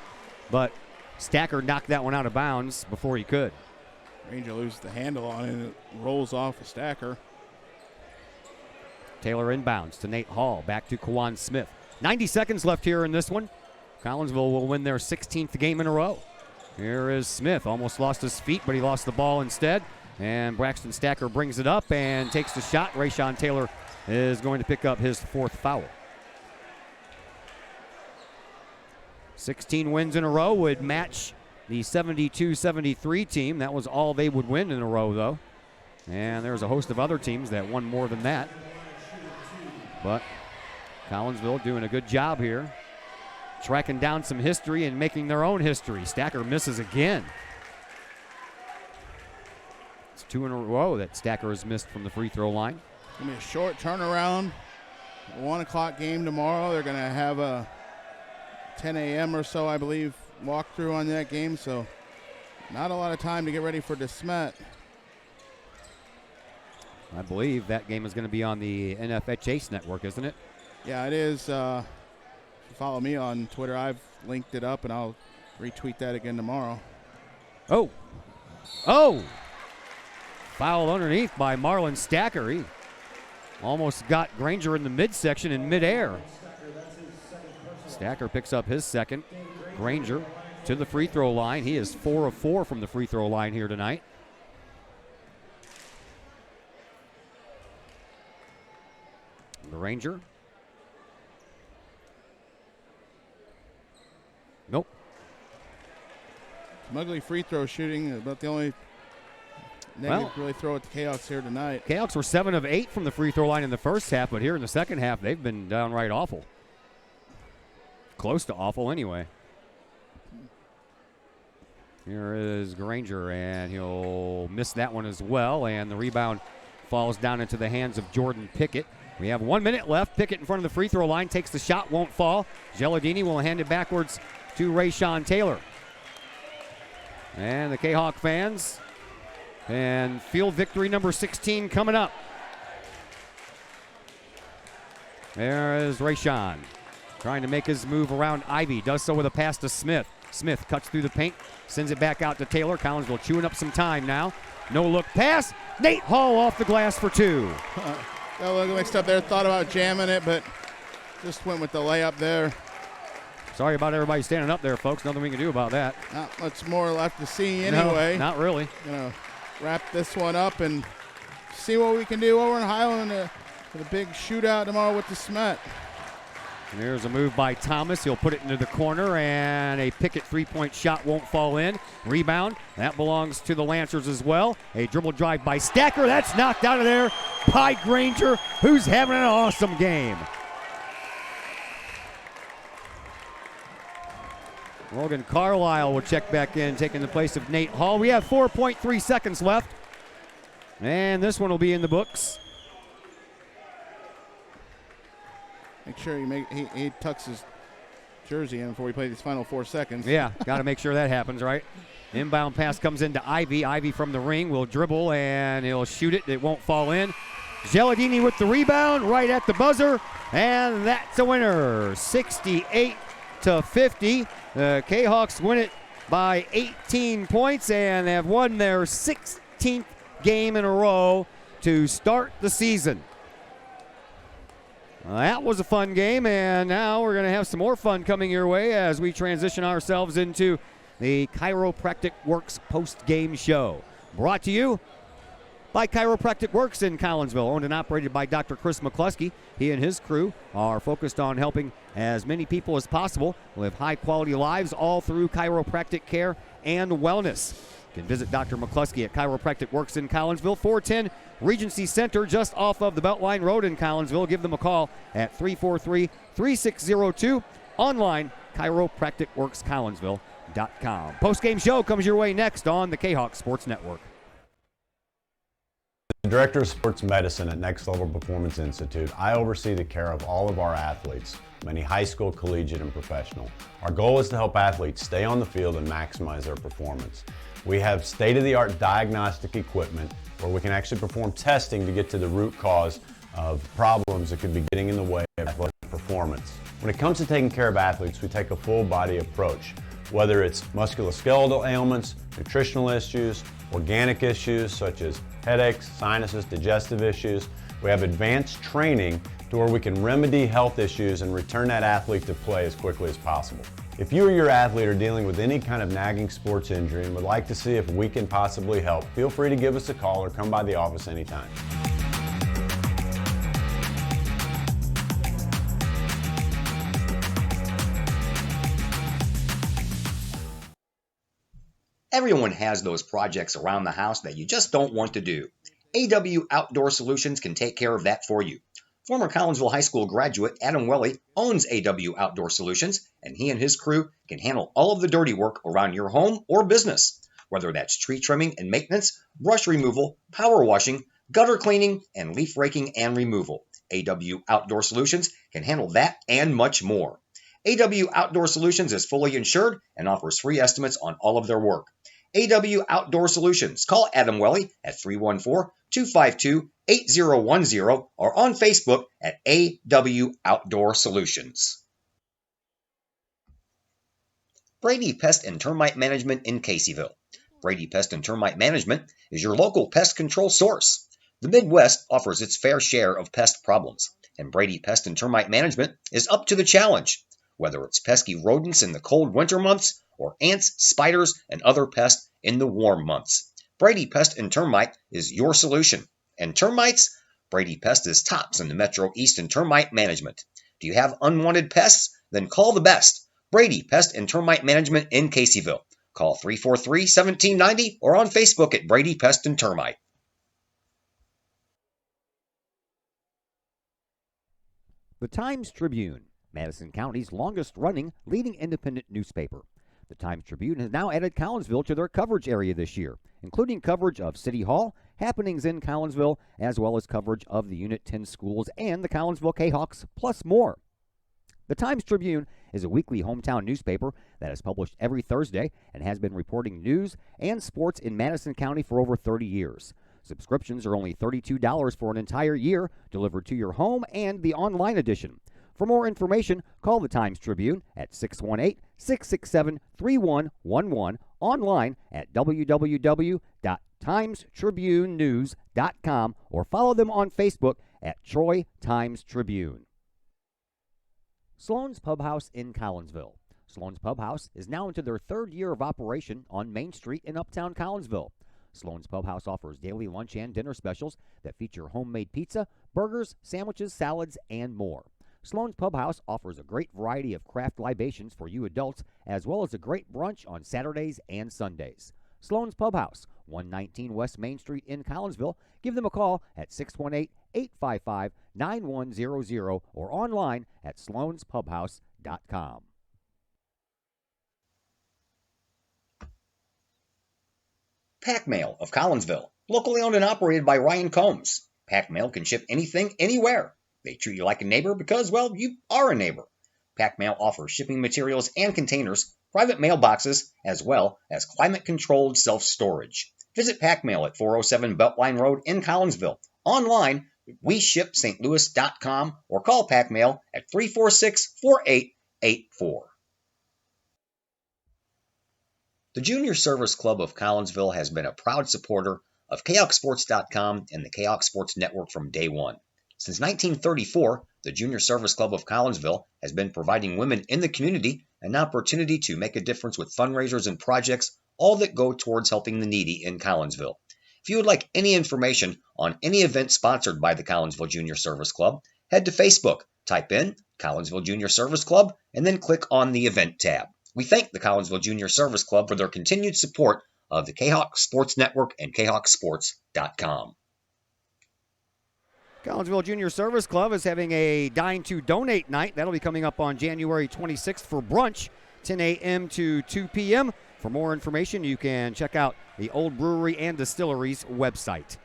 Speaker 5: But Stacker knocked that one out of bounds before he could.
Speaker 11: Granger loses the handle on it, and it rolls off a Stacker.
Speaker 5: Taylor inbounds to Nate Hall. Back to Kawan Smith. 90 seconds left here in this one. Collinsville will win their 16th game in a row. Here is Smith. Almost lost his feet, but he lost the ball instead. And Braxton Stacker brings it up and takes the shot. Rayshawn Taylor is going to pick up his 4th foul. 16 wins in a row would match the 72-73 team. That was all they would win in a row, though. And there's a host of other teams that won more than that. But Collinsville doing a good job here, tracking down some history and making their own history. Stacker misses again. It's 2 in a row that Stacker has missed from the free throw line.
Speaker 11: Going to be a short turnaround. 1 o'clock game tomorrow. They're going to have a 10 a.m. or so, I believe, walkthrough on that game. So Not a lot of time to get ready for DeSmet.
Speaker 5: I believe that game is going to be on the NFHS network, isn't it?
Speaker 11: Yeah, it is. Follow me on Twitter. I've linked it up, and I'll retweet that again tomorrow.
Speaker 5: Oh! Foul underneath by Marlon Stacker. He almost got Granger in the midsection in midair. Stacker picks up his second. Granger to the free throw line. He is 4 of 4 from the free throw line here tonight. Granger. Nope.
Speaker 11: Some ugly free throw shooting, about the only negative really throw at the Kahoks here tonight.
Speaker 5: Kahoks were 7 of 8 from the free throw line in the first half, but here in the second half, they've been downright awful. Close to awful anyway. Here is Granger, and he'll miss that one as well, and the rebound falls down into the hands of Jordan Pickett. We have 1 minute left. Pickett in front of the free throw line, takes the shot, won't fall. Geladini will hand it backwards to Rayshawn Taylor. And the Kahok fans, and field victory number 16 coming up. There is Rayshawn trying to make his move around Ivy. Does so with a pass to Smith. Smith cuts through the paint, sends it back out to Taylor. Collinsville chewing up some time now. No look pass. Nate Hall off the glass for 2.
Speaker 11: Got a little mixed up there. Thought about jamming it, but just went with the layup there.
Speaker 5: Sorry about everybody standing up there, folks. Nothing we can do about that.
Speaker 11: Not much more left to see anyway.
Speaker 5: No, not really.
Speaker 11: Gonna wrap this one up and see what we can do over in Highland for the big shootout tomorrow with DeSmet.
Speaker 5: And here's a move by Thomas. He'll put it into the corner, and a Pickett three-point shot won't fall in. Rebound. That belongs to the Lancers as well. A dribble drive by Stacker. That's knocked out of there by Granger, who's having an awesome game. Logan Carlisle will check back in, taking the place of Nate Hall. We have 4.3 seconds left, and this one will be in the books.
Speaker 11: Make sure he tucks his jersey in before we play these final 4 seconds.
Speaker 5: Yeah, got to make sure that happens, right? Inbound pass comes into Ivy. Ivy from the ring will dribble, and he'll shoot it. It won't fall in. Geladini with the rebound right at the buzzer, and that's a winner, 68-50. The Kahawks win it by 18 points and have won their 16th game in a row to start the season. Well, that was a fun game, and now we're going to have some more fun coming your way as we transition ourselves into the Chiropractic Works post-game show. Brought to you by Chiropractic Works in Collinsville, owned and operated by Dr. Chris McCluskey. He and his crew are focused on helping as many people as possible live high-quality lives all through chiropractic care and wellness. You can visit Dr. McCluskey at Chiropractic Works in Collinsville, 410 Regency Center, just off of the Beltline Road in Collinsville. Give them a call at 343-3602. Online, chiropracticworkscollinsville.com. Post-game show comes your way next on the Kahok Sports Network.
Speaker 14: The Director of Sports Medicine at Next Level Performance Institute, I oversee the care of all of our athletes, many high school, collegiate, and professional. Our goal is to help athletes stay on the field and maximize their performance. We have state-of-the-art diagnostic equipment where we can actually perform testing to get to the root cause of problems that could be getting in the way of athletic performance. When it comes to taking care of athletes, we take a full-body approach, whether it's musculoskeletal ailments, nutritional issues, organic issues such as headaches, sinuses, digestive issues. We have advanced training to where we can remedy health issues and return that athlete to play as quickly as possible. If you or your athlete are dealing with any kind of nagging sports injury and would like to see if we can possibly help, feel free to give us a call or come by the office anytime.
Speaker 8: Everyone has those projects around the house that you just don't want to do. AW Outdoor Solutions can take care of that for you. Former Collinsville High School graduate Adam Welly owns AW Outdoor Solutions, and he and his crew can handle all of the dirty work around your home or business, whether that's tree trimming and maintenance, brush removal, power washing, gutter cleaning, and leaf raking and removal. AW Outdoor Solutions can handle that and much more. AW Outdoor Solutions is fully insured and offers free estimates on all of their work. AW Outdoor Solutions. Call Adam Welly at 314-252-8010 or on Facebook at AW Outdoor Solutions. Brady Pest and Termite Management in Caseyville. Brady Pest and Termite Management is your local pest control source. The Midwest offers its fair share of pest problems, and Brady Pest and Termite Management is up to the challenge. Whether it's pesky rodents in the cold winter months or ants, spiders, and other pests in the warm months, Brady Pest and Termite is your solution. And termites? Brady Pest is tops in the Metro East in termite management. Do you have unwanted pests? Then call the best. Brady Pest and Termite Management in Caseyville. Call 343-1790 or on Facebook at Brady Pest and Termite.
Speaker 13: The Times-Tribune, Madison County's longest-running leading independent newspaper. The Times-Tribune has now added Collinsville to their coverage area this year, including coverage of City Hall, happenings in Collinsville, as well as coverage of the Unit 10 schools and the Collinsville Kahoks, plus more. The Times-Tribune is a weekly hometown newspaper that is published every Thursday and has been reporting news and sports in Madison County for over 30 years. Subscriptions are only $32 for an entire year, delivered to your home and the online edition. For more information, call the Times-Tribune at 618-667-3111, online at www.timestribunenews.com, or follow them on Facebook at Troy Times-Tribune. Sloan's Pub House in Collinsville. Sloan's Pub House is now into their third year of operation on Main Street in Uptown Collinsville. Sloan's Pub House offers daily lunch and dinner specials that feature homemade pizza, burgers, sandwiches, salads, and more. Sloan's Pub House offers a great variety of craft libations for you adults, as well as a great brunch on Saturdays and Sundays. Sloan's Pub House, 119 West Main Street in Collinsville. Give them a call at 618-855-9100 or online at sloanspubhouse.com.
Speaker 8: Pack Mail of Collinsville, locally owned and operated by Ryan Combs. Pack Mail can ship anything, anywhere. They treat you like a neighbor because, well, you are a neighbor. Pack Mail offers shipping materials and containers, private mailboxes, as well as climate-controlled self-storage. Visit Pack Mail at 407 Beltline Road in Collinsville. Online, WeShipSt.Louis.com or call Pack Mail at 346-4884. The Junior Service Club of Collinsville has been a proud supporter of KahokSports.com and the Kahok Sports Network from day one. Since 1934, the Junior Service Club of Collinsville has been providing women in the community an opportunity to make a difference with fundraisers and projects, all that go towards helping the needy in Collinsville. If you would like any information on any event sponsored by the Collinsville Junior Service Club, head to Facebook, type in Collinsville Junior Service Club, and then click on the event tab. We thank the Collinsville Junior Service Club for their continued support of the Kahok Sports Network and KahokSports.com.
Speaker 5: Collinsville Junior Service Club is having a Dine to Donate night. That'll be coming up on January 26th for brunch, 10 a.m. to 2 p.m. For more information, you can check out the Old Brewery and Distillery's website.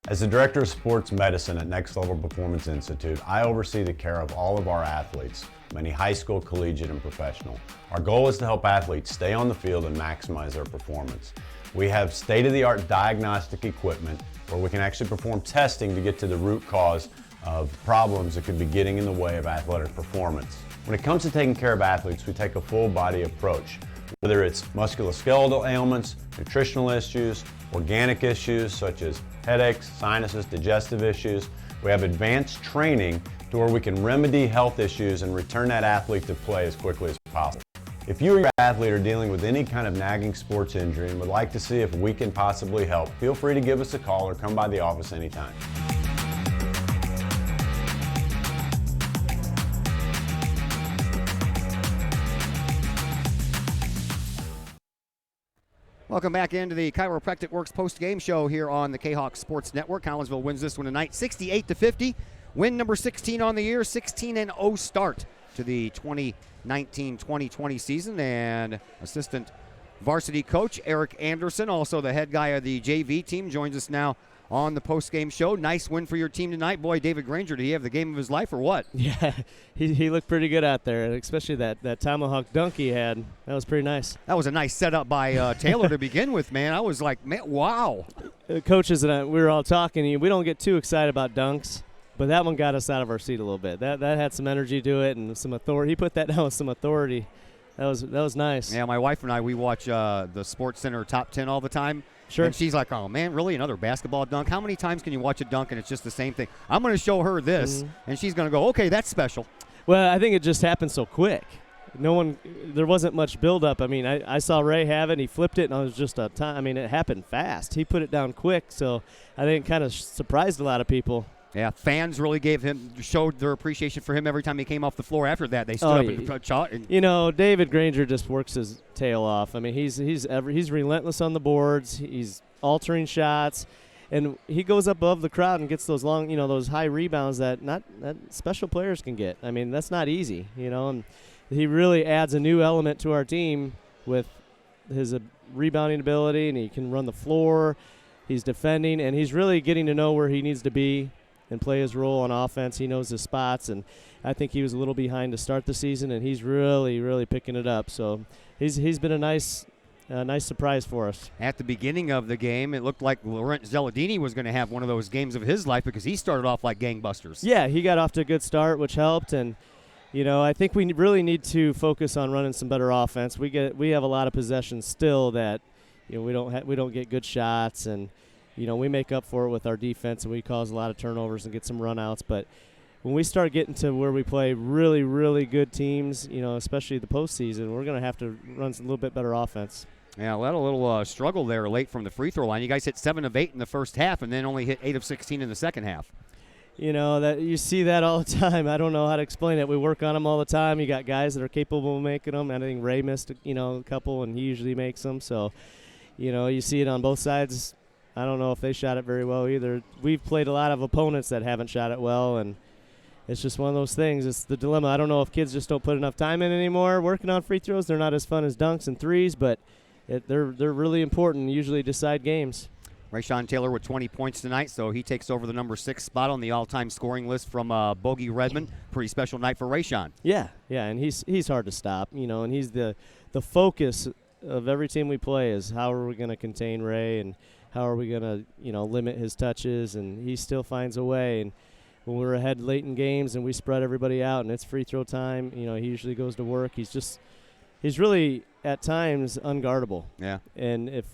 Speaker 14: As the Director of Sports Medicine at Next Level Performance Institute, I oversee the care of all of our athletes, many high school, collegiate, and professional. Our goal is to help athletes stay on the field and maximize their performance. We have state-of-the-art diagnostic equipment where we can actually perform testing to get to the root cause of problems that could be getting in the way of athletic performance. When it comes to taking care of athletes, we take a full-body approach. Whether it's musculoskeletal ailments, nutritional issues, organic issues such as headaches, sinuses, digestive issues, we have advanced training to where we can remedy health issues and return that athlete to play as quickly as possible. If you or your athlete are dealing with any kind of nagging sports injury and would like to see if we can possibly help, feel free to give us a call or come by the office anytime.
Speaker 5: Welcome back into the Chiropractic Works post-game show here on the Kahok Sports Network. Collinsville wins this one tonight, 68-50. Win number 16 on the year, 16-0 start to the 2019-2020 season. And assistant varsity coach Eric Anderson, also the head guy of the JV team, joins us now on the post-game show. Nice win for your team tonight. Boy, David Granger, did he have the game of his life or what?
Speaker 15: Yeah, he looked pretty good out there, especially that tomahawk dunk he had. That was pretty nice.
Speaker 5: That was a nice setup by Taylor to begin with, man. I was like, man, wow.
Speaker 15: Coaches and I, we were all talking. We don't get too excited about dunks, but that one got us out of our seat a little bit. That had some energy to it and some authority. He put that down with some authority. That was nice.
Speaker 5: Yeah, my wife and I, we watch the Sports Center Top 10 all the time.
Speaker 15: Sure.
Speaker 5: And she's like, oh, man, really? Another basketball dunk? How many times can you watch a dunk and it's just the same thing? I'm going to show her this, and she's going to go, okay, that's special.
Speaker 15: Well, I think it just happened so quick. There wasn't much buildup. I mean, I saw Ray have it, and he flipped it, and it was just a time. I mean, it happened fast. He put it down quick, so I think it kind of surprised a lot of people.
Speaker 5: Yeah, fans really showed their appreciation for him every time he came off the floor after that. They stood up and shot.
Speaker 15: David Granger just works his tail off. I mean, he's relentless on the boards. He's altering shots, and he goes above the crowd and gets those long, those high rebounds that special players can get. I mean, that's not easy, and he really adds a new element to our team with his rebounding ability, and he can run the floor. He's defending, and he's really getting to know where he needs to be and play his role on offense. He knows his spots, and I think he was a little behind to start the season, and he's really, really picking it up. So he's been a nice surprise for us.
Speaker 5: At the beginning of the game, it looked like Laurent Zelladini was going to have one of those games of his life because he started off like gangbusters.
Speaker 15: Yeah, he got off to a good start, which helped, and I think we really need to focus on running some better offense. We have a lot of possessions still that we don't get good shots, and we make up for it with our defense, and we cause a lot of turnovers and get some runouts. But when we start getting to where we play really, really good teams, especially the postseason, we're going to have to run a little bit better offense.
Speaker 5: Yeah, we had a little struggle there late from the free throw line. You guys hit 7 of 8 in the first half and then only hit 8 of 16 in the second half.
Speaker 15: That you see that all the time. I don't know how to explain it. We work on them all the time. You got guys that are capable of making them. I think Ray missed, a couple, and he usually makes them. So, you see it on both sides. I don't know if they shot it very well either. We've played a lot of opponents that haven't shot it well, and it's just one of those things. It's the dilemma. I don't know if kids just don't put enough time in anymore working on free throws. They're not as fun as dunks and threes, but they're really important and usually decide games.
Speaker 5: Rayshawn Taylor with 20 points tonight, so he takes over the number 6 spot on the all-time scoring list from Bogey Redmond. Pretty special night for Rayshawn.
Speaker 15: Yeah, and he's hard to stop, and he's the focus of every team we play is how are we going to contain Ray and how are we going to, limit his touches, and he still finds a way. And when we're ahead late in games and we spread everybody out and it's free throw time, he usually goes to work. He's really at times unguardable.
Speaker 5: Yeah.
Speaker 15: And if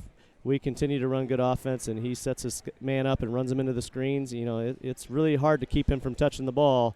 Speaker 15: we continue to run good offense and he sets his man up and runs him into the screens, it's really hard to keep him from touching the ball.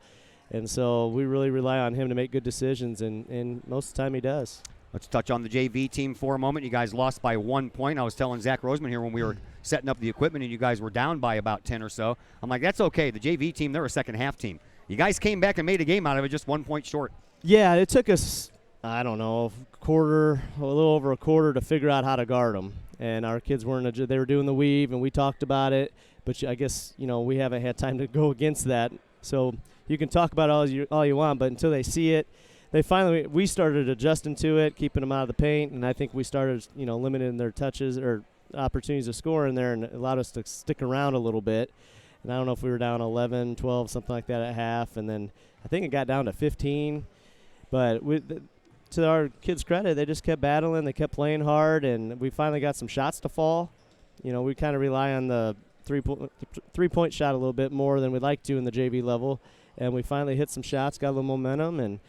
Speaker 15: And so we really rely on him to make good decisions, and most of the time he does.
Speaker 5: Let's touch on the JV team for a moment. You guys lost by 1 point. I was telling Zach Roseman here when we were setting up the equipment and you guys were down by about 10 or so. I'm like, that's okay. The JV team, they're a second-half team. You guys came back and made a game out of it, just 1 point short.
Speaker 15: Yeah, it took us, I don't know, a little over a quarter to figure out how to guard them. And our kids they were doing the weave, and we talked about it. But I guess, we haven't had time to go against that. So you can talk about it all you want, but until they see it, we started adjusting to it, keeping them out of the paint, and I think we started, limiting their touches or opportunities to score in there, and it allowed us to stick around a little bit. And I don't know if we were down 11, 12, something like that at half, and then I think it got down to 15. But to our kids' credit, they just kept battling, they kept playing hard, and we finally got some shots to fall. We kind of rely on the three-point shot a little bit more than we'd like to in the JV level, and we finally hit some shots, got a little momentum, and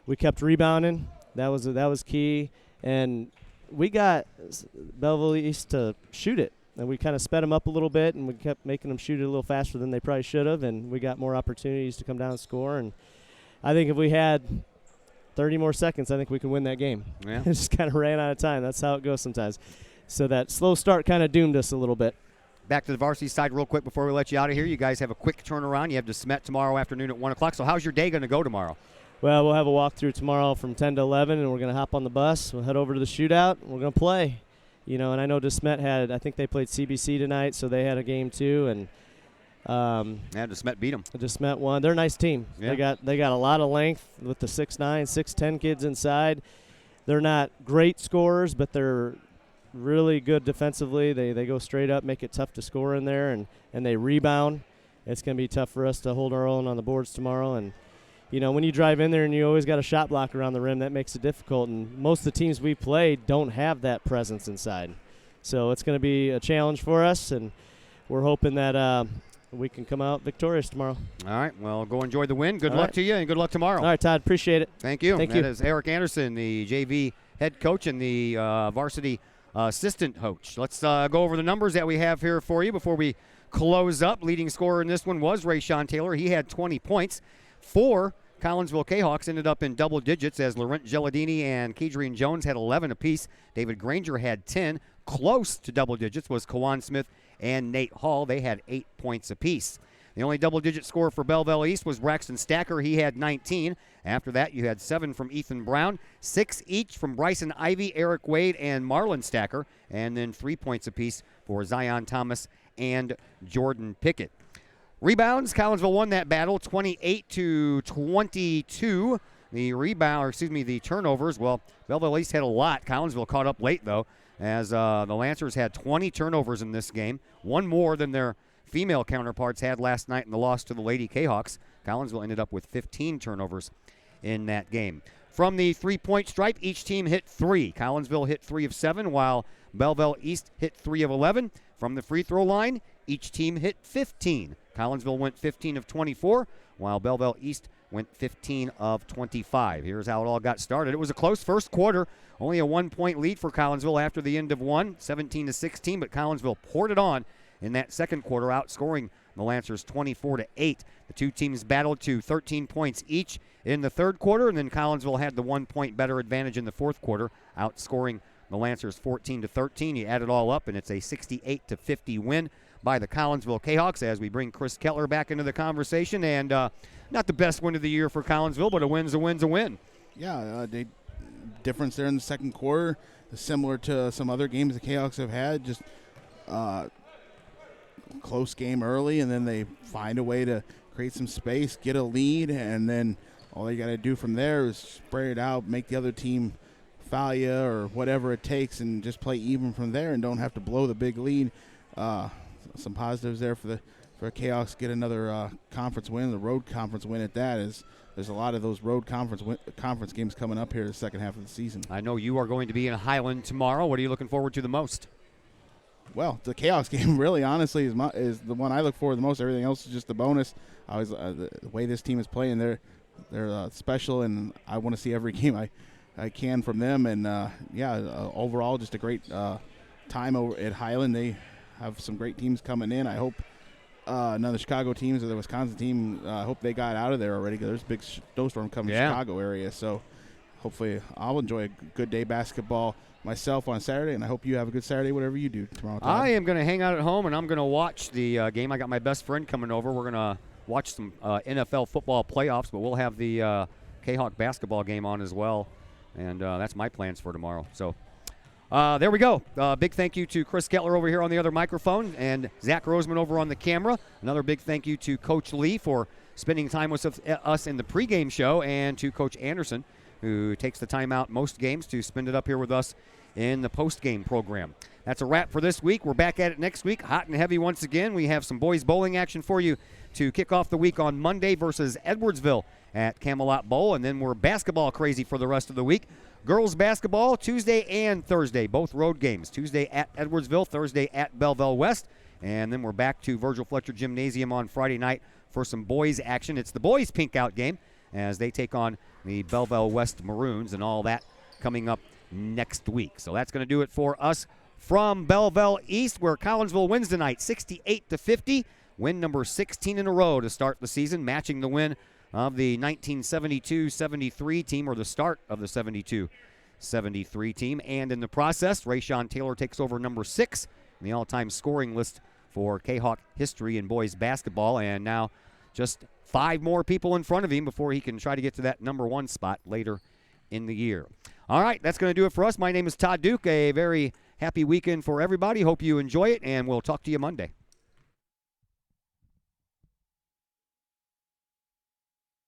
Speaker 15: we kept rebounding. That was key. And we got Belleville East to shoot it. And we kind of sped them up a little bit, and we kept making them shoot it a little faster than they probably should have. And we got more opportunities to come down and score. And I think if we had 30 more seconds, I think we could win that game.
Speaker 5: Yeah.
Speaker 15: It just kind of ran out of time. That's how it goes sometimes. So that slow start kind of doomed us a little bit.
Speaker 5: Back to the varsity side real quick before we let you out of here. You guys have a quick turnaround. You have DeSmet tomorrow afternoon at 1 o'clock. So how's your day going to go tomorrow?
Speaker 15: Well, we'll have a walkthrough tomorrow from 10 to 11, and we're going to hop on the bus. We'll head over to the shootout, and we're going to play. And I know DeSmet I think they played CBC tonight, so they had a game too. And
Speaker 5: DeSmet beat them.
Speaker 15: DeSmet won. They're a nice team.
Speaker 5: Yeah.
Speaker 15: They got a lot of length with the 6'9", 6'10" kids inside. They're not great scorers, but they're really good defensively. They go straight up, make it tough to score in there, and they rebound. It's going to be tough for us to hold our own on the boards tomorrow. And, you know, when you drive in there and you always got a shot block around the rim, that makes it difficult. And most of the teams we play don't have that presence inside. So it's going to be a challenge for us, and we're hoping that we can come out victorious tomorrow.
Speaker 5: All right. Well, go enjoy the win. Good
Speaker 15: All
Speaker 5: luck
Speaker 15: right.
Speaker 5: to you, and good luck tomorrow.
Speaker 15: All right, Todd. Appreciate it.
Speaker 5: Thank you.
Speaker 15: Thank
Speaker 5: That
Speaker 15: you.
Speaker 5: is Eric Anderson, the JV head coach and the varsity assistant coach. Let's go over the numbers that we have here for you before we close up. Leading scorer in this one was Rayshawn Taylor. He had 20 points. 4 Collinsville Kahawks ended up in double digits as Laurent Gelladini and Kedrian Jones had 11 apiece. David Granger had 10. Close to double digits was Kawan Smith and Nate Hall. They had 8 points apiece. The only double-digit score for Belleville East was Braxton Stacker. He had 19. After that, you had 7 from Ethan Brown, 6 each from Bryson Ivy, Eric Wade, and Marlon Stacker, and then 3 points apiece for Zion Thomas and Jordan Pickett. Rebounds, Collinsville won that battle 28-22. The turnovers, well, Belleville East had a lot. Collinsville caught up late, though, as the Lancers had 20 turnovers in this game, one more than their female counterparts had last night in the loss to the Lady Kahawks. Collinsville ended up with 15 turnovers in that game. From the three-point stripe, each team hit 3. Collinsville hit 3 of 7, while Belleville East hit 3 of 11. From the free throw line, each team hit 15. Collinsville went 15 of 24, while Belleville East went 15 of 25. Here's how it all got started. It was a close first quarter. Only a 1-point lead for Collinsville after the end of one, 17-16, but Collinsville poured it on in that second quarter, outscoring the Lancers 24-8. The two teams battled to 13 points each in the third quarter, and then Collinsville had the 1-point better advantage in the fourth quarter, outscoring the Lancers 14-13. You add it all up, and it's a 68-50 win by the Collinsville Kahawks as we bring Chris Kettler back into the conversation. And not the best win of the year for Collinsville, but a win's a win's a win.
Speaker 11: Yeah, difference there in the second quarter, similar to some other games the Kahawks have had. Just close game early, and then they find a way to create some space, get a lead, and then all they got to do from there is spray it out, make the other team foul you or whatever it takes, and just play even from there and don't have to blow the big lead. Some positives there for Kahawks get another conference win, the road conference win at that. There's a lot of those road conference games coming up here the second half of the season.
Speaker 5: I know you are going to be in Highland tomorrow. What are you looking forward to the most?
Speaker 11: Well, the Kahawks game really, honestly, is the one I look forward to the most. Everything else is just a bonus. I always the way this team is playing, they're special, and I want to see every game I can from them. And overall, just a great time over at Highland. They have some great teams coming in. I hope none of the Chicago teams or the Wisconsin team, I hope they got out of there already, because there's a big snowstorm coming to the Chicago area. So hopefully I'll enjoy a good day basketball myself on Saturday, and I hope you have a good Saturday, whatever you do tomorrow. Todd.
Speaker 5: I am going to hang out at home, and I'm going to watch the game. I got my best friend coming over. We're going to watch some NFL football playoffs, but we'll have the Kahawk basketball game on as well, and that's my plans for tomorrow. So there we go. Big thank you to Chris Kettler over here on the other microphone and Zach Roseman over on the camera. Another big thank you to Coach Lee for spending time with us in the pregame show, and to Coach Anderson, who takes the time out most games to spend it up here with us in the postgame program. That's a wrap for this week. We're back at it next week, hot and heavy once again. We have some boys bowling action for you to kick off the week on Monday versus Edwardsville at Camelot Bowl, and then we're basketball crazy for the rest of the week. Girls basketball Tuesday and Thursday, both road games. Tuesday at Edwardsville, Thursday at Belleville West, and then we're back to Virgil Fletcher Gymnasium on Friday night for some boys action. It's the boys pink out game as they take on the Belleville West Maroons, and all that coming up next week. So that's going to do it for us from Belleville East, where Collinsville wins tonight 68-50, win number 16 in a row to start the season, matching the win of the 1972-73 team, or the start of the 72-73 team. And in the process, Rayshawn Taylor takes over number 6 in the all-time scoring list for Kahawk history in boys basketball, and now just 5 more people in front of him before he can try to get to that number 1 spot later in the year. All right, that's going to do it for us. My name is Todd Duke. A very happy weekend for everybody. Hope you enjoy it, and we'll talk to you Monday.